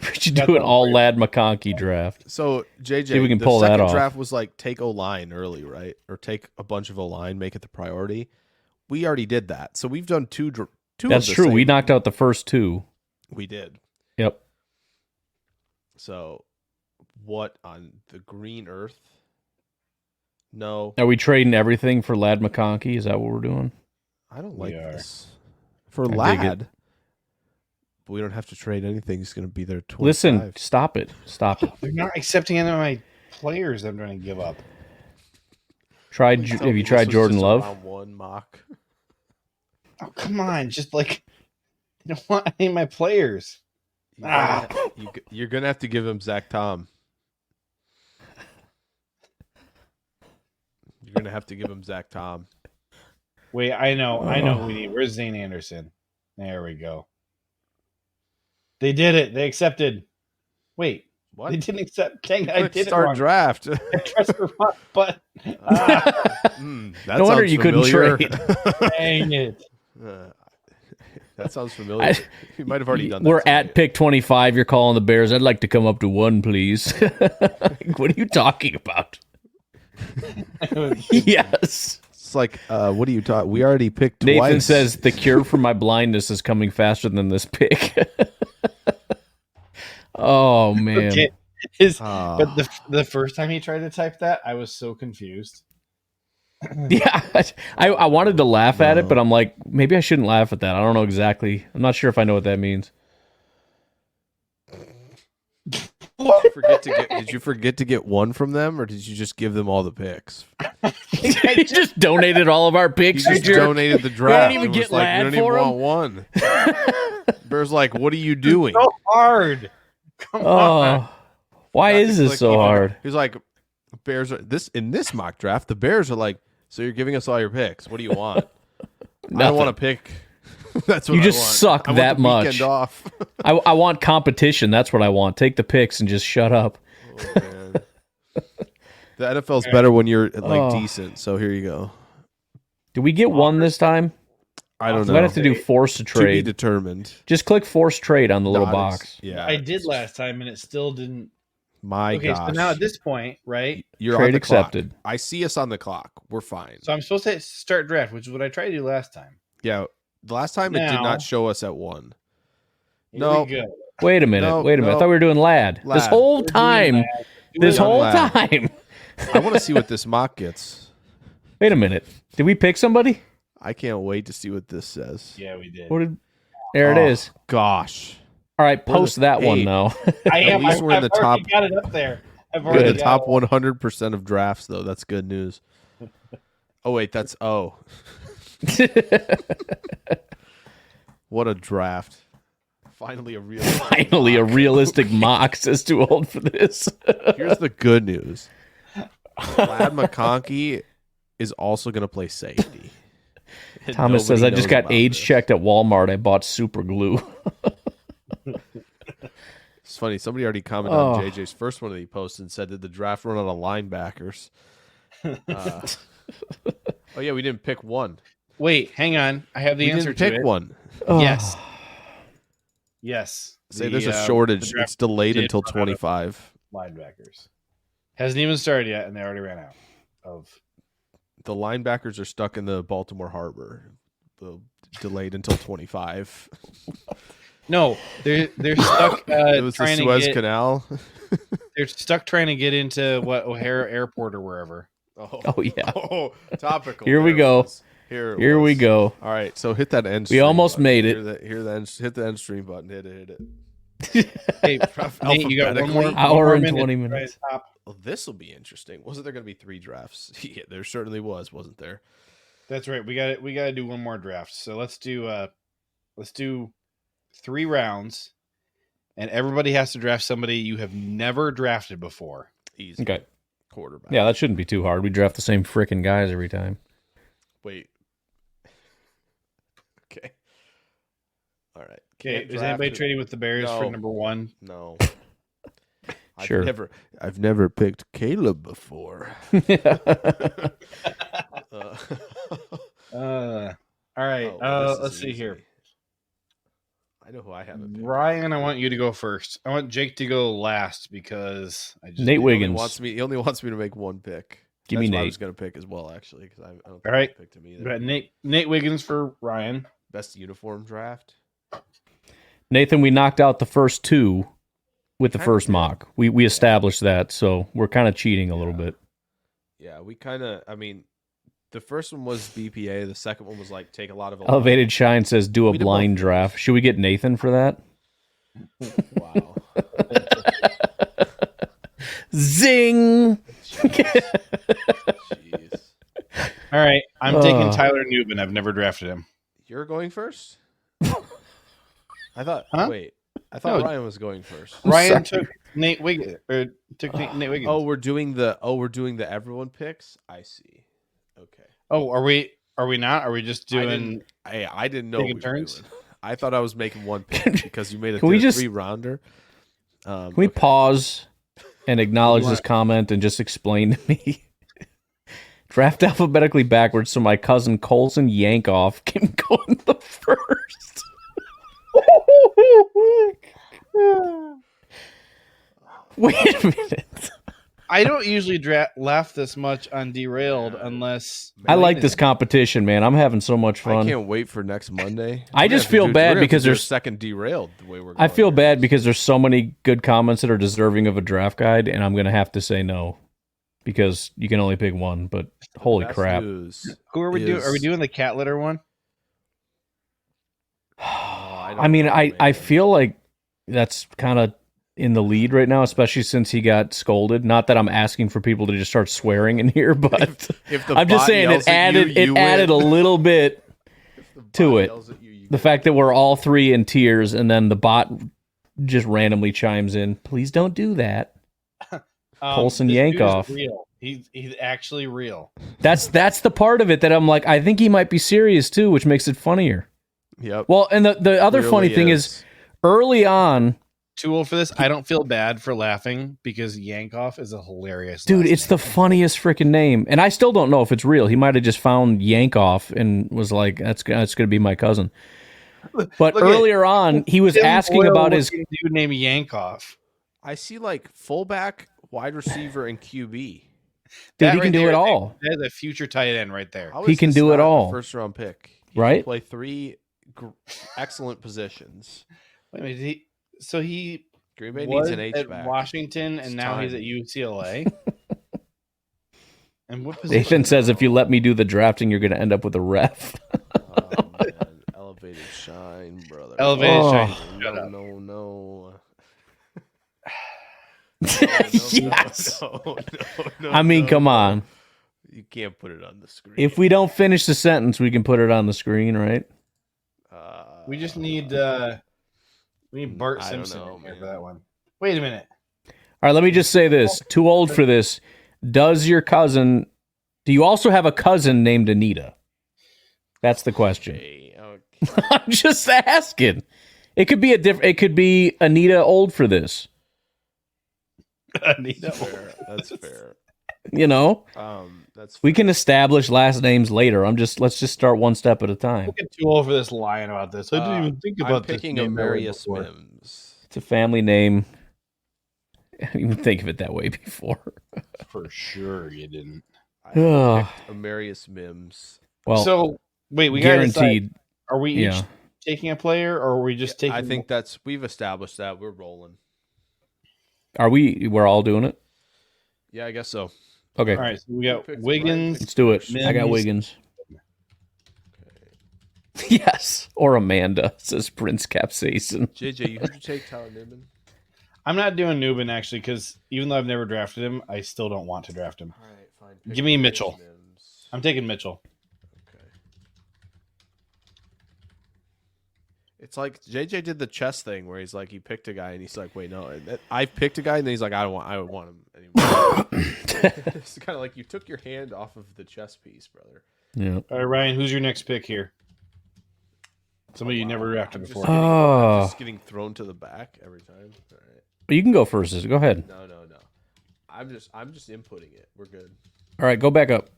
[SPEAKER 3] We should do an all Lad McConkey draft.
[SPEAKER 4] So JJ,
[SPEAKER 3] see if we can
[SPEAKER 4] the
[SPEAKER 3] pull that
[SPEAKER 4] second
[SPEAKER 3] off.
[SPEAKER 4] draft was like take O-line early, right? Or take a bunch of O-line, make it the priority. We already did that, so we've done two.
[SPEAKER 3] That's true. We knocked out the first 2.
[SPEAKER 4] We did.
[SPEAKER 3] Yep.
[SPEAKER 4] So, what on the green earth? No.
[SPEAKER 3] Are we trading everything for Lad McConkey? Is that what we're doing?
[SPEAKER 4] I don't like this. For
[SPEAKER 3] dig
[SPEAKER 4] Lad, but we don't have to trade anything. He's going to be there 25.
[SPEAKER 3] Listen, stop it. Stop it.
[SPEAKER 2] They're not accepting any of my players I'm trying to give up.
[SPEAKER 3] Have you tried Jordan Love?
[SPEAKER 4] Round 1 mock.
[SPEAKER 2] Oh, come on. Just like, I don't want any of my players.
[SPEAKER 4] You're going to have to give him Zach Tom. You're going to have to give him Zach Tom.
[SPEAKER 2] Wait, I know who we need. Where's Zane Anderson? There we go. They did it. They accepted. Wait.
[SPEAKER 4] What?
[SPEAKER 2] They didn't accept. Dang, I did
[SPEAKER 4] start
[SPEAKER 2] it wrong.
[SPEAKER 4] draft.
[SPEAKER 2] I pressed the wrong button.
[SPEAKER 3] No wonder you couldn't trade.
[SPEAKER 2] Dang it.
[SPEAKER 4] That sounds familiar. You might have already done that.
[SPEAKER 3] We're at pick 25. You're calling the Bears. I'd like to come up to 1, please. What are you talking about? Yes.
[SPEAKER 4] It's like, what are you talking? We already picked
[SPEAKER 3] Nathan
[SPEAKER 4] twice.
[SPEAKER 3] says the cure for my blindness is coming faster than this pick. Oh man!
[SPEAKER 2] Okay. But the first time he tried to type that, I was so confused.
[SPEAKER 3] Yeah, I wanted to laugh at it, but I'm like, maybe I shouldn't laugh at that. I don't know exactly. I'm not sure if I know what that means.
[SPEAKER 4] Did you forget to get one from them, or did you just give them all the picks?
[SPEAKER 3] He just donated all of our picks.
[SPEAKER 4] He just donated the draft.
[SPEAKER 3] We didn't even
[SPEAKER 4] and
[SPEAKER 3] get
[SPEAKER 4] was like,
[SPEAKER 3] Lad
[SPEAKER 4] we don't
[SPEAKER 3] for
[SPEAKER 4] even
[SPEAKER 3] him.
[SPEAKER 4] want one. Bear's like, what are you doing?
[SPEAKER 2] So hard. Come on.
[SPEAKER 3] Why is this so hard?
[SPEAKER 4] He's like, Bears are in this mock draft. The Bears are like, so you're giving us all your picks. What do you want? I don't want to pick. That's what
[SPEAKER 3] you
[SPEAKER 4] I
[SPEAKER 3] just
[SPEAKER 4] want.
[SPEAKER 3] suck
[SPEAKER 4] I want
[SPEAKER 3] that
[SPEAKER 4] the
[SPEAKER 3] much.
[SPEAKER 4] weekend off.
[SPEAKER 3] I want competition. That's what I want. Take the picks and just shut up.
[SPEAKER 4] Oh, man. The NFL's better when you're decent. So here you go.
[SPEAKER 3] Do we get one this time?
[SPEAKER 4] I don't
[SPEAKER 3] We
[SPEAKER 4] know.
[SPEAKER 3] might have to do force to
[SPEAKER 4] To be
[SPEAKER 3] trade.
[SPEAKER 4] determined.
[SPEAKER 3] Just click force trade on the little box.
[SPEAKER 4] Yeah,
[SPEAKER 2] I did last time, and it still didn't.
[SPEAKER 4] My
[SPEAKER 2] Okay,
[SPEAKER 4] gosh.
[SPEAKER 2] so now at this point, right?
[SPEAKER 4] You're
[SPEAKER 3] Trade
[SPEAKER 4] on the
[SPEAKER 3] accepted.
[SPEAKER 4] clock. I see us on the clock. We're fine.
[SPEAKER 2] So I'm supposed to start draft, which is what I tried to do last time.
[SPEAKER 4] Yeah, the last time it did
[SPEAKER 2] Now-
[SPEAKER 4] not show us at 1.
[SPEAKER 2] Here
[SPEAKER 4] No.
[SPEAKER 2] we go.
[SPEAKER 3] Wait a minute.
[SPEAKER 4] No,
[SPEAKER 3] wait a minute. I
[SPEAKER 4] no.
[SPEAKER 3] thought we were doing lad. This
[SPEAKER 4] Lad.
[SPEAKER 3] whole
[SPEAKER 2] We're doing
[SPEAKER 3] time.
[SPEAKER 2] that.
[SPEAKER 3] This
[SPEAKER 4] doing
[SPEAKER 3] whole
[SPEAKER 4] lad.
[SPEAKER 3] time.
[SPEAKER 4] I want to see what this mock gets.
[SPEAKER 3] Wait a minute. Did we pick somebody?
[SPEAKER 4] I can't wait to see what this says.
[SPEAKER 2] Yeah, we did.
[SPEAKER 3] What did? There it
[SPEAKER 4] Oh,
[SPEAKER 3] is.
[SPEAKER 4] Gosh.
[SPEAKER 3] All right,
[SPEAKER 4] We're
[SPEAKER 3] post
[SPEAKER 4] the-
[SPEAKER 3] that one
[SPEAKER 4] hey.
[SPEAKER 3] now.
[SPEAKER 2] I am.
[SPEAKER 4] least we're in
[SPEAKER 2] I've
[SPEAKER 4] the
[SPEAKER 2] already
[SPEAKER 4] top-
[SPEAKER 2] got it up there. I've
[SPEAKER 4] We're in
[SPEAKER 2] already
[SPEAKER 4] the
[SPEAKER 2] got
[SPEAKER 4] top
[SPEAKER 2] it.
[SPEAKER 4] 100% of drafts, though. That's good news. Oh, wait. That's O. What a draft. Finally a real.
[SPEAKER 3] Finally, a realistic mock says too old for this.
[SPEAKER 4] Here's the good news. Lad McConkey is also going to play safety. And
[SPEAKER 3] Thomas says, I
[SPEAKER 4] nobody
[SPEAKER 3] just
[SPEAKER 4] knows
[SPEAKER 3] got
[SPEAKER 4] about
[SPEAKER 3] age
[SPEAKER 4] this.
[SPEAKER 3] checked at Walmart. I bought super glue.
[SPEAKER 4] It's funny. Somebody already commented on
[SPEAKER 3] Oh.
[SPEAKER 4] JJ's first one that he posted and said, did the draft run out of linebackers? Oh, yeah, we didn't pick one.
[SPEAKER 2] Wait, hang on. I have the
[SPEAKER 4] We
[SPEAKER 2] answer
[SPEAKER 4] didn't
[SPEAKER 2] to
[SPEAKER 4] pick
[SPEAKER 2] it.
[SPEAKER 4] one.
[SPEAKER 2] Yes. Yes.
[SPEAKER 4] Say
[SPEAKER 2] The,
[SPEAKER 4] there's a
[SPEAKER 2] the
[SPEAKER 4] shortage.
[SPEAKER 2] draft
[SPEAKER 4] It's delayed
[SPEAKER 2] did
[SPEAKER 4] until
[SPEAKER 2] run out of
[SPEAKER 4] 25.
[SPEAKER 2] linebackers. Hasn't even started yet, and they already ran out of.
[SPEAKER 4] The linebackers are stuck in the Baltimore Harbor. The delayed until 25.
[SPEAKER 2] No, they're stuck
[SPEAKER 4] It was the
[SPEAKER 2] trying to
[SPEAKER 4] Suez
[SPEAKER 2] get.
[SPEAKER 4] Canal.
[SPEAKER 2] They're stuck trying to get into what O'Hare Airport or wherever.
[SPEAKER 3] Oh, yeah.
[SPEAKER 4] Oh, topical.
[SPEAKER 3] Here we
[SPEAKER 4] There it
[SPEAKER 3] go.
[SPEAKER 4] was. Here
[SPEAKER 3] Here we
[SPEAKER 4] was.
[SPEAKER 3] go.
[SPEAKER 4] All right, so hit that end.
[SPEAKER 3] We
[SPEAKER 4] stream
[SPEAKER 3] almost
[SPEAKER 4] button.
[SPEAKER 3] made it.
[SPEAKER 4] Hit the end stream button. Hit it.
[SPEAKER 2] Hey, Nate, you got one more
[SPEAKER 3] Hour
[SPEAKER 2] more
[SPEAKER 3] and
[SPEAKER 2] minute
[SPEAKER 3] 20
[SPEAKER 2] to try
[SPEAKER 3] minutes.
[SPEAKER 2] to top.
[SPEAKER 4] Well, this will be interesting. Wasn't there going to be 3 drafts? Yeah, there certainly was, wasn't there?
[SPEAKER 2] That's right. We got to do one more draft. So let's do 3 rounds, and everybody has to draft somebody you have never drafted before.
[SPEAKER 4] Easy.
[SPEAKER 3] Okay.
[SPEAKER 4] Quarterback.
[SPEAKER 3] Yeah, that shouldn't be too hard. We draft the same freaking guys every time.
[SPEAKER 4] Wait. Okay. All right.
[SPEAKER 2] Okay,
[SPEAKER 4] Can't
[SPEAKER 2] is
[SPEAKER 4] draft
[SPEAKER 2] anybody
[SPEAKER 4] it.
[SPEAKER 2] trading with the Bears for
[SPEAKER 4] No.
[SPEAKER 2] number 1?
[SPEAKER 4] No.
[SPEAKER 3] Sure.
[SPEAKER 4] I've never picked Caleb before.
[SPEAKER 2] All right.
[SPEAKER 4] Oh, this is
[SPEAKER 2] Let's see
[SPEAKER 4] easy.
[SPEAKER 2] here.
[SPEAKER 4] I know who I haven't picked.
[SPEAKER 2] Ryan, I want you to go first. I want Jake to go last because I just
[SPEAKER 3] Nate
[SPEAKER 4] He only
[SPEAKER 3] Wiggins.
[SPEAKER 4] He only wants me to make one pick.
[SPEAKER 3] Give
[SPEAKER 4] That's
[SPEAKER 3] me
[SPEAKER 4] what I
[SPEAKER 3] Nate.
[SPEAKER 4] was going to pick as well, actually, because I don't think
[SPEAKER 2] All right.
[SPEAKER 4] I picked him
[SPEAKER 2] we
[SPEAKER 4] either.
[SPEAKER 2] got Nate Wiggins for Ryan.
[SPEAKER 4] Best uniform draft.
[SPEAKER 3] Nathan, we knocked out the first 2 with the
[SPEAKER 4] Kinda
[SPEAKER 3] first
[SPEAKER 4] did.
[SPEAKER 3] mock. We established that, so we're kind of cheating a little bit.
[SPEAKER 4] Yeah, we kind of. I mean, the first one was BPA. The second one was like take a lot of
[SPEAKER 3] Elevated Shine says do a
[SPEAKER 4] We did
[SPEAKER 3] blind
[SPEAKER 4] both.
[SPEAKER 3] draft. Should we get Nathan for that?
[SPEAKER 4] Wow.
[SPEAKER 3] Zing!
[SPEAKER 4] Jeez.
[SPEAKER 2] All right. I'm taking
[SPEAKER 3] Oh.
[SPEAKER 2] Tyler Newman. I've never drafted him.
[SPEAKER 4] You're going first. I thought.
[SPEAKER 2] Huh?
[SPEAKER 4] Wait. I thought
[SPEAKER 2] No.
[SPEAKER 4] Ryan was going first.
[SPEAKER 2] Ryan took Nate Wiggins. Nate Wiggins.
[SPEAKER 4] Oh, we're doing the everyone picks. I see. Okay.
[SPEAKER 2] Oh, are we not? Are we just
[SPEAKER 4] I
[SPEAKER 2] doing
[SPEAKER 4] didn't know
[SPEAKER 2] taking
[SPEAKER 4] what we were
[SPEAKER 2] turns?
[SPEAKER 4] doing. I thought I was making one pick because you made
[SPEAKER 3] Can we just-
[SPEAKER 4] 3-rounder.
[SPEAKER 3] Can we pause and acknowledge this comment and just explain to me? Draft alphabetically backwards so my cousin Colson Yankoff can go in the first. Wait a minute.
[SPEAKER 2] I don't usually laugh this much on Derailed unless
[SPEAKER 3] I like this competition, man. I'm having so much
[SPEAKER 4] I
[SPEAKER 3] fun.
[SPEAKER 4] can't wait for next Monday.
[SPEAKER 3] I just feel bad because
[SPEAKER 4] there's
[SPEAKER 3] there's
[SPEAKER 4] second derailed the way we're going.
[SPEAKER 3] I feel
[SPEAKER 4] here.
[SPEAKER 3] bad because there's so many good comments that are deserving of a draft guide, and I'm gonna have to say no because you can only pick one. But holy
[SPEAKER 4] Best
[SPEAKER 3] crap!
[SPEAKER 4] news
[SPEAKER 2] who are we doing? Are we
[SPEAKER 4] is-
[SPEAKER 2] doing the cat litter one?
[SPEAKER 3] I mean, I feel like that's kind of in the lead right now, especially since he got scolded. Not that I'm asking for people to just start swearing in here, but
[SPEAKER 4] If the
[SPEAKER 3] I'm just
[SPEAKER 4] bot
[SPEAKER 3] saying
[SPEAKER 4] yells
[SPEAKER 3] it
[SPEAKER 4] at
[SPEAKER 3] added
[SPEAKER 4] you, you
[SPEAKER 3] added a
[SPEAKER 4] win.
[SPEAKER 3] little bit to
[SPEAKER 4] Bot
[SPEAKER 3] it.
[SPEAKER 4] yells at you, you
[SPEAKER 3] The
[SPEAKER 4] win.
[SPEAKER 3] fact that we're all three in tears, and then the bot just randomly chimes in. Please don't do that. Colson
[SPEAKER 2] this dude is
[SPEAKER 3] Yankoff.
[SPEAKER 2] real. He's actually real.
[SPEAKER 3] That's the part of it that I'm like, I think he might be serious too, which makes it funnier.
[SPEAKER 4] Yep.
[SPEAKER 3] Well, and the other
[SPEAKER 4] Really
[SPEAKER 3] funny thing is early on,
[SPEAKER 2] Too old for this. I don't feel bad for laughing because Yankoff is a hilarious
[SPEAKER 3] dude,
[SPEAKER 2] last
[SPEAKER 3] it's the
[SPEAKER 2] name.
[SPEAKER 3] funniest freaking name, and I still don't know if it's real. He might have just found Yankoff and was like, "That's going to be my cousin." But
[SPEAKER 2] Look at-
[SPEAKER 3] earlier on, he was
[SPEAKER 2] Tim
[SPEAKER 3] asking
[SPEAKER 2] Boyle
[SPEAKER 3] about his.
[SPEAKER 2] looking dude named Yankoff.
[SPEAKER 4] I see like fullback, wide receiver, and QB.
[SPEAKER 3] Dude,
[SPEAKER 2] That
[SPEAKER 3] he
[SPEAKER 2] right
[SPEAKER 3] can do
[SPEAKER 2] there,
[SPEAKER 3] it all.
[SPEAKER 2] That is a future tight end right there.
[SPEAKER 4] How
[SPEAKER 3] He
[SPEAKER 4] is
[SPEAKER 3] can
[SPEAKER 4] this
[SPEAKER 3] do it
[SPEAKER 4] not a
[SPEAKER 3] all.
[SPEAKER 4] First round pick, He
[SPEAKER 3] Right?
[SPEAKER 4] can play three excellent positions.
[SPEAKER 2] Wait a minute. So he
[SPEAKER 4] Green Bay
[SPEAKER 2] was
[SPEAKER 4] needs an H
[SPEAKER 2] at
[SPEAKER 4] back.
[SPEAKER 2] Washington, and
[SPEAKER 4] It's
[SPEAKER 2] now he's
[SPEAKER 4] time.
[SPEAKER 2] at UCLA. And what position?
[SPEAKER 3] Nathan says, "If you let me do the drafting, you're going to end up with a ref."
[SPEAKER 4] Oh, man. Elevated shine, brother.
[SPEAKER 2] Elevated
[SPEAKER 3] Oh.
[SPEAKER 2] shine. Shut
[SPEAKER 4] No,
[SPEAKER 2] up.
[SPEAKER 4] no.
[SPEAKER 3] Yes.
[SPEAKER 4] No,
[SPEAKER 3] I mean,
[SPEAKER 4] no,
[SPEAKER 3] come
[SPEAKER 4] no.
[SPEAKER 3] on.
[SPEAKER 4] You can't put it on the screen.
[SPEAKER 3] If we don't finish the sentence, we can put it on the screen, right?
[SPEAKER 2] We just need we need Bart
[SPEAKER 4] I don't
[SPEAKER 2] Simpson
[SPEAKER 4] know,
[SPEAKER 2] in here
[SPEAKER 4] man.
[SPEAKER 2] for that one. Wait a minute.
[SPEAKER 3] All right, let me just say this. Too old for this. Do you also have a cousin named Anita? That's the question.
[SPEAKER 4] Okay, okay.
[SPEAKER 3] I'm just asking. It could be Anita old for this.
[SPEAKER 4] That's fair. That's fair.
[SPEAKER 3] You know?
[SPEAKER 4] That's
[SPEAKER 3] We
[SPEAKER 4] fair.
[SPEAKER 3] can establish last names later. Let's just start one step at a time.
[SPEAKER 2] Don't get too old for this lying about this. I didn't even think about
[SPEAKER 4] I'm picking
[SPEAKER 2] this name that way
[SPEAKER 4] Amarius
[SPEAKER 2] before.
[SPEAKER 4] Mims.
[SPEAKER 3] It's a family name. I didn't even think of it that way before.
[SPEAKER 2] For sure you didn't.
[SPEAKER 4] I
[SPEAKER 3] Ugh.
[SPEAKER 4] picked Amarius Mims.
[SPEAKER 3] Well,
[SPEAKER 2] So wait, we got
[SPEAKER 3] guaranteed.
[SPEAKER 2] Are we each
[SPEAKER 3] Yeah.
[SPEAKER 2] taking a player, or are we just taking?
[SPEAKER 4] I think we've established that we're rolling.
[SPEAKER 3] We're all doing it?
[SPEAKER 2] Yeah, I guess so.
[SPEAKER 3] Okay.
[SPEAKER 2] All right, so we got
[SPEAKER 4] picked
[SPEAKER 2] Wiggins.
[SPEAKER 3] Let's do it. I got
[SPEAKER 2] Mims.
[SPEAKER 3] Wiggins. Yes. Or Amanda, says Prince Capsaicin.
[SPEAKER 4] JJ, who'd you take? Tyler Newman?
[SPEAKER 2] I'm not doing Nubin actually because even though I've never drafted him, I still don't want to draft him.
[SPEAKER 4] All right, fine. Pick
[SPEAKER 2] Give me
[SPEAKER 4] Amarius
[SPEAKER 2] Mitchell.
[SPEAKER 4] Mims.
[SPEAKER 2] I'm taking Mitchell.
[SPEAKER 4] Okay. It's like JJ did the chess thing where he's like, he picked a guy and he's like, wait, no, I picked a guy, and then he's like, I don't want him anymore. It's kind of like you took your hand off of the chess piece, brother.
[SPEAKER 3] Yeah.
[SPEAKER 2] All right, Ryan, who's your next pick here? Somebody you never drafted
[SPEAKER 4] I'm just
[SPEAKER 2] before.
[SPEAKER 4] getting-
[SPEAKER 3] Oh.
[SPEAKER 4] I'm just getting thrown to the back every time. All right.
[SPEAKER 3] You can go first. Go ahead.
[SPEAKER 4] No. I'm just inputting it. We're good.
[SPEAKER 3] All right, go back up.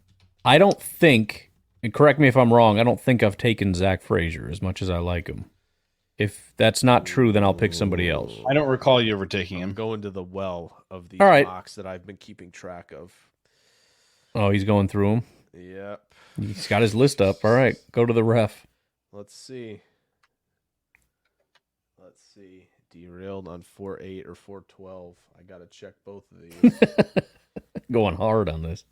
[SPEAKER 3] I don't think, and correct me if I'm wrong, I don't think I've taken Zach Frazier as much as I like him. If that's not true, then I'll pick somebody else.
[SPEAKER 2] I don't recall you ever taking
[SPEAKER 4] I'm
[SPEAKER 2] him.
[SPEAKER 4] going to the well of these
[SPEAKER 3] All right.
[SPEAKER 4] mocks that I've been keeping track of.
[SPEAKER 3] Oh, he's going through them.
[SPEAKER 4] Yep.
[SPEAKER 3] He's got his list up. All right, go to the ref.
[SPEAKER 4] Let's see. Derailed on 4.8 or 4.12. I got to check both of these.
[SPEAKER 3] Going hard on this.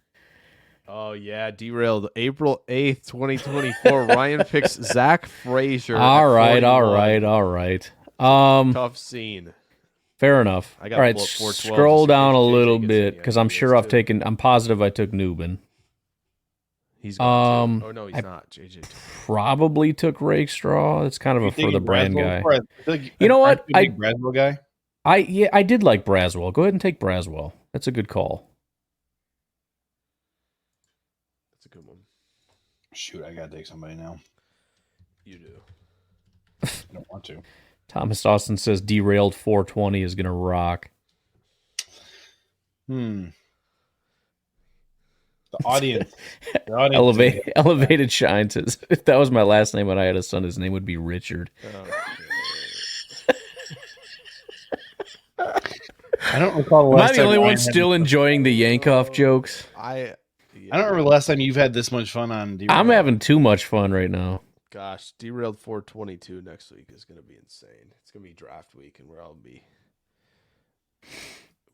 [SPEAKER 4] Oh, yeah. Derailed April 8th, 2024. Ryan picks Zach Frazier.
[SPEAKER 3] All
[SPEAKER 4] at
[SPEAKER 3] right.
[SPEAKER 4] 41. Tough scene.
[SPEAKER 3] Fair enough.
[SPEAKER 4] I gotta
[SPEAKER 3] All right,
[SPEAKER 4] pull up 412
[SPEAKER 3] scroll
[SPEAKER 4] just in
[SPEAKER 3] down a
[SPEAKER 4] case JJ
[SPEAKER 3] little
[SPEAKER 4] gets
[SPEAKER 3] bit
[SPEAKER 4] any
[SPEAKER 3] because I'm
[SPEAKER 4] ideas,
[SPEAKER 3] sure I've
[SPEAKER 4] too.
[SPEAKER 3] taken. I'm positive I took Nubin.
[SPEAKER 4] He's going to.
[SPEAKER 3] Um,
[SPEAKER 4] Oh, no, he's
[SPEAKER 3] I-
[SPEAKER 4] not. JJ.
[SPEAKER 3] Probably took Rakestraw. It's kind of a for the brand guy.
[SPEAKER 2] You
[SPEAKER 3] You know what?
[SPEAKER 2] I Braswell guy.
[SPEAKER 3] I did like Braswell. Go ahead and take Braswell. That's a good call.
[SPEAKER 4] That's a good one.
[SPEAKER 2] Shoot, I gotta take somebody now.
[SPEAKER 4] You do.
[SPEAKER 2] I don't want to.
[SPEAKER 3] Thomas Austin says Derailed 420 is gonna rock.
[SPEAKER 2] The audience.
[SPEAKER 3] Elevated Shine says if that was my last name and I had a son, his name would be Richard.
[SPEAKER 2] I don't recall the
[SPEAKER 3] Am I
[SPEAKER 2] last
[SPEAKER 3] the
[SPEAKER 2] time
[SPEAKER 3] only
[SPEAKER 2] Ryan
[SPEAKER 3] one
[SPEAKER 2] had-
[SPEAKER 3] still enjoenjoying the Yankoff jokes?
[SPEAKER 2] I don't remember the last time you've had this much fun on Derailed.
[SPEAKER 3] I'm having too much fun right now.
[SPEAKER 4] Gosh, Derailed 422 next week is going to be insane. It's going to be draft week, and we're all be.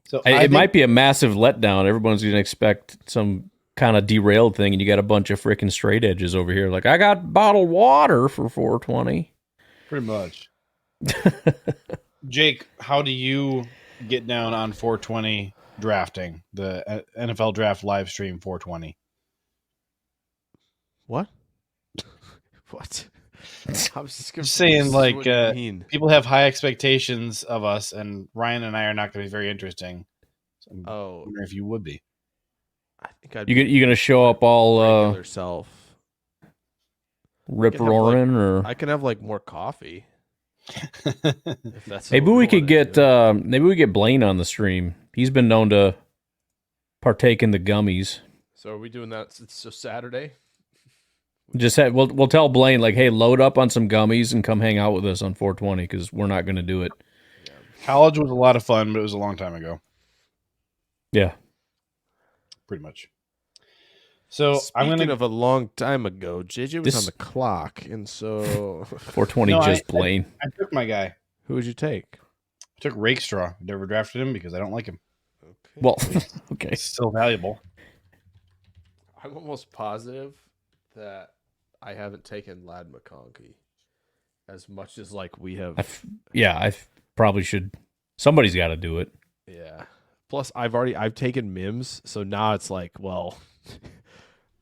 [SPEAKER 2] So
[SPEAKER 3] It might be a massive letdown. Everyone's going to expect some kind of derailed thing, and you got a bunch of freaking straight edges over here. Like, I got bottled water for 420.
[SPEAKER 2] Pretty much. Jake, how do you get down on 420 drafting, the NFL draft live stream 420.
[SPEAKER 4] What? What? I was just
[SPEAKER 2] saying, like,
[SPEAKER 4] what do you mean?
[SPEAKER 2] people have high expectations of us, and Ryan and I are not going to be very interesting. So I'm wondering if you would be.
[SPEAKER 4] I think I'd
[SPEAKER 3] You gonna show up all
[SPEAKER 4] regular self,
[SPEAKER 3] rip roaring, or
[SPEAKER 4] I can have like more coffee. If that's
[SPEAKER 3] maybe
[SPEAKER 4] what
[SPEAKER 3] we could
[SPEAKER 4] wanna
[SPEAKER 3] get
[SPEAKER 4] do.
[SPEAKER 3] maybe we get Blaine on the stream. He's been known to partake in the gummies.
[SPEAKER 4] So are we doing that? It's just Saturday.
[SPEAKER 3] We'll tell Blaine, like, hey, load up on some gummies and come hang out with us on 420 because we're not going to do it.
[SPEAKER 2] College was a lot of fun, but it was a long time ago.
[SPEAKER 3] Yeah,
[SPEAKER 2] pretty much. So
[SPEAKER 4] Speaking of a long time ago, JJ was on the clock, and so
[SPEAKER 3] 420 Blaine.
[SPEAKER 2] I took my guy.
[SPEAKER 4] Who would you take?
[SPEAKER 2] I took Rakestraw. Never drafted him because I don't like him.
[SPEAKER 4] Okay.
[SPEAKER 3] Well, okay,
[SPEAKER 2] He's still valuable.
[SPEAKER 4] I'm almost positive that I haven't taken Lad McConkey as much as like we have.
[SPEAKER 3] I probably should. Somebody's got to do it.
[SPEAKER 4] Yeah. Plus, I've taken Mims, so now it's like, well,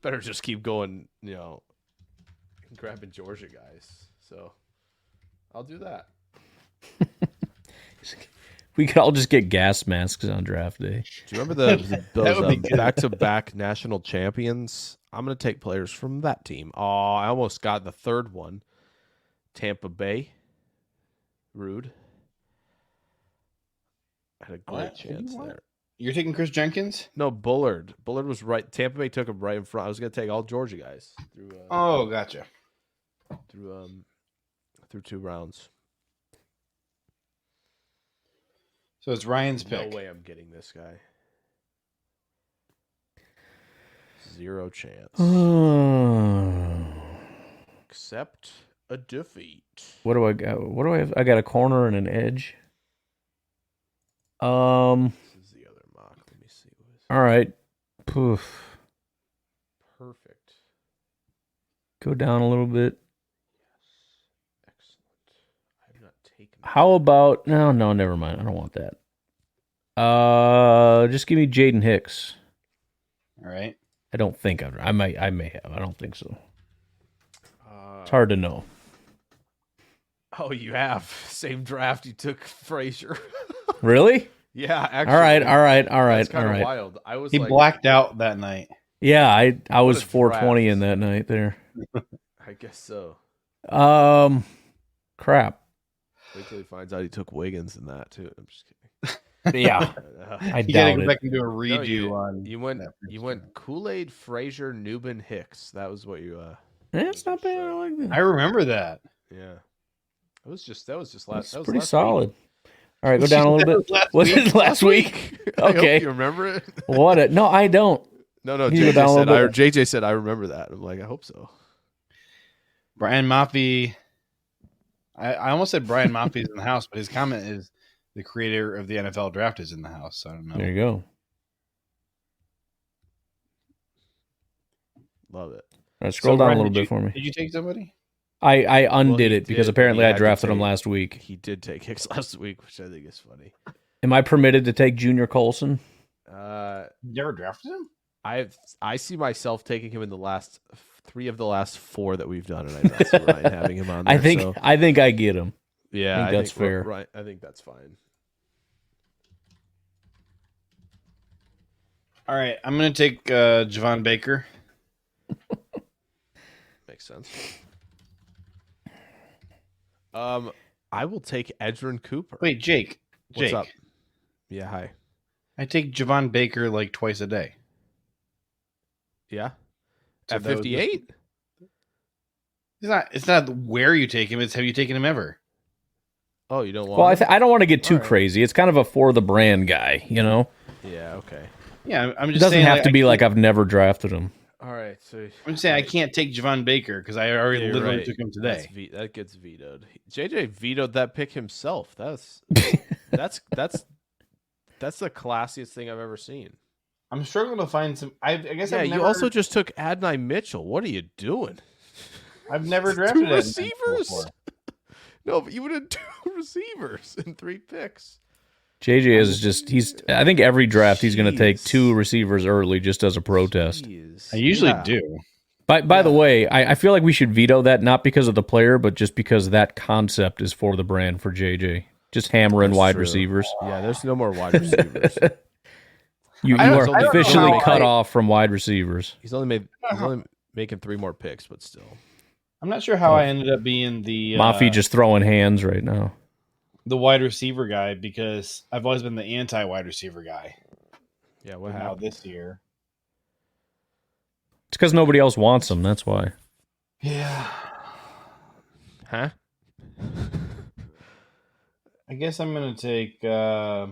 [SPEAKER 4] better just keep going, grabbing Georgia guys. So I'll do that.
[SPEAKER 3] We could all just get gas masks on draft day.
[SPEAKER 4] Do you remember those back-to-back national champions? I'm going to take players from that team. Oh, I almost got the third one. Tampa Bay. Rude. I had a great chance there.
[SPEAKER 2] You're taking Chris Jenkins?
[SPEAKER 4] No, Bullard. Bullard was right. Tampa Bay took him right in front. I was going to take all Georgia guys.
[SPEAKER 2] Gotcha.
[SPEAKER 4] Through 2 rounds.
[SPEAKER 2] So it's Ryan's pick.
[SPEAKER 4] No way I'm getting this guy. 0 chance. Accept a defeat.
[SPEAKER 3] What do I got? What do I have? I got a corner and an edge.
[SPEAKER 4] This is the other mock. Let me see.
[SPEAKER 3] All right. Poof.
[SPEAKER 4] Perfect.
[SPEAKER 3] Go down a little bit.
[SPEAKER 4] Yes. Excellent. I have not taken.
[SPEAKER 3] How about no, never mind. I don't want that. Just give me Jaden Hicks.
[SPEAKER 2] All right.
[SPEAKER 3] I don't think I may have. I don't think so. It's hard to know.
[SPEAKER 4] Oh, you have same draft. You took Frazier.
[SPEAKER 3] Really?
[SPEAKER 4] Yeah. Actually.
[SPEAKER 3] All right.
[SPEAKER 4] That's kind of wild.
[SPEAKER 2] He blacked out that night.
[SPEAKER 3] Yeah, I was 420 in that night there.
[SPEAKER 4] I guess so.
[SPEAKER 3] Crap.
[SPEAKER 4] Wait till he finds out he took Wiggins in that too. I'm just kidding.
[SPEAKER 3] Yeah, I
[SPEAKER 2] You gotta
[SPEAKER 3] doubt
[SPEAKER 2] go
[SPEAKER 3] it.
[SPEAKER 2] back and do a redo on.
[SPEAKER 4] You went Kool-Aid, Frazier, Newbin, Hicks. That was what you.
[SPEAKER 3] It's not bad. I like that.
[SPEAKER 2] I remember that.
[SPEAKER 4] Yeah. That was just last. That was
[SPEAKER 3] pretty
[SPEAKER 4] last
[SPEAKER 3] solid.
[SPEAKER 4] week.
[SPEAKER 3] All right, go down a little bit. Was it last week?
[SPEAKER 4] I hope
[SPEAKER 3] Okay.
[SPEAKER 4] you remember it?
[SPEAKER 3] What? No, I don't.
[SPEAKER 4] No.
[SPEAKER 3] You go down a little bit.
[SPEAKER 4] JJ said I remember that. I'm like, I hope so.
[SPEAKER 2] Brian Maffey. I almost said Brian Maffey's in the house, but his comment is the creator of the NFL draft is in the house. So I don't know.
[SPEAKER 3] There you go.
[SPEAKER 4] Love it.
[SPEAKER 3] All right, scroll
[SPEAKER 2] So,
[SPEAKER 3] down
[SPEAKER 2] Brian,
[SPEAKER 3] a little
[SPEAKER 2] did
[SPEAKER 3] bit for me.
[SPEAKER 2] Did you take somebody?
[SPEAKER 3] I undid
[SPEAKER 4] he
[SPEAKER 3] it because
[SPEAKER 4] did,
[SPEAKER 3] apparently
[SPEAKER 4] but he
[SPEAKER 3] I
[SPEAKER 4] had to
[SPEAKER 3] drafted him
[SPEAKER 4] take-
[SPEAKER 3] last week.
[SPEAKER 4] He did take Hicks last week, which I think is funny.
[SPEAKER 3] Am I permitted to take Junior Colson?
[SPEAKER 2] You ever drafted him?
[SPEAKER 4] I see myself taking him in the last 3 of the last 4 that we've done, and I don't see Ryan having him on there.
[SPEAKER 3] I think I get him.
[SPEAKER 4] Yeah,
[SPEAKER 3] I think that's fair.
[SPEAKER 4] Right, I think that's fine.
[SPEAKER 2] All right, I'm gonna take Javon Baker.
[SPEAKER 4] Makes sense. I will take Edgerrin Cooper.
[SPEAKER 2] Wait, Jake.
[SPEAKER 4] What's up? Yeah, hi.
[SPEAKER 2] I take Javon Baker like twice a day.
[SPEAKER 4] Yeah,
[SPEAKER 2] So
[SPEAKER 4] at
[SPEAKER 2] that was
[SPEAKER 4] 58.
[SPEAKER 2] It's not where you take him. It's have you taken him ever?
[SPEAKER 4] Oh, you don't want?
[SPEAKER 3] Well,
[SPEAKER 4] him?
[SPEAKER 3] I don't want to get too
[SPEAKER 4] All right.
[SPEAKER 3] crazy. It's kind of a for the brand guy, you know.
[SPEAKER 4] Yeah. Okay.
[SPEAKER 2] Yeah, I'm
[SPEAKER 3] It
[SPEAKER 2] just
[SPEAKER 3] doesn't
[SPEAKER 2] saying,
[SPEAKER 3] have to be like I've never drafted him.
[SPEAKER 4] All right. So
[SPEAKER 2] I'm just saying I can't take Javon Baker because I already
[SPEAKER 4] You're
[SPEAKER 2] literally
[SPEAKER 4] right.
[SPEAKER 2] took him today.
[SPEAKER 4] That gets vetoed. JJ vetoed that pick himself. That's the classiest thing I've ever seen.
[SPEAKER 2] I'm struggling to find some. I guess.
[SPEAKER 4] Yeah,
[SPEAKER 2] I've
[SPEAKER 4] you
[SPEAKER 2] never,
[SPEAKER 4] also just took Adonai Mitchell. What are you doing?
[SPEAKER 2] I've never drafted
[SPEAKER 4] 2
[SPEAKER 2] it
[SPEAKER 4] receivers. No, but you would have 2 receivers in 3 picks.
[SPEAKER 3] JJ is just I think every draft he's going to take 2 receivers early just as a protest.
[SPEAKER 2] I usually do.
[SPEAKER 3] By the way, I feel like we should veto that, not because of the player, but just because that concept is for the brand for JJ. Just hammering wide receivers.
[SPEAKER 4] Yeah, there's no more wide receivers.
[SPEAKER 3] You are officially cut off from wide receivers.
[SPEAKER 4] He's only making 3 more picks, but still.
[SPEAKER 2] I'm not sure how I ended up being the
[SPEAKER 3] Mafi just throwing hands right now.
[SPEAKER 2] The wide receiver guy, because I've always been the anti-wide receiver guy.
[SPEAKER 4] Yeah, what
[SPEAKER 2] now
[SPEAKER 4] happened
[SPEAKER 2] this year?
[SPEAKER 3] It's because nobody else wants them. That's why.
[SPEAKER 2] Yeah.
[SPEAKER 4] Huh?
[SPEAKER 2] I guess I'm gonna take. I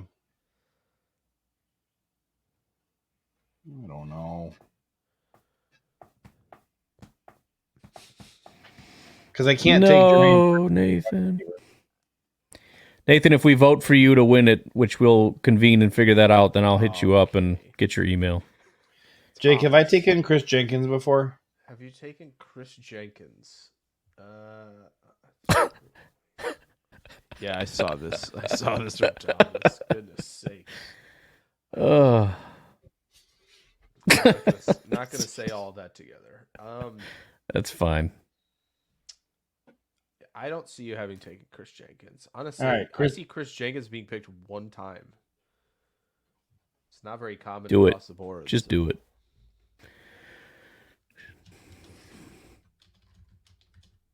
[SPEAKER 2] don't know. Because I can't take Jermaine.
[SPEAKER 3] Nathan. Nathan, if we vote for you to win it, which we'll convene and figure that out, then I'll hit you up and get your email.
[SPEAKER 2] Jake, have I taken Chris Jenkins before?
[SPEAKER 4] Have you taken Chris Jenkins? Yeah, I saw this. I saw this from Thomas. Goodness sake.
[SPEAKER 3] Ugh.
[SPEAKER 4] Not gonna say all that together.
[SPEAKER 3] That's fine.
[SPEAKER 4] I don't see you having taken Chris Jenkins. Honestly,
[SPEAKER 2] All right,
[SPEAKER 4] I see Chris Jenkins being picked 1 time. It's not very common
[SPEAKER 3] Do
[SPEAKER 4] across
[SPEAKER 3] it.
[SPEAKER 4] the board.
[SPEAKER 3] Just do it.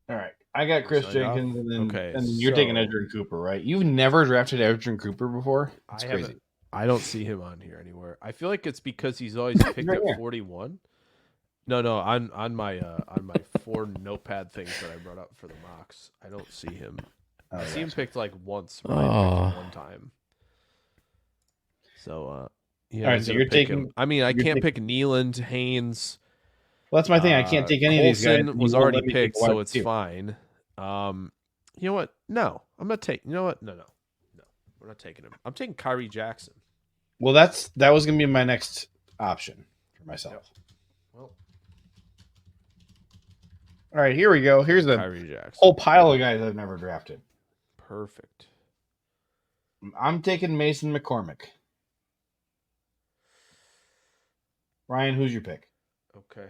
[SPEAKER 2] All right, I got Chris
[SPEAKER 4] Signed
[SPEAKER 2] Jenkins,
[SPEAKER 4] off?
[SPEAKER 2] and then
[SPEAKER 4] Okay,
[SPEAKER 2] and you're taking
[SPEAKER 4] so-
[SPEAKER 2] Edgerrin Cooper, right? You've never drafted Edgerrin Cooper before. That's crazy.
[SPEAKER 4] I don't see him on here anywhere. I feel like it's because he's always picked
[SPEAKER 2] Right
[SPEAKER 4] at
[SPEAKER 2] here.
[SPEAKER 4] 41. No, on my 4 notepad things that I brought up for the mocks. I don't see him.
[SPEAKER 2] Oh,
[SPEAKER 4] I see him
[SPEAKER 2] gotcha.
[SPEAKER 4] picked like once. Ryan picked him 1 time. So yeah.
[SPEAKER 2] All right,
[SPEAKER 4] I'm
[SPEAKER 2] so
[SPEAKER 4] gonna
[SPEAKER 2] you're
[SPEAKER 4] pick
[SPEAKER 2] taking-
[SPEAKER 4] him. I mean, I
[SPEAKER 2] you're
[SPEAKER 4] can't
[SPEAKER 2] taking-
[SPEAKER 4] pick Nealand, Haynes.
[SPEAKER 2] Well, that's my thing. I can't take any of these guys.
[SPEAKER 4] Colson
[SPEAKER 2] and
[SPEAKER 4] was
[SPEAKER 2] you won't
[SPEAKER 4] already
[SPEAKER 2] let me take
[SPEAKER 4] picked,
[SPEAKER 2] a wide
[SPEAKER 4] so it's
[SPEAKER 2] receiver.
[SPEAKER 4] fine. You know what? No, I'm not taking. You know what? No. We're not taking him. I'm taking Kyrie Jackson.
[SPEAKER 2] Well, that was going to be my next option for myself.
[SPEAKER 4] Well,
[SPEAKER 2] All right, here we go. Here's the
[SPEAKER 4] Kyrie Jackson.
[SPEAKER 2] whole pile of guys I've never drafted.
[SPEAKER 4] Perfect.
[SPEAKER 2] I'm taking Mason McCormick. Ryan, who's your pick?
[SPEAKER 4] Okay.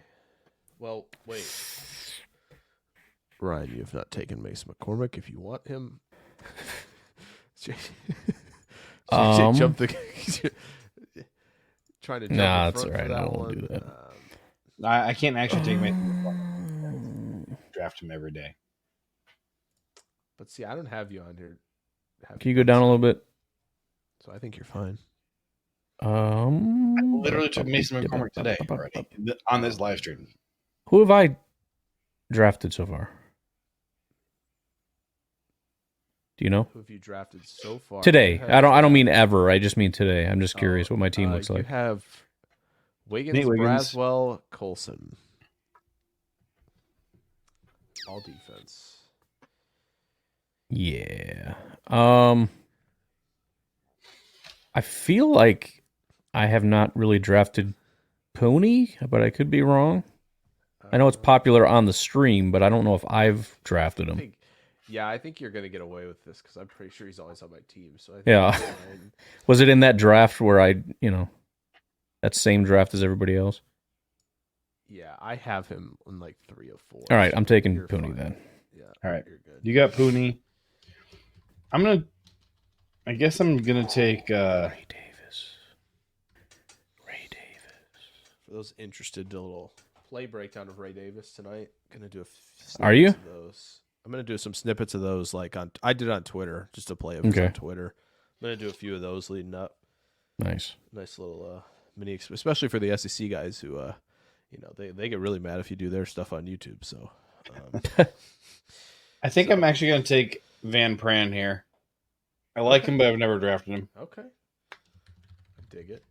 [SPEAKER 4] Well, wait. Ryan, you have not taken Mason McCormick. If you want him, jump the. Trying to jump.
[SPEAKER 3] Nah,
[SPEAKER 4] in
[SPEAKER 3] that's
[SPEAKER 4] front
[SPEAKER 3] all right.
[SPEAKER 4] for that
[SPEAKER 3] I won't
[SPEAKER 4] one.
[SPEAKER 3] do that.
[SPEAKER 2] I can't actually take Mason McCormick. Draft him every day.
[SPEAKER 4] But see, I don't have you on here.
[SPEAKER 3] Can you go down a little bit?
[SPEAKER 4] So I think you're fine.
[SPEAKER 2] I literally took Mason McCormick today already on this live stream.
[SPEAKER 3] Who have I drafted so far? Do you know?
[SPEAKER 4] Who have you drafted so far?
[SPEAKER 3] Today.
[SPEAKER 4] You
[SPEAKER 3] I don't
[SPEAKER 4] have-
[SPEAKER 3] mean ever. I just mean today. I'm just curious what my team looks
[SPEAKER 4] You
[SPEAKER 3] like.
[SPEAKER 4] have Wiggins,
[SPEAKER 2] Nate Wiggins.
[SPEAKER 4] Braswell, Colson. All defense.
[SPEAKER 3] Yeah. I feel like I have not really drafted Pony, but I could be wrong. I know it's popular on the stream, but I don't know if I've drafted him.
[SPEAKER 4] I think you're gonna get away with this because I'm pretty sure he's always on my team. So I think
[SPEAKER 3] Yeah.
[SPEAKER 4] it's fine.
[SPEAKER 3] Was it in that draft where that same draft as everybody else?
[SPEAKER 4] Yeah, I have him in like 3 of 4.
[SPEAKER 3] All right, I'm taking
[SPEAKER 4] You're
[SPEAKER 3] Pony
[SPEAKER 4] fine.
[SPEAKER 3] then.
[SPEAKER 4] Yeah.
[SPEAKER 2] All right.
[SPEAKER 4] You're good.
[SPEAKER 2] You got Pooney. I guess I'm gonna take
[SPEAKER 3] Ray Davis.
[SPEAKER 4] For those interested, do a little play breakdown of Ray Davis tonight. Gonna do
[SPEAKER 3] Are you?
[SPEAKER 4] of those. I'm gonna do some snippets of those. I did on Twitter, just a play of his
[SPEAKER 3] Okay.
[SPEAKER 4] on Twitter. I'm gonna do a few of those leading up.
[SPEAKER 3] Nice.
[SPEAKER 4] Nice little mini, especially for the SEC guys who, they get really mad if you do their stuff on YouTube. So,
[SPEAKER 2] I think I'm actually gonna take Van Pran here. I like him, but I've never drafted him.
[SPEAKER 4] okay, I dig it.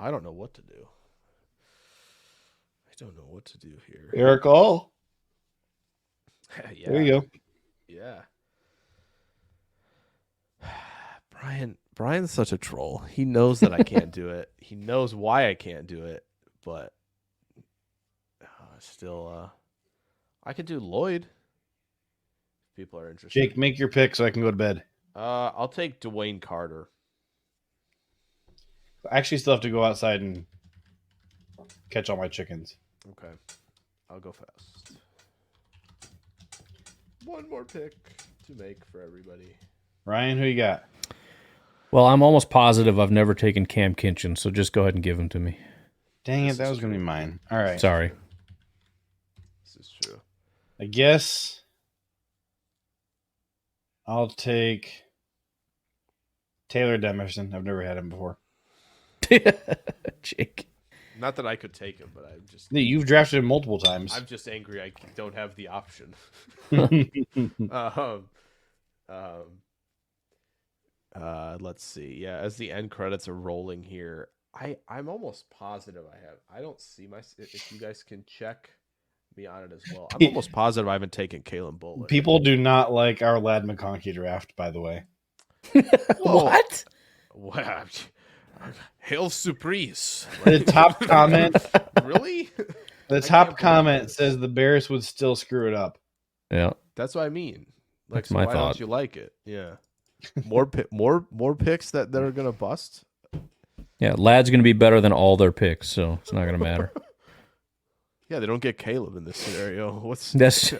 [SPEAKER 4] I don't know what to do. I don't know what to do here.
[SPEAKER 2] Eric All.
[SPEAKER 4] Yeah.
[SPEAKER 2] There you go.
[SPEAKER 4] Yeah. Brian's such a troll. He knows that I can't do it. He knows why I can't do it, but still, I could do Lloyd. people are interested.
[SPEAKER 2] Jake, make your pick so I can go to bed.
[SPEAKER 4] I'll take Dwayne Carter.
[SPEAKER 2] I actually still have to go outside and catch all my chickens.
[SPEAKER 4] Okay. I'll go fast. One more pick to make for everybody.
[SPEAKER 2] Ryan, who you got?
[SPEAKER 3] Well, I'm almost positive I've never taken Cam Kinchin, so just go ahead and give him to me.
[SPEAKER 2] Dang it, that was going to be mine. All right.
[SPEAKER 3] Sorry.
[SPEAKER 4] This is true.
[SPEAKER 2] I guess I'll take Taylor Demerson. I've never had him before.
[SPEAKER 3] Jake.
[SPEAKER 4] Not that I could take him, but I'm just...
[SPEAKER 2] You've drafted him multiple times.
[SPEAKER 4] I'm just angry I don't have the option. Let's see. Yeah, as the end credits are rolling here, I'm almost positive I have. I don't see my... If you guys can check me on it as well. I'm almost positive I haven't taken Kalen Bullock.
[SPEAKER 2] People do not like our Lad McConkey draft, by the way.
[SPEAKER 3] What?
[SPEAKER 4] Wow. Hail surprise.
[SPEAKER 2] The top comment...
[SPEAKER 4] Really?
[SPEAKER 2] The top comment says the Bears would still screw it up.
[SPEAKER 3] Yeah.
[SPEAKER 4] That's what I mean. Like,
[SPEAKER 3] That's my
[SPEAKER 4] why
[SPEAKER 3] thought.
[SPEAKER 4] don't you like it? Yeah. More picks that are gonna bust.
[SPEAKER 3] Yeah, Lad's going to be better than all their picks, so it's not going to matter.
[SPEAKER 4] Yeah, they don't get Caleb in this scenario.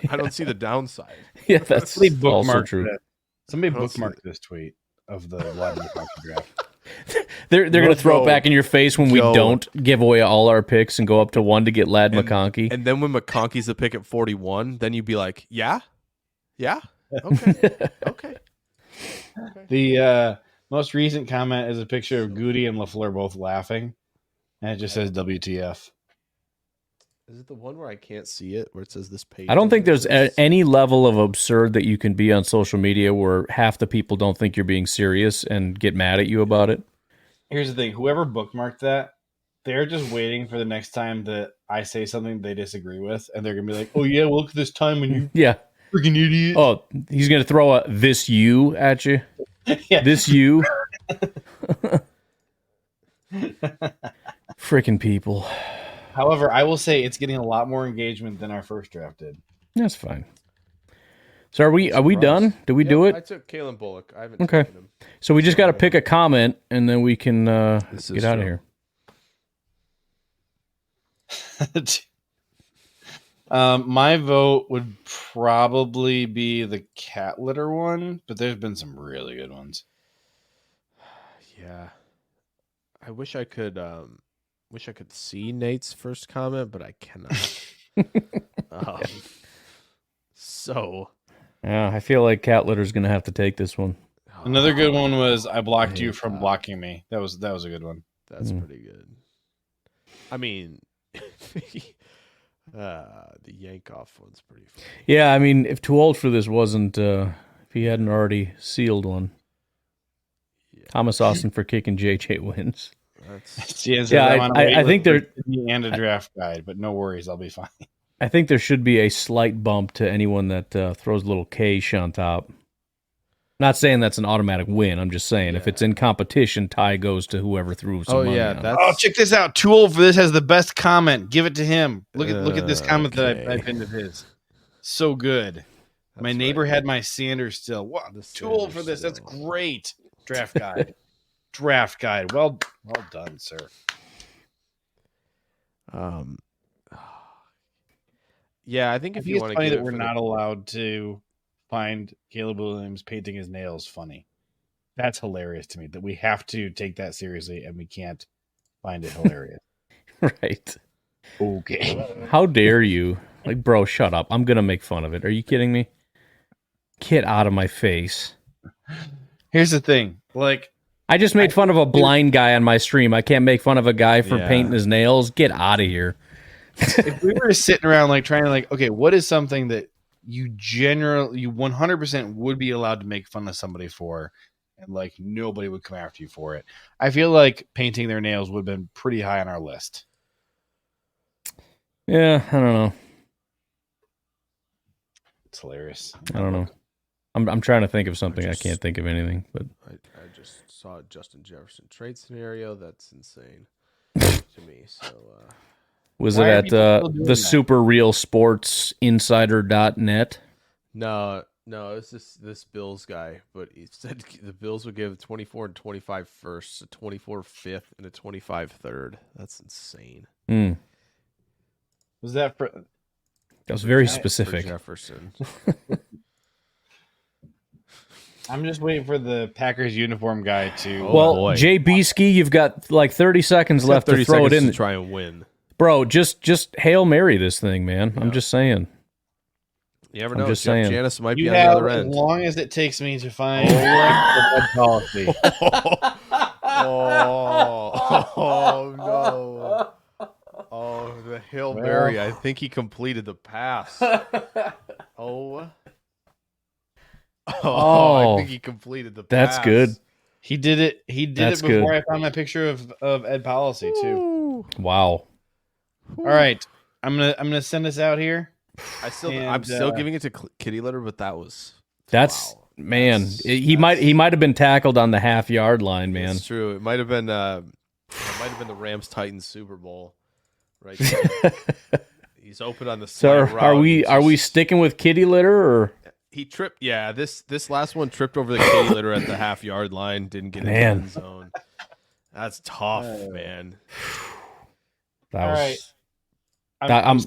[SPEAKER 4] I don't see the downside.
[SPEAKER 3] Yeah, that's
[SPEAKER 2] Somebody
[SPEAKER 3] also
[SPEAKER 2] bookmarked
[SPEAKER 3] true.
[SPEAKER 2] it. Somebody bookmarked this tweet of the Lad McConkey draft.
[SPEAKER 3] They're going to throw it
[SPEAKER 4] Go.
[SPEAKER 3] back in your face when we
[SPEAKER 4] Go.
[SPEAKER 3] don't give away all our picks and go up to 1 to get Lad McConkey.
[SPEAKER 4] And then when McConkey's the pick at 41, then you'd be like, yeah? Okay.
[SPEAKER 2] The most recent comment is a picture of Goody and LaFleur both laughing, and it just says WTF.
[SPEAKER 4] Is it the one where I can't see it, where it says this page?
[SPEAKER 3] I don't think there's any level of absurd that you can be on social media where half the people don't think you're being serious and get mad at you about it.
[SPEAKER 2] Here's the thing. Whoever bookmarked that, they're just waiting for the next time that I say something they disagree with, and they're going to be like, oh, yeah, well, look at this time when you
[SPEAKER 3] Yeah.
[SPEAKER 2] freaking idiot.
[SPEAKER 3] Oh, he's going to throw a this you at you.
[SPEAKER 2] Yeah.
[SPEAKER 3] This you. Freaking people.
[SPEAKER 2] However, I will say it's getting a lot more engagement than our first draft did.
[SPEAKER 3] That's fine. So are we done? Did we do
[SPEAKER 4] I
[SPEAKER 3] it?
[SPEAKER 4] took Kalen Bullock. I haven't
[SPEAKER 3] Okay.
[SPEAKER 4] taken him.
[SPEAKER 3] So we just got to pick a comment and then we can
[SPEAKER 4] This is
[SPEAKER 3] get out of
[SPEAKER 4] true.
[SPEAKER 3] here.
[SPEAKER 2] My vote would probably be the cat litter one, but there's been some really good ones.
[SPEAKER 4] Yeah. I wish I could see Nate's first comment, but I cannot. So
[SPEAKER 3] Yeah, I feel like Cat Litter's going to have to take this one.
[SPEAKER 2] Another good one was I blocked
[SPEAKER 4] I
[SPEAKER 2] you
[SPEAKER 4] hate
[SPEAKER 2] from
[SPEAKER 4] that.
[SPEAKER 2] blocking me. That was a good one.
[SPEAKER 4] That's pretty good. I mean, the Yankoff one's pretty funny.
[SPEAKER 3] Yeah, I mean, if Too Old for This wasn't, if he hadn't already sealed one.
[SPEAKER 4] Yeah.
[SPEAKER 3] Thomas Austin for kicking JJ wins.
[SPEAKER 4] That's
[SPEAKER 3] I think there-
[SPEAKER 2] and a draft guide, but no worries, I'll be fine.
[SPEAKER 3] I think there should be a slight bump to anyone that throws a little K on top. Not saying that's an automatic win. I'm just saying if it's in competition, tie goes to whoever threw some money on it.
[SPEAKER 2] Oh, check this out. Too Old for This has the best comment. Give it to him. Look at this comment that I pinned of his. So good. My neighbor had my Sanders still. What? Too Old for This. That's great. Draft guide. Draft guide. Well done, sir.
[SPEAKER 4] Yeah, I think if you
[SPEAKER 2] It's
[SPEAKER 4] want to
[SPEAKER 2] funny
[SPEAKER 4] get
[SPEAKER 2] that we're not allowed to find Caleb Williams painting his nails funny. That's hilarious to me that we have to take that seriously and we can't find it hilarious.
[SPEAKER 3] Right.
[SPEAKER 2] Okay.
[SPEAKER 3] How dare you? Like, bro, shut up. I'm going to make fun of it. Are you kidding me? Get out of my face.
[SPEAKER 2] Here's the thing. Like,
[SPEAKER 3] I just made fun of a blind guy on my stream. I can't make fun of a guy for painting his nails. Get out of here.
[SPEAKER 2] if we were sitting around like trying to like, okay, what is something that you 100% would be allowed to make fun of somebody for, and like nobody would come after you for it? I feel like painting their nails would have been pretty high on our list.
[SPEAKER 3] Yeah, I don't know.
[SPEAKER 2] It's hilarious.
[SPEAKER 3] I don't know. I'm trying to think of something. I can't think of anything. But
[SPEAKER 4] I just saw a Justin Jefferson trade scenario. That's insane to me. So
[SPEAKER 3] was
[SPEAKER 2] Why
[SPEAKER 3] it
[SPEAKER 2] are
[SPEAKER 3] at
[SPEAKER 2] people still doing
[SPEAKER 3] the
[SPEAKER 2] that?
[SPEAKER 3] super real sports insider.net?
[SPEAKER 4] no, No, it's this Bills guy, but he said the Bills would give 24 and 25 first, a 24 fifth, and a 25 third. That's insane.
[SPEAKER 2] Was that for?
[SPEAKER 3] That was very
[SPEAKER 4] For
[SPEAKER 3] specific.
[SPEAKER 4] Jefferson.
[SPEAKER 2] I'm just waiting for the Packers uniform guy to.
[SPEAKER 3] Well, Jay Beesky, you've got like 30 seconds left to throw it in.
[SPEAKER 4] To try and win.
[SPEAKER 3] Bro, just Hail Mary this thing, man. Yeah. I'm just saying.
[SPEAKER 4] You never know.
[SPEAKER 3] Just saying.
[SPEAKER 4] Janice might
[SPEAKER 2] you
[SPEAKER 4] be on the other end.
[SPEAKER 2] As long as it takes me to find the policy.
[SPEAKER 4] No. Oh, the Hail Mary. I think he completed the pass. I think he completed the pass.
[SPEAKER 3] That's good.
[SPEAKER 2] He did it. He did it before I found my picture of Ed Policy too.
[SPEAKER 3] Wow.
[SPEAKER 2] All right. I'm gonna send this out here.
[SPEAKER 4] I'm still giving it to Kitty Litter, but
[SPEAKER 3] that's man. He might have been tackled on the half-yard line, man.
[SPEAKER 4] It's true. It might have been the Rams Titans Super Bowl, right there. He's open on the side.
[SPEAKER 3] So are we sticking with Kitty Litter or
[SPEAKER 4] he tripped? Yeah, this last one tripped over the Kitty Litter at the half-yard line. Didn't get in the end zone. That's tough, man.
[SPEAKER 2] All right.
[SPEAKER 3] I'm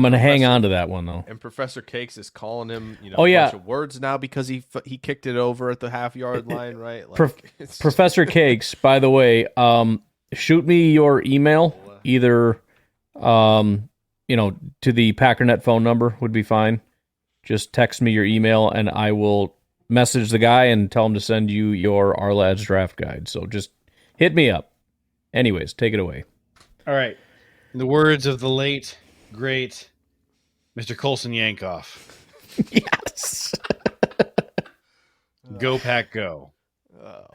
[SPEAKER 3] gonna hang on to that one though.
[SPEAKER 4] And Professor Cakes is calling him, a bunch of words now because he kicked it over at the half-yard line, right? Like,
[SPEAKER 3] Professor Cakes, by the way, shoot me your email either, to the Packernet phone number would be fine. Just text me your email and I will message the guy and tell him to send you your Our Lads draft guide. So just hit me up. Anyways, take it away.
[SPEAKER 2] All right. In the words of the late, great Mr. Colson Yankoff.
[SPEAKER 3] Yes.
[SPEAKER 2] Go Pack Go.
[SPEAKER 4] Oh,